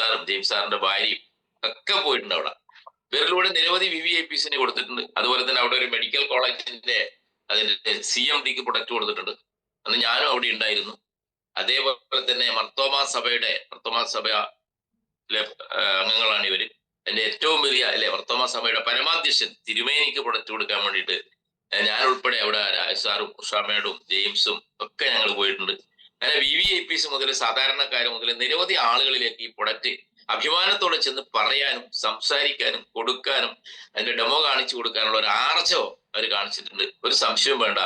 സാറിന്റെ ഭാര്യയും ഒക്കെ പോയിട്ടുണ്ട് അവിടെ. ഇവരിലൂടെ നിരവധി VVIPs കൊടുത്തിട്ടുണ്ട്. അതുപോലെ തന്നെ അവിടെ ഒരു മെഡിക്കൽ കോളേജിന്റെ അതിന്റെ CMDക്ക് പ്രൊഡക്റ്റ് കൊടുത്തിട്ടുണ്ട്. അന്ന് ഞാനും അവിടെ ഉണ്ടായിരുന്നു. അതേപോലെ തന്നെ മർത്തോമാ സഭയിലെ അംഗങ്ങളാണ് ഇവര്. എന്റെ ഏറ്റവും വലിയ മർത്തോമാ സഭയുടെ പരമാധ്യക്ഷൻ തിരുമേനിക്ക് പ്രൊഡക്റ്റ് കൊടുക്കാൻ വേണ്ടിയിട്ട് ഞാൻ ഉൾപ്പെടെ അവിടെ രാജ് സാറും ഉഷാമേഡും ജെയിംസും ഒക്കെ ഞങ്ങൾ പോയിട്ടുണ്ട്. അങ്ങനെ VVIPs മുതൽ സാധാരണക്കാർ മുതൽ നിരവധി ആളുകളിലേക്ക് ഈ പ്രൊഡക്റ്റ് അഭിമാനത്തോടെ ചെന്ന് പറയാനും സംസാരിക്കാനും കൊടുക്കാനും അതിന്റെ ഡെമോ കാണിച്ചു കൊടുക്കാനുള്ള ഒരു ആർജവം അവർ കാണിച്ചിട്ടുണ്ട്. ഒരു സംശയവും വേണ്ട.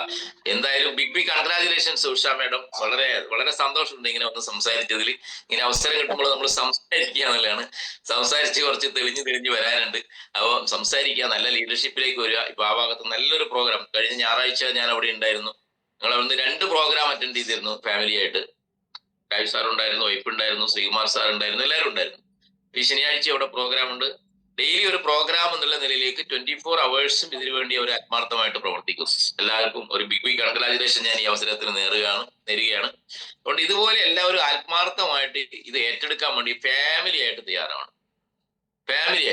എന്തായാലും ബിഗ് കൺഗ്രാജുലേഷൻസ് ഉഷ മേഡം. വളരെ വളരെ സന്തോഷമുണ്ട് ഇങ്ങനെ ഒന്ന് സംസാരിച്ചതിൽ. ഇങ്ങനെ അവസരം കിട്ടുമ്പോൾ നമ്മൾ സംസാരിക്കുക എന്നുള്ളതാണ്. സംസാരിച്ച് കുറച്ച് തെളിഞ്ഞു വരാനുണ്ട്. അപ്പോൾ സംസാരിക്കുക, നല്ല ലീഡർഷിപ്പിലേക്ക് വരിക. ഇപ്പൊ ആ ഭാഗത്ത് നല്ലൊരു പ്രോഗ്രാം കഴിഞ്ഞ ഞായറാഴ്ച ഞാൻ അവിടെ ഉണ്ടായിരുന്നു. ഞങ്ങൾ അവിടുന്ന് 2 പ്രോഗ്രാം അറ്റൻഡ് ചെയ്തിരുന്നു ഫാമിലിയായിട്ട്. രാജ് സാർ ഉണ്ടായിരുന്നു, വൈഫ് ഉണ്ടായിരുന്നു, ശ്രീകുമാർ സാർ ഉണ്ടായിരുന്നു, എല്ലാവരും ഉണ്ടായിരുന്നു. ഈ ശനിയാഴ്ച അവിടെ പ്രോഗ്രാം ഉണ്ട്. ഡെയിലി ഒരു പ്രോഗ്രാം എന്നുള്ള നിലയിലേക്ക് 24 hours ഇതിനു വേണ്ടി അവർ ആത്മാർത്ഥമായിട്ട് പ്രവർത്തിക്കും. എല്ലാവർക്കും ഒരു ബിഗ് കൺഗ്രാജുലേഷൻ ഞാൻ ഈ അവസരത്തിൽ നേരുകയാണ്. അതുകൊണ്ട് ഇതുപോലെ എല്ലാവരും ആത്മാർത്ഥമായിട്ട് ഇത് ഏറ്റെടുക്കാൻ വേണ്ടി ഫാമിലി ആയിട്ട് തയ്യാറാണ്. ഫാമിലി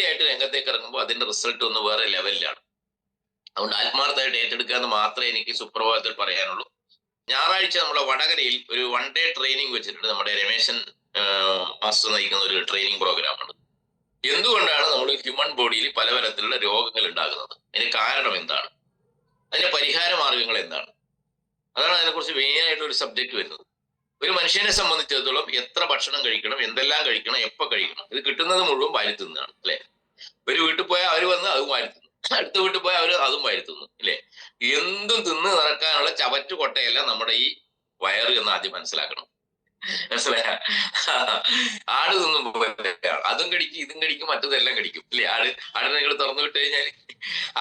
ആയിട്ട് രംഗത്തേക്ക് ഇറങ്ങുമ്പോൾ അതിന്റെ റിസൾട്ട് ഒന്ന് വേറെ ലെവലിലാണ്. അതുകൊണ്ട് ആത്മാർത്ഥമായിട്ട് ഏറ്റെടുക്കുക എന്ന് മാത്രമേ എനിക്ക് സുപ്രഭാതത്തിൽ പറയാനുള്ളൂ. ഞായറാഴ്ച നമ്മുടെ വടകരയിൽ ഒരു 1 day ട്രെയിനിങ് വെച്ചിട്ടുണ്ട്. നമ്മുടെ രമേശൻ മാസ്റ്റർ നയിക്കുന്ന ഒരു ട്രെയിനിങ് പ്രോഗ്രാമാണ്. എന്തുകൊണ്ടാണ് നമ്മൾ ഹ്യൂമൻ ബോഡിയിൽ പലതരത്തിലുള്ള രോഗങ്ങൾ ഉണ്ടാകുന്നത്, അതിന് കാരണം എന്താണ്, അതിന്റെ പരിഹാര മാർഗങ്ങൾ എന്താണ്, അതാണ് അതിനെക്കുറിച്ച് മെയിനായിട്ട് ഒരു സബ്ജക്ട് വരുന്നത്. ഒരു മനുഷ്യനെ സംബന്ധിച്ചിടത്തോളം എത്ര ഭക്ഷണം കഴിക്കണം, എന്തെല്ലാം കഴിക്കണം, എപ്പോൾ കഴിക്കണം, ഇത് കിട്ടുന്നത് മുഴുവൻ വാരിത്തുന്നതാണ് അല്ലെ. ഒരു വീട്ടിൽ പോയാൽ അവർ വന്ന് അതും വാരിത്തുന്നു, അടുത്ത വീട്ടിൽ പോയാൽ അവർ അതും വാരിത്തുന്നു അല്ലെ. എന്തും തിന്ന് നടക്കാനുള്ള ചവറ്റുകൊട്ടയല്ല നമ്മുടെ ഈ വയറ് എന്ന് ആദ്യം മനസ്സിലാക്കണം. മനസ്സിലായ? ആട് തിന്നും അതും കടിക്കും, ഇതും കടിക്കും, മറ്റതെല്ലാം കടിക്കും അല്ലെ. ആടിനെ നിങ്ങൾ തുറന്നു വിട്ട് കഴിഞ്ഞാൽ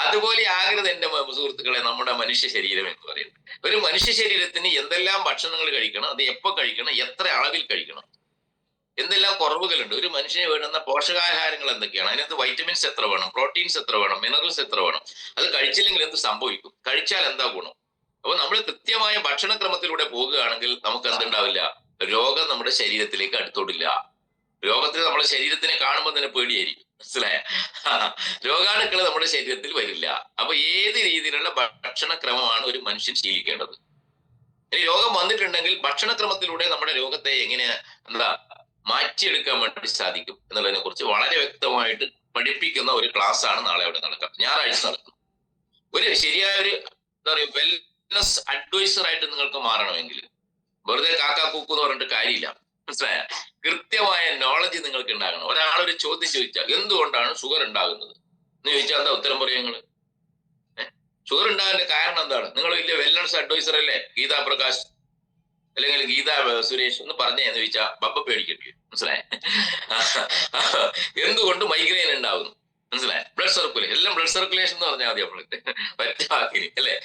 അതുപോലെ ആകരുത് എന്റെ സുഹൃത്തുക്കളെ നമ്മുടെ മനുഷ്യ ശരീരം എന്ന് പറയുന്നത്. ഒരു മനുഷ്യ ശരീരത്തിന് എന്തെല്ലാം ഭക്ഷണങ്ങൾ കഴിക്കണം, അത് എപ്പോ കഴിക്കണം, എത്ര അളവിൽ കഴിക്കണം, എന്തെല്ലാം കുറവുകളുണ്ട്, ഒരു മനുഷ്യന് വേണ്ടുന്ന പോഷകാഹാരങ്ങൾ എന്തൊക്കെയാണ്, അതിനകത്ത് വൈറ്റമിൻസ് എത്ര വേണം, പ്രോട്ടീൻസ് എത്ര വേണം, മിനറൽസ് എത്ര വേണം, അത് കഴിച്ചില്ലെങ്കിൽ എന്ത് സംഭവിക്കും, കഴിച്ചാൽ എന്താ ഗുണം. അപ്പൊ നമ്മൾ കൃത്യമായ ഭക്ഷണക്രമത്തിലൂടെ പോകുകയാണെങ്കിൽ നമുക്ക് എന്തുണ്ടാവില്ല, രോഗം നമ്മുടെ ശരീരത്തിലേക്ക് അടുത്തോടില്ല. രോഗത്തിന് നമ്മുടെ ശരീരത്തിനെ കാണുമ്പോൾ തന്നെ പേടിയായിരിക്കും. മനസ്സിലായ? രോഗാണുക്കൾ നമ്മുടെ ശരീരത്തിൽ വരില്ല. അപ്പൊ ഏത് രീതിയിലുള്ള ഭക്ഷണക്രമമാണ് ഒരു മനുഷ്യൻ ശീലിക്കേണ്ടത്. ഇനി രോഗം വന്നിട്ടുണ്ടെങ്കിൽ ഭക്ഷണക്രമത്തിലൂടെ നമ്മുടെ രോഗത്തെ എങ്ങനെ മാറ്റിയെടുക്കാൻ വേണ്ടി സാധിക്കും എന്നുള്ളതിനെ കുറിച്ച് വളരെ വ്യക്തമായിട്ട് പഠിപ്പിക്കുന്ന ഒരു ക്ലാസ് ആണ് നാളെ അവിടെ നടക്കുക, ഞായറാഴ്ച നടക്കും. ഒരു ശരിയായ ഒരു എന്താ പറയുക വെൽനസ് അഡ്വൈസർ ആയിട്ട് നിങ്ങൾക്ക് മാറണമെങ്കിൽ വെറുതെ കാക്കാ കൂക്കു എന്ന് പറഞ്ഞിട്ട് കാര്യമില്ല. മനസ്സിലായ? കൃത്യമായ നോളജ് നിങ്ങൾക്ക് ഉണ്ടാകണം. ഒരാളൊരു ചോദ്യം ചോദിച്ചാൽ എന്തുകൊണ്ടാണ് ഷുഗർ ഉണ്ടാകുന്നത് എന്ന് ചോദിച്ചാൽ എന്താ ഉത്തരം പറയും നിങ്ങൾ? ഷുഗർ ഉണ്ടാകാനുള്ള കാരണം എന്താണ്? നിങ്ങൾ വലിയ വെൽനസ് അഡ്വൈസർ അല്ലേ ഗീതാ പ്രകാശ് അല്ലെങ്കിൽ ഗീതാ സുരേഷ് എന്ന് പറഞ്ഞെന്ന് ചോദിച്ചാൽ ബബ്ബ പേടിക്കേണ്ടി വരും. മനസ്സിലായ? എന്തുകൊണ്ട് മൈഗ്രെയിൻ ഉണ്ടാകുന്നു? മനസ്സിലായ? ബ്ലഡ് സർക്കുലേഷൻ, എല്ലാം ബ്ലഡ് സർക്കുലേഷൻ എന്ന് പറഞ്ഞാൽ മതി നമ്മൾ പറ്റ വാക്കിന് അല്ലേ?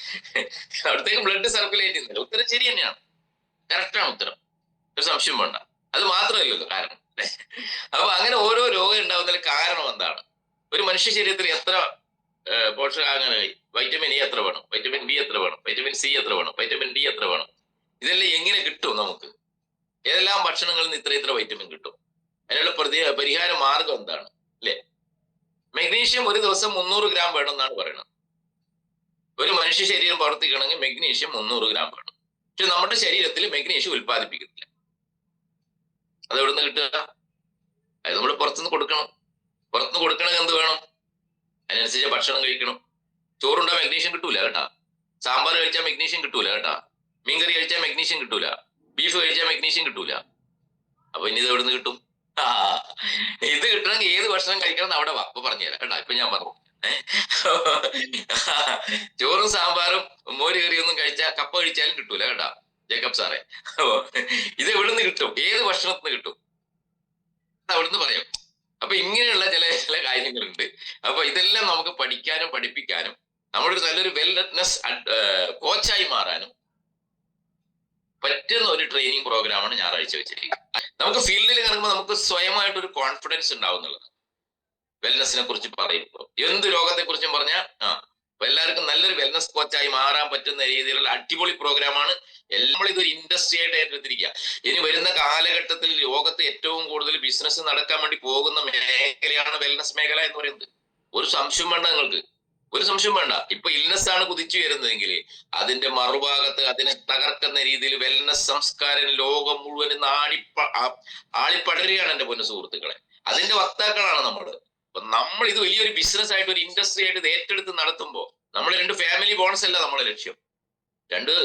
അവിടത്തേക്ക് ബ്ലഡ് സർക്കുലേറ്റ് ചെയ്യുന്നില്ല. ഉത്തരം ശരി തന്നെയാണ്, കറക്റ്റാണ് ഉത്തരം, ഒരു സംശയം വേണ്ട. അത് മാത്രമല്ലല്ലോ കാരണം. അപ്പൊ അങ്ങനെ ഓരോ രോഗം ഉണ്ടാകുന്നതിന് കാരണം എന്താണ്? ഒരു മനുഷ്യ ശരീരത്തിൽ എത്ര പോഷകാഹാരമായി? വൈറ്റമിൻ എ എത്ര വേണം, വൈറ്റമിൻ ബി എത്ര വേണം, വൈറ്റമിൻ സി എത്ര വേണം, വൈറ്റമിൻ ഡി എത്ര വേണം? ഇതെല്ലാം എങ്ങനെ കിട്ടും നമുക്ക്? ഏതെല്ലാം ഭക്ഷണങ്ങളിൽ നിന്ന് ഇത്ര വൈറ്റമിൻ കിട്ടും? അതിനുള്ള പരിഹാര മാർഗം എന്താണ് അല്ലേ? മെഗ്നീഷ്യം ഒരു ദിവസം 300 ഗ്രാം വേണം എന്നാണ് പറയുന്നത്. ഒരു മനുഷ്യ ശരീരം പ്രവർത്തിക്കണമെങ്കിൽ മെഗ്നീഷ്യം 300 ഗ്രാം വേണം. പക്ഷെ നമ്മുടെ ശരീരത്തിൽ മെഗ്നീഷ്യം ഉൽപ്പാദിപ്പിക്കുന്നില്ല. അത് എവിടെ നിന്ന് കിട്ടുക? അത് നമ്മൾ പുറത്തുനിന്ന് കൊടുക്കണം. പുറത്തുനിന്ന് കൊടുക്കണമെങ്കിൽ എന്ത് വേണം? അതിനനുസരിച്ച് ഭക്ഷണം കഴിക്കണം. ചോറുണ്ടാ മെഗ്നീഷ്യം കിട്ടൂല കേട്ടാ. സാമ്പാർ കഴിച്ചാൽ മെഗ്നീഷ്യം കിട്ടൂല കേട്ടാ. മീൻകറി കഴിച്ചാൽ മെഗ്നീഷ്യം കിട്ടൂല. ബീഫ് കഴിച്ചാൽ മെഗ്നീഷ്യം കിട്ടൂല. അപ്പൊ ഇനി ഇത് എവിടെ നിന്ന് കിട്ടും? ഇത് കിട്ടണമെങ്കിൽ ഏത് ഭക്ഷണം കഴിക്കണം എന്ന് അവിടെ വാ. അപ്പൊ പറഞ്ഞുതരാം കേട്ടാ. ഇപ്പൊ ഞാൻ പറഞ്ഞു, ചോറും സാമ്പാറും മോര് കറിയൊന്നും കഴിച്ചാൽ കപ്പ കഴിച്ചാലും കിട്ടൂല കേട്ടാ ജേക്കബ് സാറേ. ഇത് എവിടുന്ന് കിട്ടും? ഏത് ഭക്ഷണത്തിന് കിട്ടും? അവിടുന്ന് പറയാം. അപ്പൊ ഇങ്ങനെയുള്ള ചില കാര്യങ്ങളുണ്ട്. അപ്പൊ ഇതെല്ലാം നമുക്ക് പഠിക്കാനും പഠിപ്പിക്കാനും നമ്മളൊരു നല്ലൊരു വെൽനെസ് കോച്ചായി മാറാനും പറ്റുന്ന ഒരു ട്രെയിനിങ് പ്രോഗ്രാമാണ് ഞായറാഴ്ച വെച്ചിരിക്കുന്നത്. നമുക്ക് ഫീൽഡിൽ ഇറങ്ങുമ്പോൾ നമുക്ക് സ്വയമായിട്ടൊരു കോൺഫിഡൻസ് ഉണ്ടാവുന്നുള്ളത്. വെൽനെസ്സിനെ കുറിച്ച് പറയുമ്പോൾ എന്ത് രോഗത്തെ കുറിച്ചും പറഞ്ഞാൽ അപ്പൊ എല്ലാവർക്കും നല്ലൊരു വെൽനസ് കോച്ചായി മാറാൻ പറ്റുന്ന രീതിയിലുള്ള അടിപൊളി പ്രോഗ്രാമാണ്. എല്ലാം ഇതൊരു ഇൻഡസ്ട്രി ആയിട്ട് ഏറ്റെടുത്തിരിക്കുക. ഇനി വരുന്ന കാലഘട്ടത്തിൽ ലോകത്ത് ഏറ്റവും കൂടുതൽ ബിസിനസ് നടക്കാൻ വേണ്ടി പോകുന്ന മേഖലയാണ് വെൽനസ് മേഖല എന്ന് പറയുന്നത്. ഒരു സംശയം വേണ്ട നിങ്ങൾക്ക്, ഒരു സംശയം വേണ്ട. ഇപ്പൊ ഇൽനെസ് ആണ് കുതിച്ചു വരുന്നതെങ്കിൽ അതിന്റെ മറുഭാഗത്ത് അതിനെ തകർക്കുന്ന രീതിയിൽ വെൽനസ് സംസ്കാരം ലോകം മുഴുവൻ ആളിപ്പടരുകയാണ് എന്റെ പൊന്നു സുഹൃത്തുക്കളെ. അതിന്റെ വക്താക്കളാണ് നമ്മൾ. അപ്പൊ നമ്മൾ ഇത് വലിയൊരു ബിസിനസ് ആയിട്ട് ഒരു ഇൻഡസ്ട്രി ആയിട്ട് ഇത് ഏറ്റെടുത്ത് നടത്തുമ്പോൾ നമ്മൾ 2 ഫാമിലി ബോണസ് അല്ല നമ്മളെ ലക്ഷ്യം.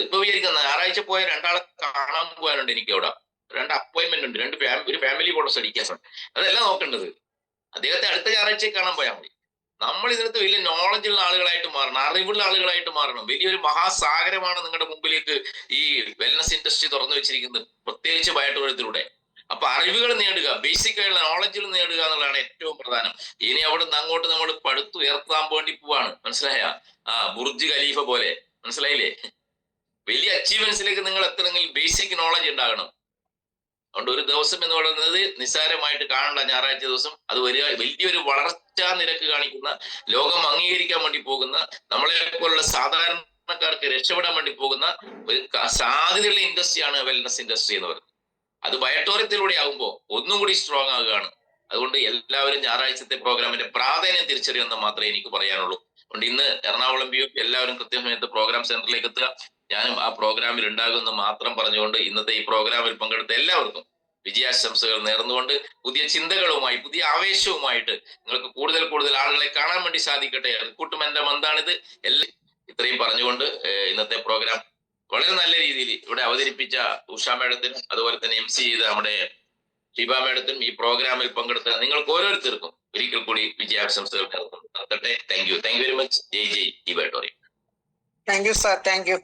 ഇപ്പൊ വിചാരിക്കുന്ന ഞായറാഴ്ച പോയ 2 ആളെ കാണാൻ പോകാനുണ്ട് എനിക്ക് അവിടെ. 2 അപ്പോയിന്റ്മെന്റ് ഉണ്ട്, ഒരു ഫാമിലി ബോണസ് അടിക്കാൻ. അതല്ല നോക്കേണ്ടത്. അദ്ദേഹത്തെ അടുത്ത ഞായറാഴ്ച കാണാൻ പോയാൽ മതി. നമ്മൾ ഇതിനകത്ത് വലിയ നോളജ് ഉള്ള ആളുകളായിട്ട് മാറണം, അറിവുള്ള ആളുകളായിട്ട് മാറണം. വലിയൊരു മഹാസാഗരമാണ് നിങ്ങളുടെ മുമ്പിലേക്ക് ഈ വെൽനസ് ഇൻഡസ്ട്രി തുറന്നു വെച്ചിരിക്കുന്നത്, പ്രത്യേകിച്ച് ബയോടൂറിയത്തിലൂടെ. അപ്പൊ അറിവുകൾ നേടുക, ബേസിക് ആയിട്ടുള്ള നോളജുകൾ നേടുക എന്നുള്ളതാണ് ഏറ്റവും പ്രധാനം. ഇനി അവിടെ നിന്ന് അങ്ങോട്ട് നമ്മൾ പടുത്തുയർത്താൻ വേണ്ടി പോവാണ്. മനസ്സിലായ? ബുർജ് ഖലീഫ പോലെ. മനസ്സിലായില്ലേ? വലിയ അച്ചീവ്മെന്റ്സിലേക്ക് നിങ്ങൾ എത്തണമെങ്കിൽ ബേസിക് നോളജ് ഉണ്ടാകണം. അതുകൊണ്ട് ഒരു ദിവസം എന്ന് പറയുന്നത് നിസ്സാരമായിട്ട് കാണണ്ട. ഞായറാഴ്ച ദിവസം അത് വലിയൊരു വളർച്ചാ നിരക്ക് കാണിക്കുന്ന, ലോകം അംഗീകരിക്കാൻ വേണ്ടി പോകുന്ന, നമ്മളെ പോലുള്ള സാധാരണക്കാർക്ക് രക്ഷപ്പെടാൻ വേണ്ടി പോകുന്ന ഒരു സാധ്യതയുള്ള ഇൻഡസ്ട്രിയാണ് വെൽനസ് ഇൻഡസ്ട്രി എന്ന് പറയുന്നത്. അത് ബയോടൂറിയത്തിലൂടെ ആകുമ്പോൾ ഒന്നും കൂടി സ്ട്രോങ് ആകുകയാണ്. അതുകൊണ്ട് എല്ലാവരും ഞായറാഴ്ചത്തെ പ്രോഗ്രാമിന്റെ പ്രാധാന്യം തിരിച്ചറിയുമെന്ന് മാത്രമേ എനിക്ക് പറയാനുള്ളൂ. അതുകൊണ്ട് ഇന്ന് എറണാകുളം BOP എല്ലാവരും കൃത്യസമയത്ത് പ്രോഗ്രാം സെന്ററിലേക്ക് എത്തുക. ഞാനും ആ പ്രോഗ്രാമിൽ ഉണ്ടാകുമെന്ന് മാത്രം പറഞ്ഞുകൊണ്ട് ഇന്നത്തെ ഈ പ്രോഗ്രാമിൽ പങ്കെടുത്ത എല്ലാവർക്കും വിജയാശംസകൾ നേർന്നുകൊണ്ട് പുതിയ ചിന്തകളുമായി പുതിയ ആവേശവുമായിട്ട് നിങ്ങൾക്ക് കൂടുതൽ ആളുകളെ കാണാൻ വേണ്ടി സാധിക്കട്ടെ. റിക്രൂട്ട്മെന്റ് എന്താണിത് എല്ലാം ഇത്രയും പറഞ്ഞുകൊണ്ട് ഇന്നത്തെ പ്രോഗ്രാം വളരെ നല്ല രീതിയിൽ ഇവിടെ അവതരിപ്പിച്ച ഉഷ മേഡത്തിനും അതുപോലെ തന്നെ MC ചെയ്ത നമ്മുടെ ഷീബ മേഡത്തിനും ഈ പ്രോഗ്രാമിൽ പങ്കെടുത്ത നിങ്ങൾക്ക് ഓരോരുത്തർക്കും ഒരിക്കൽ കൂടി വിജയാശംസകൾ നടത്തട്ടെ. Thank you very much. ജയ് ഈ ബയോടൂറിയം. Thank you sir. Thank U.